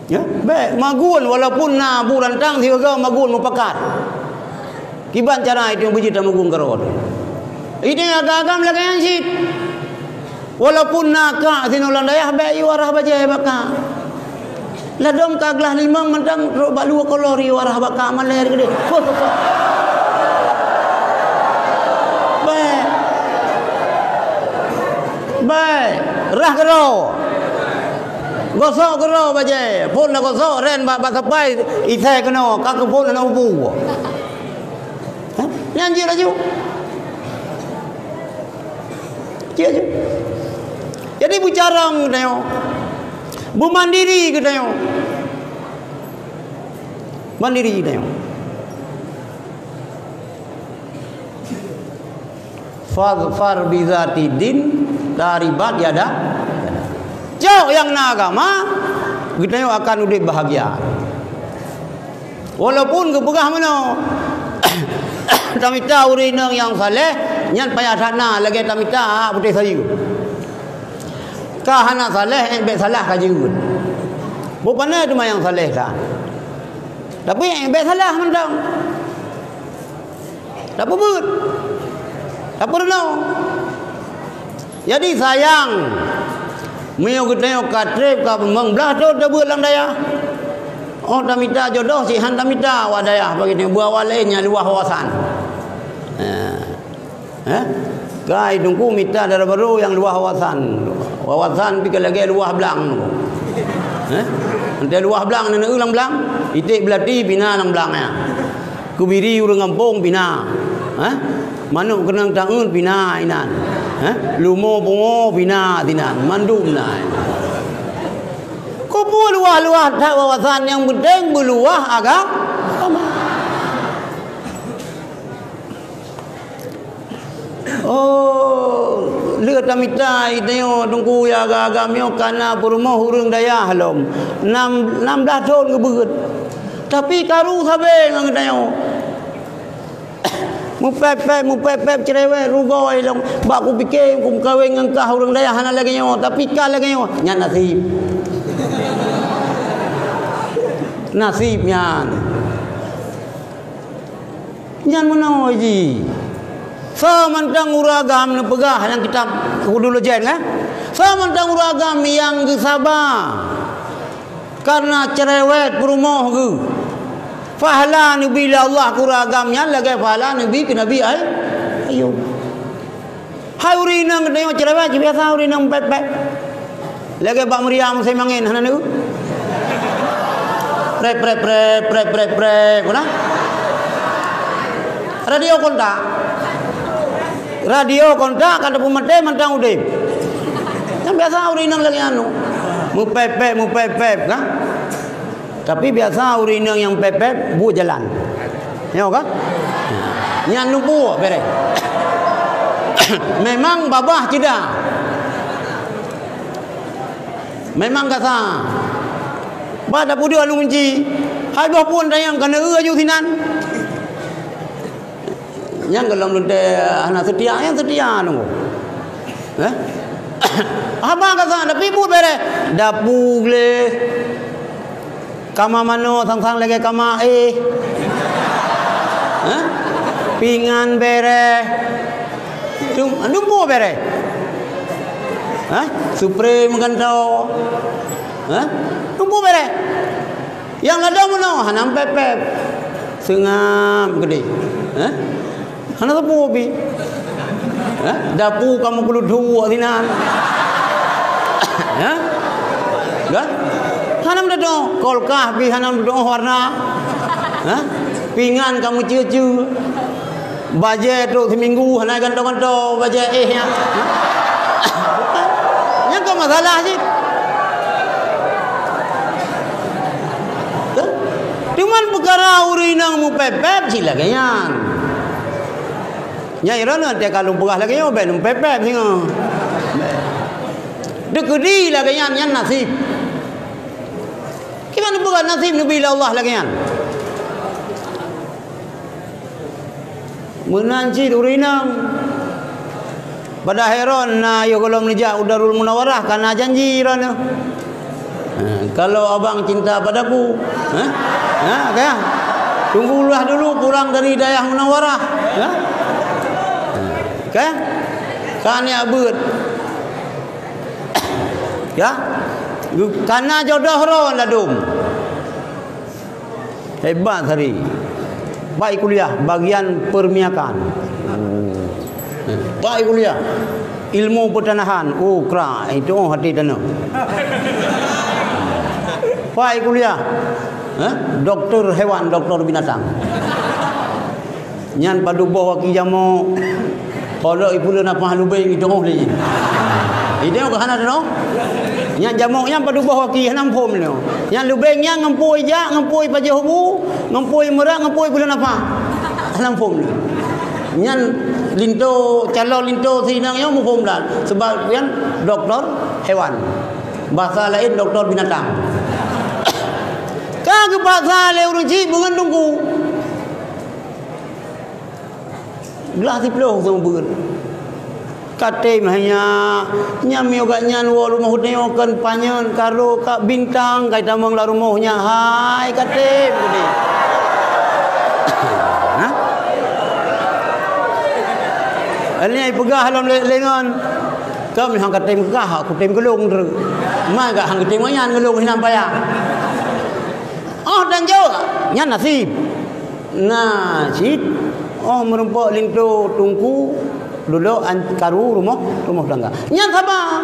Ya, baik magun walaupun na bulan tang 3 gam magun mupakat. Kiban cara itu biji ta magun karot. Ini agak-agam lagi yang sit. Walaupun naka sinulang dayah baik warah baca baka. Ladom kaglah limang mentang balu kalori warah baka maler gede. Baik. Baik, rah karo. Gosok karo baje, pun nak gosok ren ba sapai isai kena kak pun nak ubu. Nyanyi laju. Cia. Jadi bicara ngadayo. Bu mandiri ngadayo. Mandiri ngadayo. Far bizati din daribat yada. Jauh yang na agama kita akan udah bahagia. Walaupun kepegah mana tamita urinang yang saleh nyan payah sana lagi tamita putih sayu. Kahana saleh be salah kajun. Bupana itu yang saleh kan. Tapi be salah mendang. Tak pebut. Tak perlu. Jadi sayang Mio kita katrep ka mengbelah tu dah bulan daya. Oh tamita jodoh si han tamita wadaya bagi ni buah walenya luah wawasan. Gai tungku mita darah baru yang luah wawasan. Wawasan pikir lagi luah belang. Nanti luah belang nak ulang belang. Itik belati bina nang belangnya. Kubiri urang kampung bina. Manuk kenang tangun bina inan. Lumo bungo bina dinan mandum nai. Kupu luah-luah tak wawasan yang penting beluah agama. Oh, lihat tamita itu tunggu ya agama kana purmo hurung daya halom. 16 tahun kebeut. Tapi karu sabe ngang dayo. Mupep cerewet rugoi long bak ku fikir ku kahwin dengan kah urang daya hana lagi nyo tapi kah lagi nyo nyan nasib nyan Nyan mana ji. Samantang uragam ni pegah yang kita dulu jen kan. Samantang uragam yang sabar. Karena cerewet perumah ke. Pahala ni bila Allah kuragamnya lagi pahala nabi ke nabi Ayub. Hai urinang kena cerewet biasa urinang pep-pep. Lagi Pak Meriam saya mangin hana niku. Prep. Kuna? Radio kontak kada pemete mentang udip. Yang biasa urinang lagi anu. Mu pep kan? Tapi biasa urinang yang pep bu jalan. Ya kan? Nyan lupu bere. Memang babah tidak. Memang kata. Pada pudi alu menci. Hai bah pun dayang kana aju sinan. Yang dalam lunte anak setia yang setia nunggu. Apa kata tapi bu bere dapu le. Kama mano sang-sang lagi kama pingan bere. Numpu bere. Supreme gantau. Numpu bere. Yang ada mano hanam pep. Sengam gede. Hana tepu bi. Dapu kamu perlu dua sinan. Kan? Hanam dah kolkah bi hanam dah warna. Pingan kamu cucu. Bajet tu seminggu hana ganto-ganto bajet nya. Yang kau masalah sih. Cuman perkara urinang mu pepep sila ganyan. Nyai rana dia kalau pegah lagi yo ben pepep singa. Dekedi lah ganyan yang nasib. Gimana bukan nasib Nabi Allah lagi kan? Menanci urinang. Pada heran na yo kalau menijak Darul Munawarah karena janji rana. Kalau abang cinta padaku, kan? Tunggulah dulu pulang dari Dayah Munawarah, kan? Kan ya abud. Ya? Karena jodoh ron ladum. Hebat hari. Baik kuliah bagian permiakan. Baik kuliah. Ilmu pertanahan. Oh, kera itu hati tanah. Baik kuliah. Doktor hewan, doktor binatang. Nyan padu bawa ki jamo. Kalau ibu le napa halubeng itu oh le. Ide ko hana no? Nya jamok nya padu bawa ki hanam pom le. Nya lubeng nya ngampui ja, ngampui paje hubu, ngampui merak, ngampui bulan apa? Hanam pom le. Nya linto calon linto sinang nya mu pom lah. Sebab yang doktor hewan. Bahasa lain doktor binatang. Kagak bahasa le uruji bungan tunggu. Gelas diploh sama bungan. Kate mahnya nyami oga nyan wo rumah hudneo kan panyon karo ka bintang kai tamang la rumahnya hai kate gede. Ini ai pegah dalam lengan. Kami hang kate megah aku tem gelung ter. Mai gak hang kate manyan gelung hinam paya. Oh dan jauh nyan nasib. Nasib. Oh merumpok lintu tungku dulu karu rumah tangga. Yang sabar.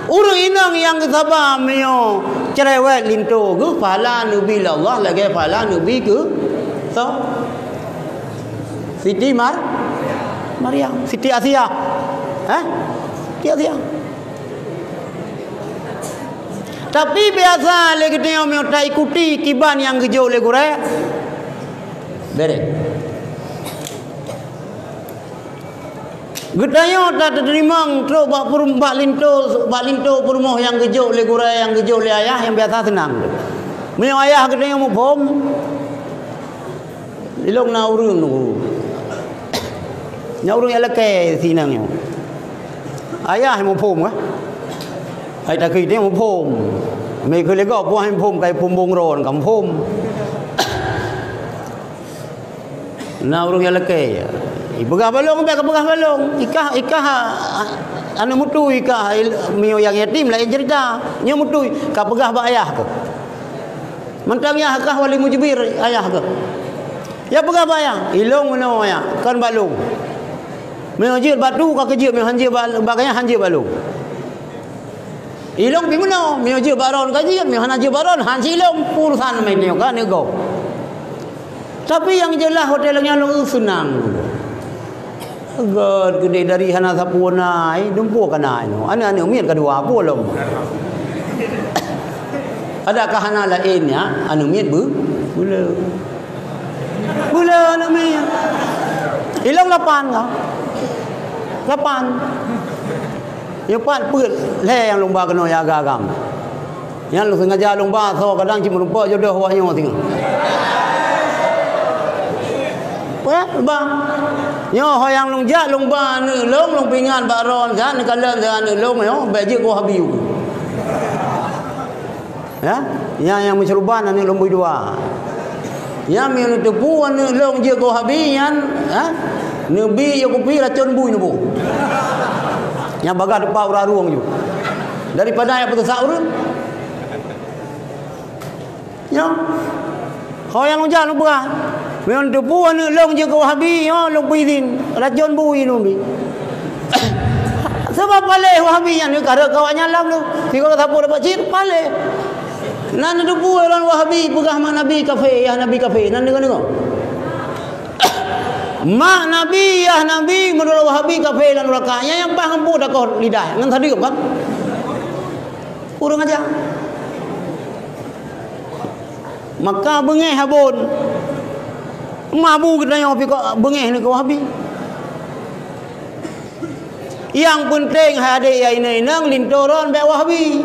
Uru inang yang sabar mio cerewet lintu ke pala nabi Allah lagi pala nabi ke so Siti Maryam, Siti Asia. Siti Asia. Tapi biasa lagi dia mio tak ikuti kiban yang gejau le gure. Bere. Gedayo tak terima terus bak linto perumah yang gejuk le gurai yang gejuk le ayah yang biasa senang. Meu ayah gedayo mu pom. Ilong na urun nu. Nya urun elake sinang yo. Ayah mu pom ah. Ai ta ki dia mu pom. Me ke le go po hai pom kai pom bong ron kam pom. Nah urung yang lekei. Begah balong be begah balong. Ikah anu mutu ikah mio yang yatim lain cerita. Nya mutu ka begah ba ayah ke. Mentangnya kah wali mujibir ayah ke. Ya begah ba ayah. Ilong meno ya kan balong. Mio jil batu ka kejil mio hanjir baganya hanjir balong. Ilong pi meno mio jil baron ka jil mio hanjir baron hanjir ilong urusan mai ni kan nego. Tapi yang jelas hotelnya lu senang. God gede dari hana sapuna ai dumpu kana anu. Anu mian kedua apa lom. Adakah hana lainnya anu mian bula. Bula anu mian. Ilong lapan ka. Lapan. Ya pan put le yang lomba kena ya agam. Yang lu sengaja lomba so kadang cuma lupa jodoh wahnya tengok. Bang nyo hoyang long ja long ba nu long pingan baron kan kalan dan long yo baje ko habiu ya yang mencruban ni long dua ya mi nu tepu anu long je ko habian ha nu bi yo ko pi racun bui nu bu yang baga depa ura ruang ju daripada yang putus saurun yo hoyang long ja long ba Memang depu anu long je kau habi, long pidin, racun bui numbi. Sebab pale wahabi yang ni kara kawannya lam lu. Tiga kata dapat cir pale. Nan depu orang wahabi pegah mak nabi kafe, ya nabi kafe. Nan dengar. Mak nabi, ya nabi menurut wahabi kafe dan rakanya yang paham bu dah kau lidah. Ngan tadi kan? Kurang aja. Maka bengeh habon. Mabu kita yang kok bengeh ni kau habis. Yang penting hade ya ini nang lintoron be wahabi.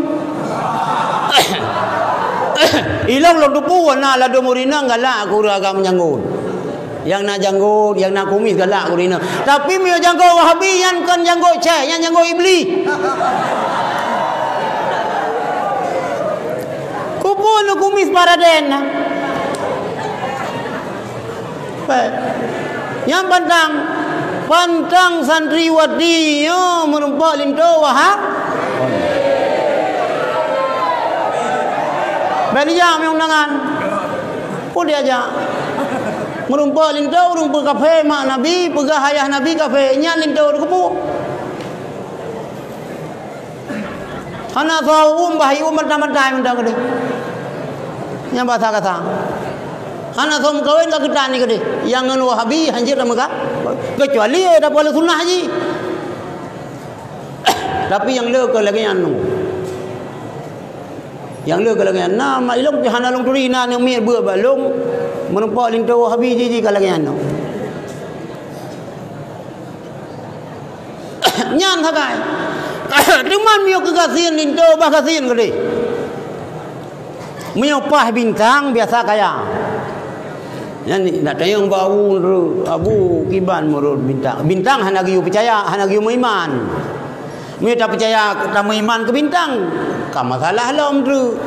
Ilang lo dupu na la do murina galak aku agak menyanggut. Yang nak janggut, yang nak kumis galak aku rina. Tapi mio janggut wahabi yang kan janggut ceh, yang janggut iblis. Kupun kumis paraden. Yang pantang santriwati yo menumpah linto wahab. Bani jam yang nangan. Pun dia aja. Menumpah linto rumpah kafe mak nabi, pegah ayah nabi kafe nya linto kepu. Hana tahu bahi mata-mata mentang gede. Yang bahasa kata. Hana thom kawin ka ketan ni kede yang anu wahabi hanjir sama ka kecuali ada boleh sunnah haji tapi yang le ke lagi anu yang le ke lagi nama ilong hana long turina yang mi beur balong menumpak linto wahabi ji ka lagi anu nyan thakai deman mio ke kasin linto bah kasin kede mio pah bintang biasa kaya yang nak tayang bau abu kiban murut bintang hana giu percaya hana giu iman mi tak percaya tak iman ke bintang ka masalah lah tu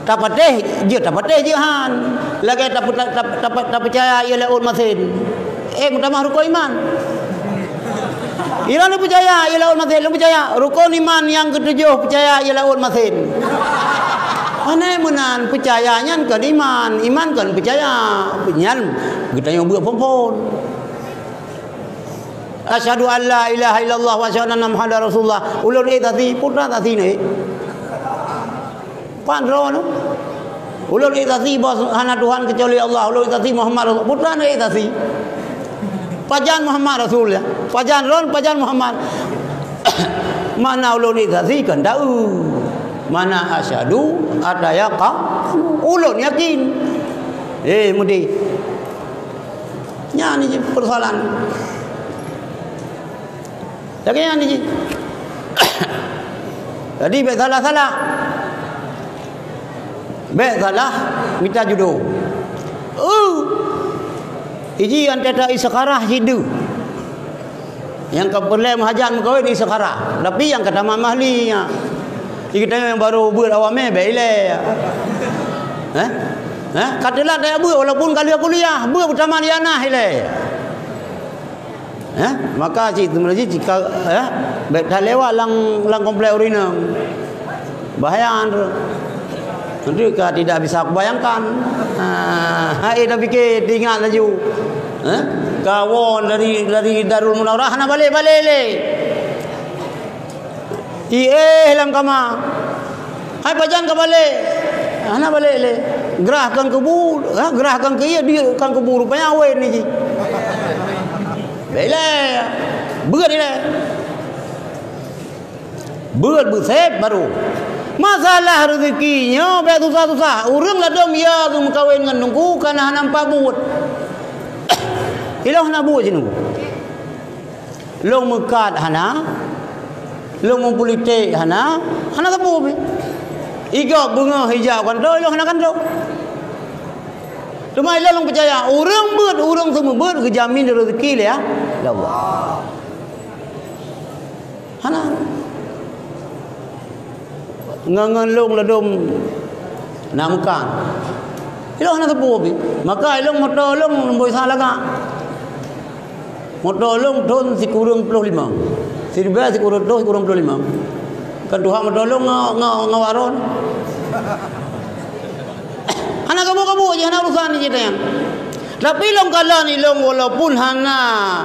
tak pateh je han lagi tak percaya ialah ul masin mutamah rukun iman Iran percaya ialah ul masin percaya rukun iman yang ketujuh percaya ialah ul masin. Aneh menan percayanya kan iman kan percaya penyan kita yang buat pon. Asyhadu an la ilaha illallah wa asyhadu anna muhammadar rasulullah. Ulun tadi putra tadi ni. Pandro no. Ulun tadi bos hana Tuhan kecuali Allah. Ulun tadi Muhammad Rasul. Putra ni tadi. Pajan Muhammad Rasul ya. Pajan Muhammad. Mana ulun tadi kan tahu. Mana asyadu ada yaqa ulun yakin mudi nya ni persoalan lagi ni jadi be salah minta judo iji antara isekarah hidu yang keperlem hajan mengkawin isekarah tapi yang kata mamahli kita yang baru berawame bele. Katalah dia walaupun kali kuliah, ber pertama dia nah ile. Maka cik tu melajik jika dah lewat lang komplek urinum. Bahaya nanti tidak bisa aku bayangkan. Dah fikir ingat laju. Kawan dari Darul Munawwarah hana balik le. Lam kama. Hai pajan ke balik. Hana balik le. Gerahkan kubur, gerahkan ke dia kan kubur rupanya awen ni ji. Baiklah. Berat ni lah. Berat bersep baru. Masalah rezekinya baik susah-susah. Urang lah dom ya ke kawin dengan nunggu kerana nampak buat. Ilah nak buat je nunggu. Long mekat hana. Long mempolitik hana tapu be. Iga bunga hijau kan dah ilah nak kan dah. Cuma ilah long percaya orang buat orang semua buat kejamin rezeki ya. Ya Allah. Hana ngangan long ladom namkan. Ilah nak tapu be. Maka ilah motor long boy salaga. Motor long ton si kurang 25. Sirba si kurang 25. Kan Tuhan menolong ngawaron. Hana kamu je hana urusan ni kita yang. Tapi long kala ni long walaupun hana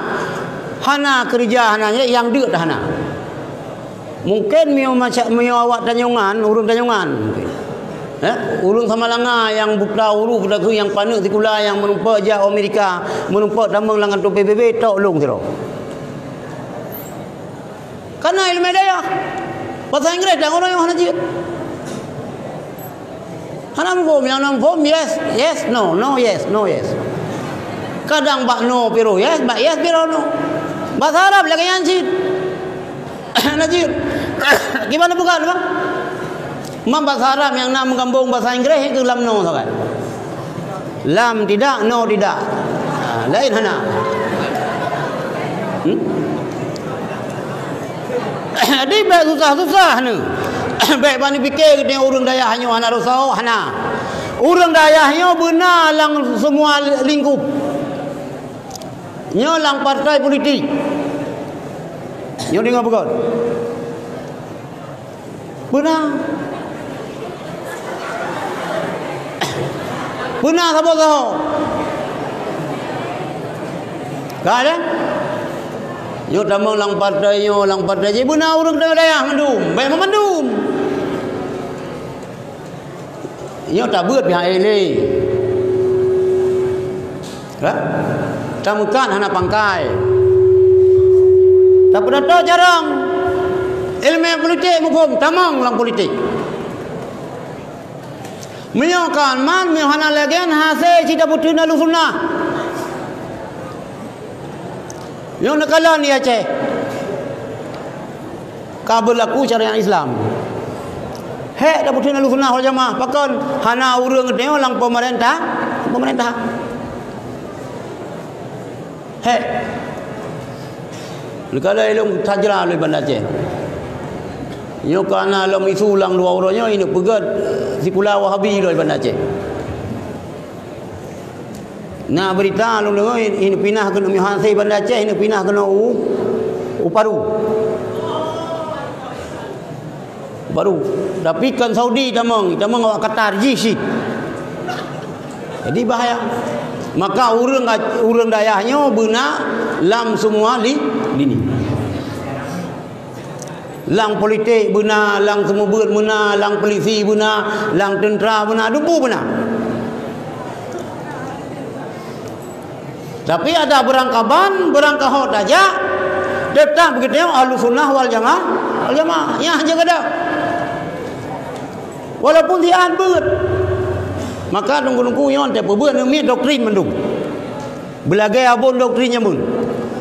kerja hananya yang deut hana. Mungkin mio awak tanyungan, urung tanyungan mungkin. Urung Samalanga yang buta huruf dah tu yang panak sekolah yang menumpak je Amerika, menumpak tambang langan tu PBB tok long tiro. Karena ilmu daya. Bahasa Inggeris dah orang yang hana jid. Hana form yes, no, yes. Kadang bak no pero yes, bak yes pero no. Bahasa Arab lagi yang jid. Hana jid. Gimana bukan bang? Bahasa Arab yang nak menggabung bahasa Inggeris itu lam no kan. Lam tidak, no tidak. Lain hana. Jadi baik susah-susah ni. Baik bani fikir kita orang daya hanya hana rusau hana. Orang daya hanya benar lang semua lingkup. Nya lang partai politik. Nya dengar bukan? Benar. Benar sahabat-sahabat. Tak ada? Yo tamang lang partai je benar orang daya mendum, baik memendum. Yo tak beut pihak ele. Tamukan hana pangkai. Tak pernah tahu jarang. Ilmu politik hukum tamang lang politik. Menyokan man hana lagian hasil cita putih nalu sunnah. Yang nakalan ni Aceh kabel aku syariat Islam hek dah putih nalu sunnah wal jamaah pakon hana urang tengok lang pemerintah hek lekala ilung tajra oleh Banda Aceh nyo kana lam isu lang dua orangnya ini pegat sikulah Wahabi oleh Banda Aceh. Nah berita lu dengar ini pindah ke Mihansai Banda Aceh, ini pindah ke Uparu. Baru tapi kan Saudi tamang awak Qatar jisi. Jadi bahaya. Maka urang dayahnya benar lam semua lini. Lang politik benar, lang semua benar, lang polisi benar, lang tentera benar, dupu benar. Tapi ada berangkaban, berangkahot aja. Datang begitu ahlu sunnah wal jamaah. Ya jaga dah. Walaupun dia beut. Maka nunggu-nunggu yon te beut ni doktrin mendung. Belagai abon doktrinnya mun.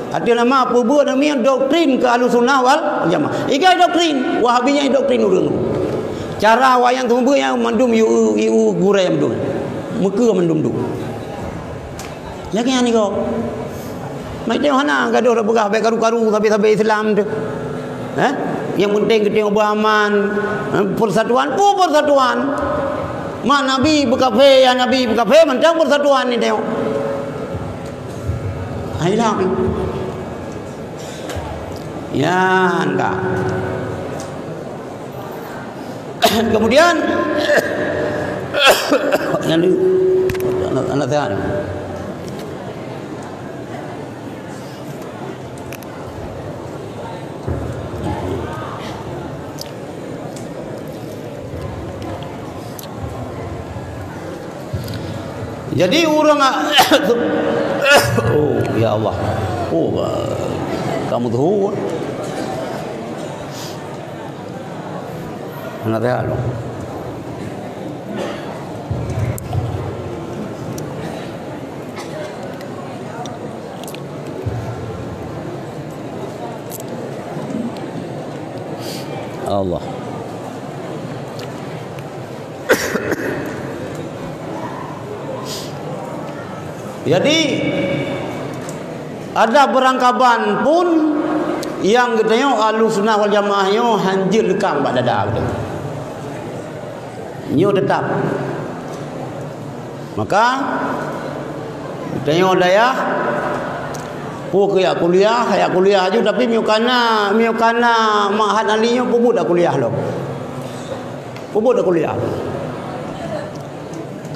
Ada nama apa beut ni doktrin ke ahlu sunnah wal jamaah. Ikai doktrin, Wahabinya doktrin urang. Cara wayang tu yang mendum yu gurai mendum. Muka mendum tu. Lagi yang ni kau. Mai tengok hana gaduh dak begah baik karu-karu sampai Islam tu. Yang penting kita beraman persatuan, persatuan. Mak Nabi berkafe, ya Nabi berkafe mentang persatuan ni tengok. Hilang. Yan kah. Kemudian yang ni anak sehat. Jadi orang oh ya Allah. Oh kamu tahu anak sehat. Allah. Jadi ada perangkapan pun yang katanya Ahlussunnah wal Jamaah nyo hanjir lekang bak dada gitu. Nyo tetap. Maka katanya daya kayak kuliah aja tapi mio kana ma'had ali nyo puput dak kuliah lo. Puput dak kuliah.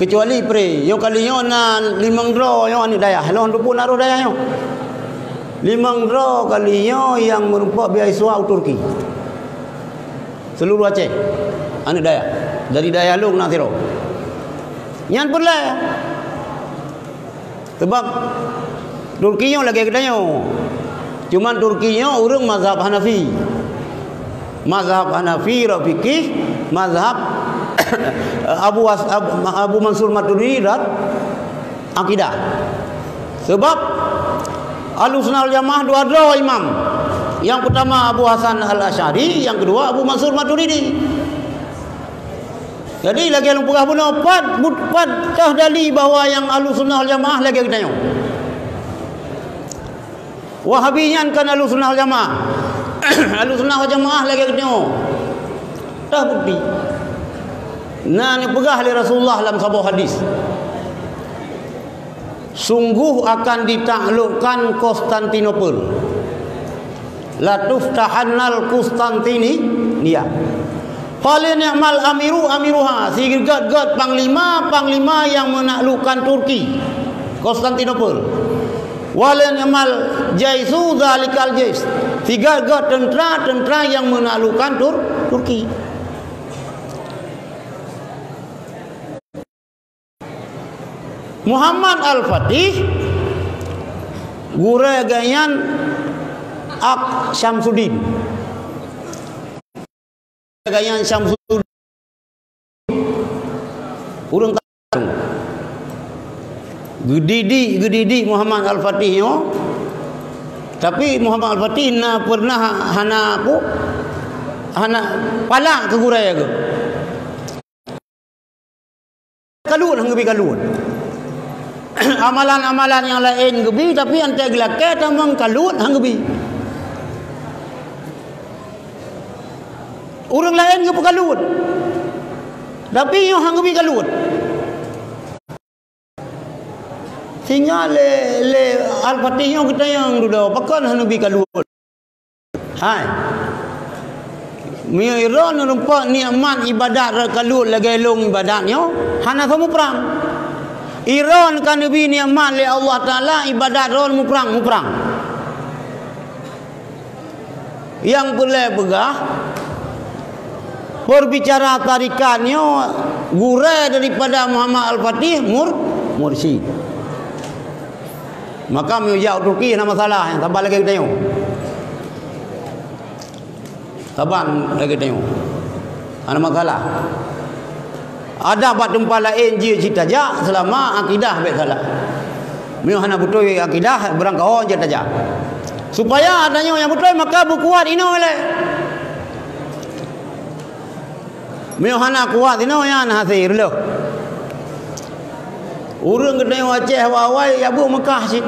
Kecuali pre yo kali yo na 5 dro yo ani daya lo pun naruh daya yo 5 dro kali yo yang merupakan beasiswa Turki seluruh Aceh ani daya dari daya lu na tiro nyan pula sebab Turki yo lagi kedanya cuman Turki yo urang mazhab Hanafi Rafiqih mazhab Abu Mansur Maturidi dan akidah. Sebab Ahlussunnah wal Jamaah dua imam. Yang pertama Abu Hasan Al-Asy'ari, yang kedua Abu Mansur Maturidi. Jadi lagi yang pegah punya pat tahdali bahawa yang Ahlussunnah wal Jamaah lagi kita. Wahabiyan kan Ahlussunnah wal Jamaah. Ahlussunnah wal Jamaah lagi kita. Dah bukti. Nah ni pegah oleh Rasulullah dalam sebuah hadis. Sungguh akan ditaklukkan Konstantinopel. La tuftahannal Konstantinia. Qala ni'mal amiruha. Sigad panglima yang menaklukkan Turki. Konstantinopel. Wala ni'mal jaisu zalikal jais. Sigad tentera yang menaklukkan Turki. Muhammad Al-Fatih gure gayan Ak Syamsuddin gayan Syamsuddin urang gedidi Muhammad Al-Fatih yo tapi Muhammad Al-Fatih na pernah hana palak ke gure ke kaluan hanggebi kaluan amalan-amalan yang lain gebi tapi ante gelake tamang kalut hang gebi. Orang lain ge kalut. Tapi yo hang gebi kalut. Sehingga le Al-Fatih yo kita yang duda pakan hang gebi kalut. Hai. Mio Iran rumpa nikmat ibadat kalut lagi long ibadatnya hana kamu perang. Iran kan lebih nikmat oleh Allah Ta'ala ibadat ron muprang. Yang boleh begah berbicara tarikannya gure daripada Muhammad Al-Fatih mursyid. Maka menjauh Turki ada masalah yang sabar lagi kita tengok. Sabar lagi tengok. Ada masalah. Ada buat tempat lain je cerita aja selama akidah baik salah. Mio hana betul akidah berangkau je aja. Supaya adanya yang betul maka berkuat ino le. Mio hana kuat ino yang hasil lo. Urang gede Aceh awal ya bu Mekah sih.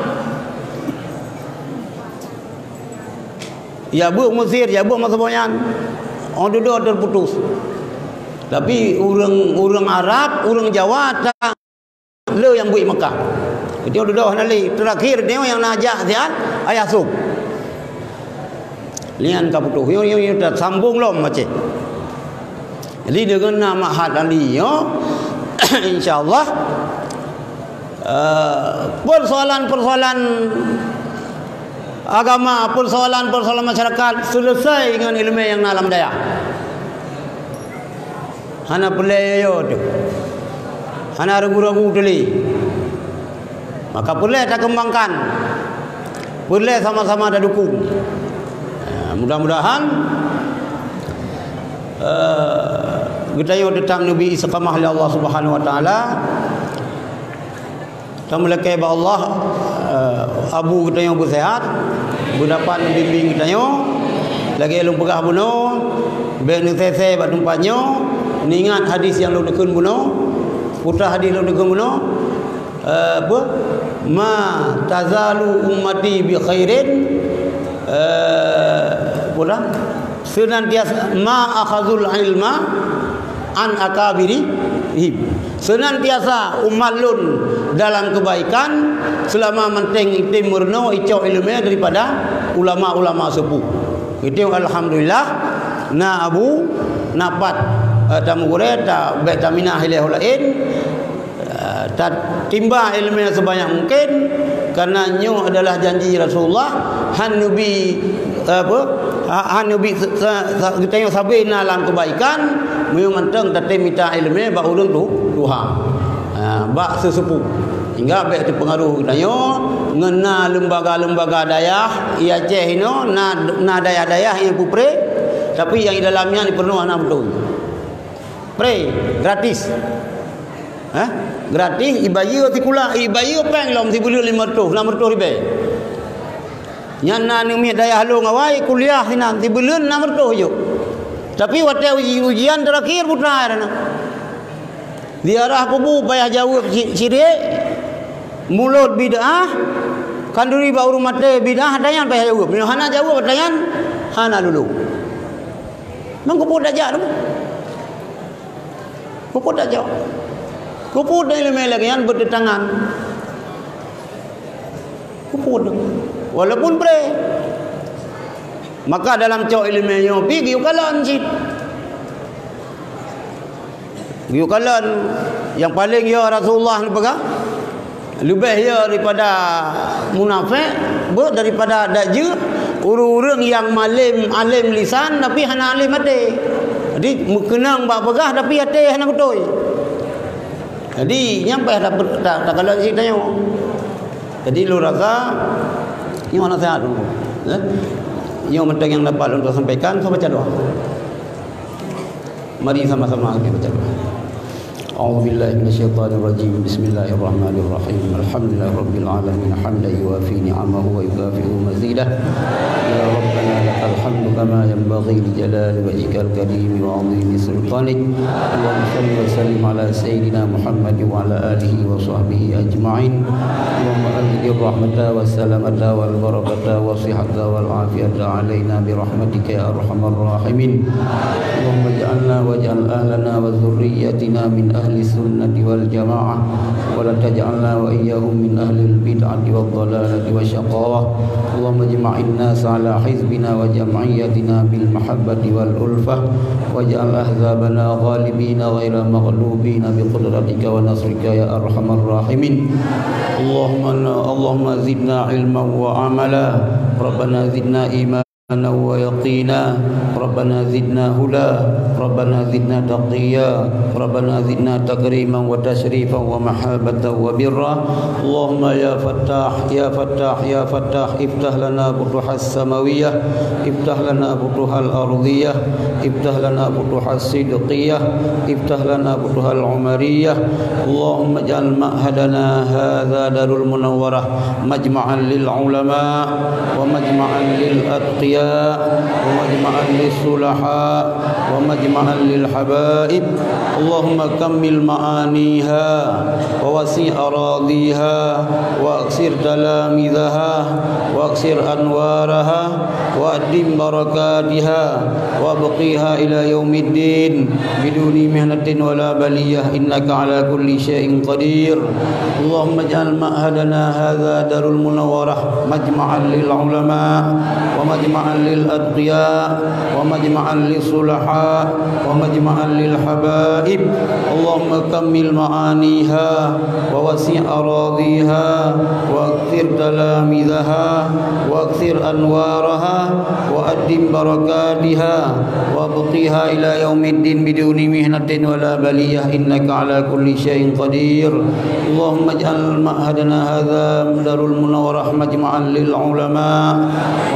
Ya bu Mesir, ya bu Masemoyan. On duduk terputus. Tapi orang Arab, orang Jawa tak le yang buat Mekah. Dia duduk nali terakhir dia yang najak sian ayah sub. lian ka putuh yo dah sambung lom macam. Jadi dengan nama Ma'had Ali yo insyaallah persoalan-persoalan agama, persoalan-persoalan masyarakat selesai dengan ilmu yang dalam daya. Hana pelai yo tu. Hana ragu-ragu tuli. Maka pelai tak kembangkan. Pelai sama-sama ada dukung. Mudah-mudahan kita yo datang Nabi istiqamah oleh Allah Subhanahu wa taala. Tamulakai ba Allah abu kita yang bersehat, berdapat bimbing kita yo. Lagi lu pegah buno, be nu sese ba tumpanya, ningat hadis yang lu dekun buno, putra hadis lu dekun buno. Apa? Ma tazalu ummati bi khairin pula senantiasa ma akhazul ilma an akabiri senantiasa umat lun dalam kebaikan selama menteng itim murno icau ilmu daripada ulama-ulama sepuh. Itu alhamdulillah na abu napat tamu gure ta betamina hilahul lain ta timba ilmu yang sebanyak mungkin karena nyu adalah janji Rasulullah han nabi apa han nabi kita yang sabina dalam kebaikan mu menteng tate minta ilmu ba ulun tu Tuhan ba sesepuh hingga baik itu pengaruh kita yo ngena lembaga-lembaga dayah ia ceh ino na dayah-dayah yang pupre tapi yang di dalamnya diperlu anak betul pre gratis gratis ibayu tikula ibayu peng lom tibulu 500 ribe nyana ni mi dayah lu ngawai kuliah sina tibulu 600 yo tapi waktu ujian terakhir putra na diarah pubu payah jawab syirik mulut bid'ah kanduri bauru mate bid'ah dayan payah jawab hana jawab dayan hana lulu mangko dajak tu puput dajak puput dari melegian berdatangan puput walaupun bre maka dalam cok ilmu pi giu kalan sit giu kalan yang paling ya Rasulullah ni pegang lebih ya daripada munafik daripada dajjal urang yang alim lisan tapi hana alim hati jadi mengenang bak pegah tapi hati hana betul jadi nyampai tak kalau ceritanya jadi lu rasa ini mana sehat dulu yang penting yang dapat untuk sampaikan saya baca doa. Mari sama-sama kita baca doa. A'udzubillahi minasyaitonir rajim. Bismillahirrahmanirrahim. Alhamdulillahirabbil alamin hamdan yuwafi ni'amahu wa yukafi'u mazidah. Ya Rabbana lakal hamdu kama yanbaghi li jalali wajhikal karim wa 'azimi sultanik. Allahumma shalli wa sallim ala sayyidina Muhammad wa ala alihi wa sahbihi ajma'in. Allahumma anzil rahmata wa salamata wal barakata wa sihhata wal afiyata alaina bi rahmatika ya arhamar rahimin. Allahumma ij'alna waj'al ahlana wa dhurriyyatina min ahli sunnati wal jamaah wa la taj'alna wa iyyahum min ahli al bid'ati wad dhalalati wasyaqawah. Allahumma jama'in nas ala hizbina wa jam'iyyatina bil mahabbati wal ulfah waj'al ahzabana ghalibina ghaira maghlubina bi qudratika wa nasrika ya arhamar rahimin. Allahumma zidna ilman wa amala rabbana zidna iman ويقينا ربنا زدنا هدى ربنا زدنا تقيا ربنا زدنا تكريما وتشريفا ومحابة وبرا اللهم يا فتاح يا فتاح يا فتاح افتح لنا فتوح السماوية افتح لنا فتوح الأرضية افتح لنا فتوح الصدقية افتح لنا فتوح العمرية اللهم اجعل مأهدنا هذا دار المنورة مجمعا للعلماء ومجمعا للأتقياء ومجمعا للصلحاء ومجمعا للحبائب اللهم كمل معانيها ووسع أراضيها واكسر تلامذها واكسر أنوارها وأدم بركاتها وابقيها إلى يوم الدين بدون مهنة ولا بلية إنك على كل شيء قدير اللهم اجعل مأهدنا هذا دار المنورة مجمعا للعلماء ومجمعا للأتقياء ومجمعا للصلحاء ومجمعا للحبائب اللهم كمل معانيها ووسع أراضيها واكثر تلامذها واكثر أنوارها وأدم بركاتها وابقيها إلى يوم الدين بدون مهنة ولا بلية إنك على كل شيء قدير اللهم اجعل معهدنا هذا دار المنورة مجمعا للعلماء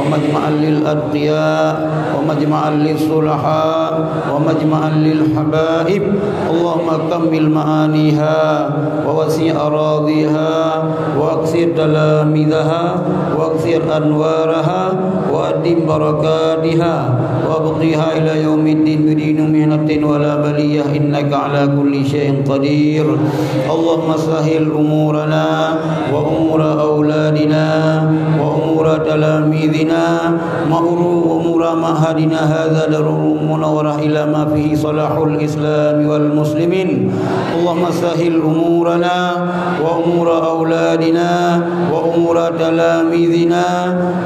ومجمعا للأتقياء ومجمعا للصلحاء ومجمعا للحبائب اللهم كمل معانيها ووسع أراضيها واكثر تلامذها واكثر أنوارها وأدم بركاتها وابقيها إلى يوم الدين بدون مهنة ولا بلية إنك على كل شيء قدير اللهم سهل أمورنا وأمور أولادنا وأمور تلاميذنا وأمور معهدنا هذا دار المنورة إلى ما فيه صلاح الإسلام والمسلمين اللهم سهل أمورنا وأمور أولادنا وأمور تلاميذنا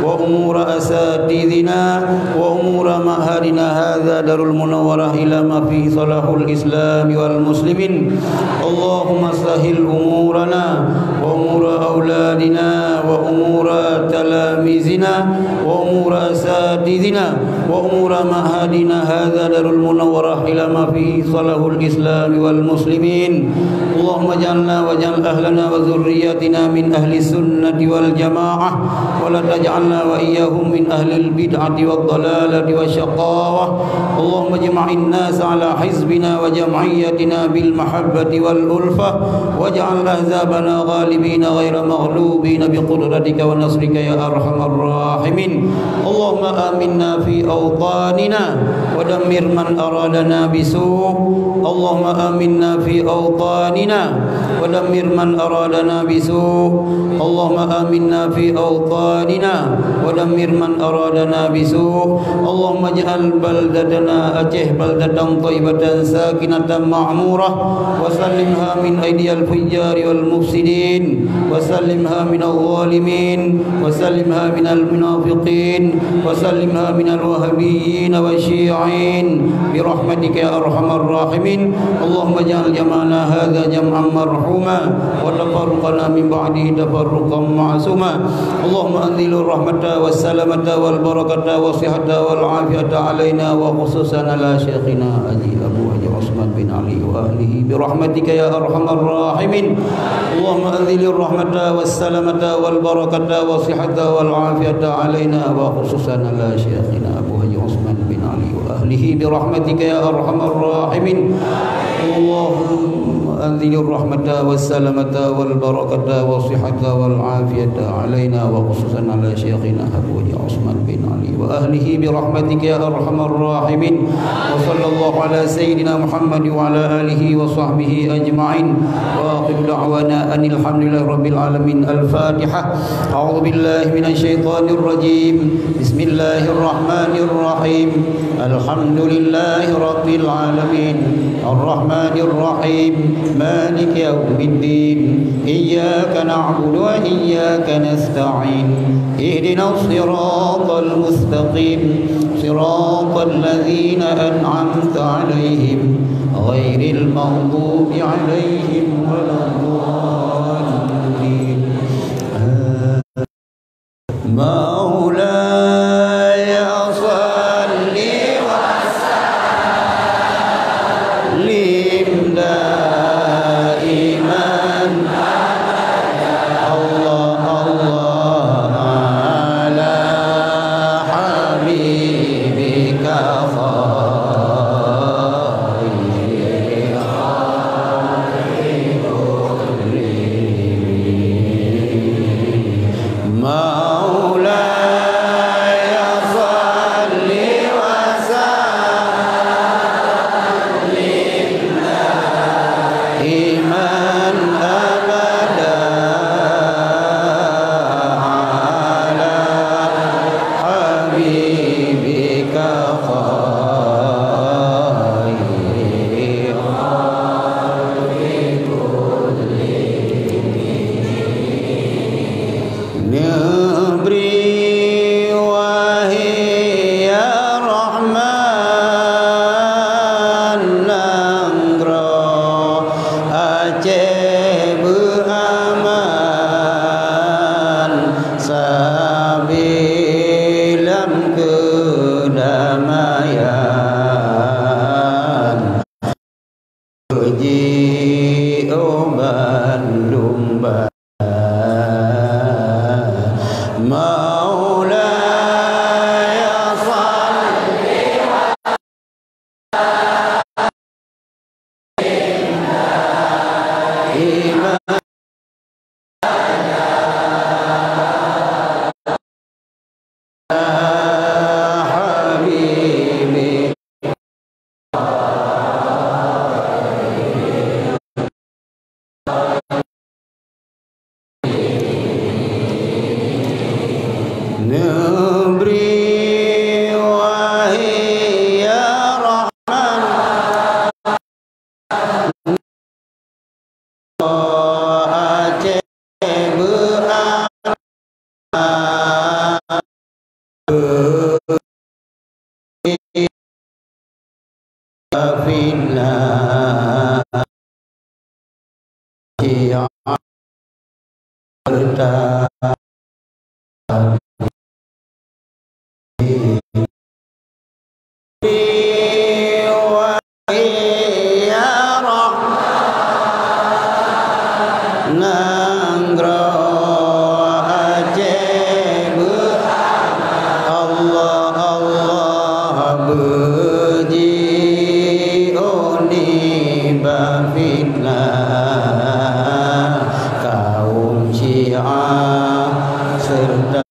وأمور أساتذتنا وأمور معهدنا هذا دار المنورة إلى ما فيه صلاح الإسلام والمسلمين اللهم سهل أمورنا وأمور أولادنا وأمور تلاميذنا وأمور أساتذتنا وأمور معهدنا هذا دار المنورة إلى ما فيه صلاح الإسلام والمسلمين اللهم اجعلنا واجعل أهلنا وذرياتنا من أهل السنة والجماعة ولا تجعلنا وإياهم من أهل البدعة والضلالة والشقاوة اللهم اجمع الناس على حزبنا وجمعيتنا بالمحبة والألفة واجعل أحزابنا غالبين غير مغلوبين بقدرتك ونصرك يا أرحم الراحمين اللهم آمنا في أوطاننا ودمر من أرادنا بسوء اللهم آمنا في أوطاننا ودمر من أرادنا بسوء اللهم آمنا في أوطاننا ودمر من أرادنا بسوء اللهم اجعل بلدتنا أجه بلدة طيبة ساكنة معمورة وسلمها من أيدي الفجار والمفسدين وسلمها من الظالمين وسلمها من المنافقين وسلمها من الوهابيين والشيعين برحمتك يا أرحم الراحمين اللهم اجعل جمعنا هذا جمعا مرحوما وتفرقنا من بعده تفرقا معصوما اللهم أنزل الرحمة والسلامة والبركة والصحة والعافية علينا وخصوصا على شيخنا أبو عثمان بن علي وأهله برحمتك يا أرحم الراحمين اللهم أنزل الرحمة والسلامة والبركة والصحة والعافية علينا وخصوصا على شيخنا أبو عثمان بن علي وأهله برحمتك يا أرحم الراحمين اللهم أنزل الرحمة والسلامة والبركة والصحة والعافية علينا وخصوصا على شيخنا أبو عثمان بن علي وأهله برحمتك يا أرحم الراحمين وصلى الله على سيدنا محمد وعلى آله وصحبه أجمعين وآخر دعوانا أن الحمد لله رب العالمين الفاتحة أعوذ بالله من الشيطان الرجيم بسم الله الرحمن الرحيم الحمد لله رب العالمين الرحمن الرحيم مالك يوم الدين إياك نعبد وإياك نستعين اهدنا الصراط المستقيم صراط الذين أنعمت عليهم غير المغضوب عليهم ولا الضالين مولاي صل وسلم دائما الله الله على حبيبك خير korban domba. Maulaya salli wa habibi Nabri wahai ya Rahman Aceh be'afillah Ciarta kaum Syiah serta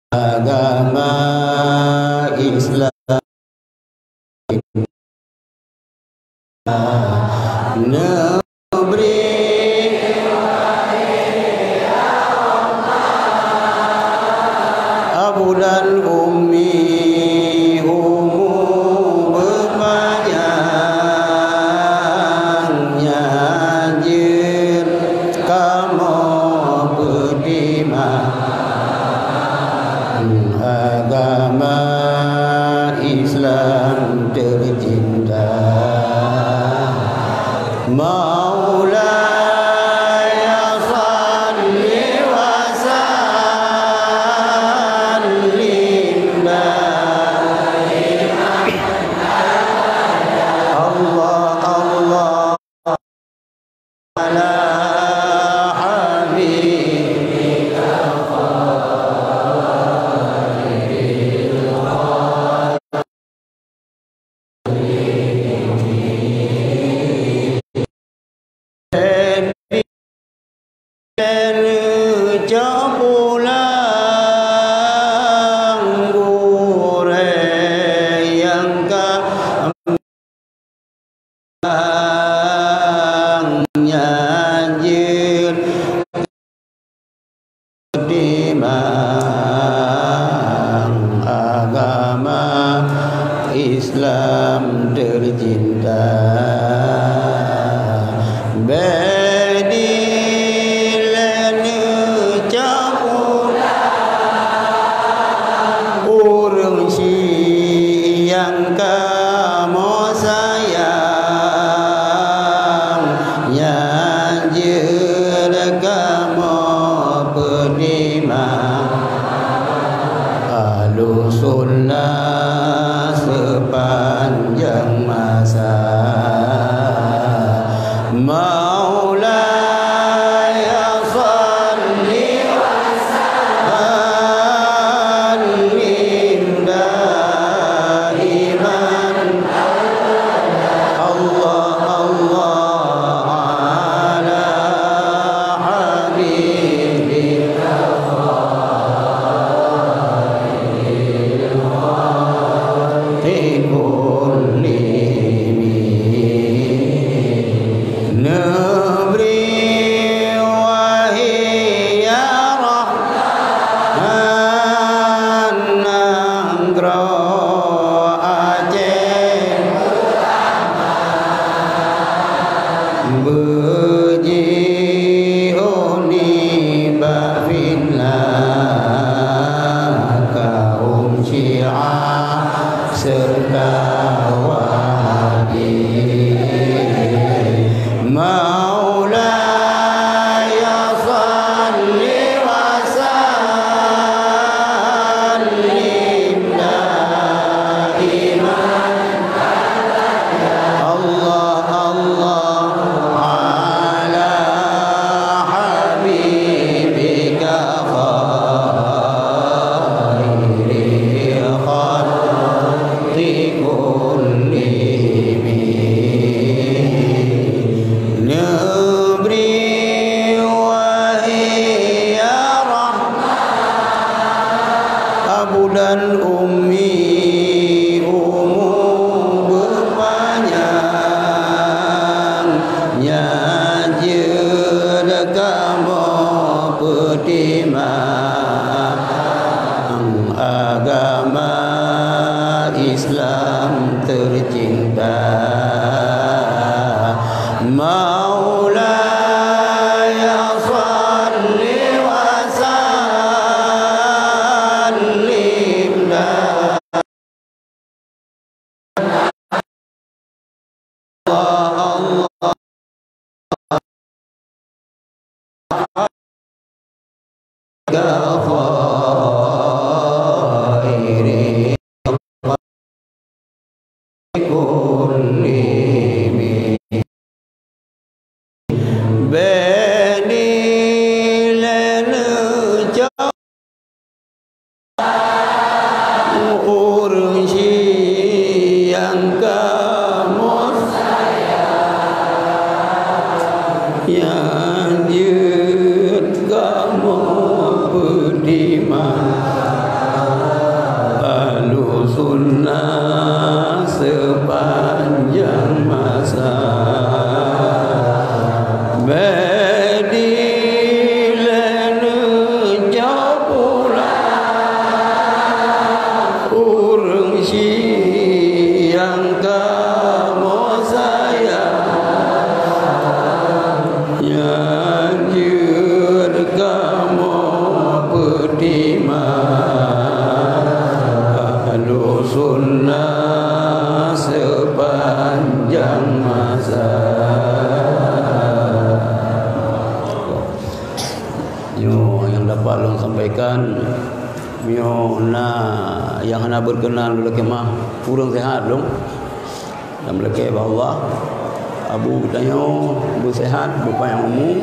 agama Islam Nabri Abu dan Ummi Umu berpanjangnya jir kamu berdima agama Islam tercinta Maulaya salli wa sallim Allah Allah ala habibika agama Islam tercinta bedilan capula urang siang kamu sayang nyanjir kamu berdima timang agama Islam tercinta. Maulaya salli wa sallim sepanjang masa. Bedilan jauhlah urang siang kamu sayang nyanjur kamu pertimang sunnah sepanjang masa. Yo yang dapat long sampaikan yo yang hana berkenan dulu kemah kurang sehat dong. Dan mereka bahwa abu bertanya bersehat berpayang umum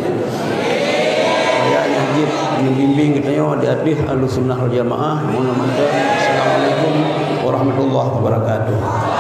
ayah najib membimbing katanya di hadis Ahlus Sunnah wal Jamaah. Assalamualaikum warahmatullahi wabarakatuh.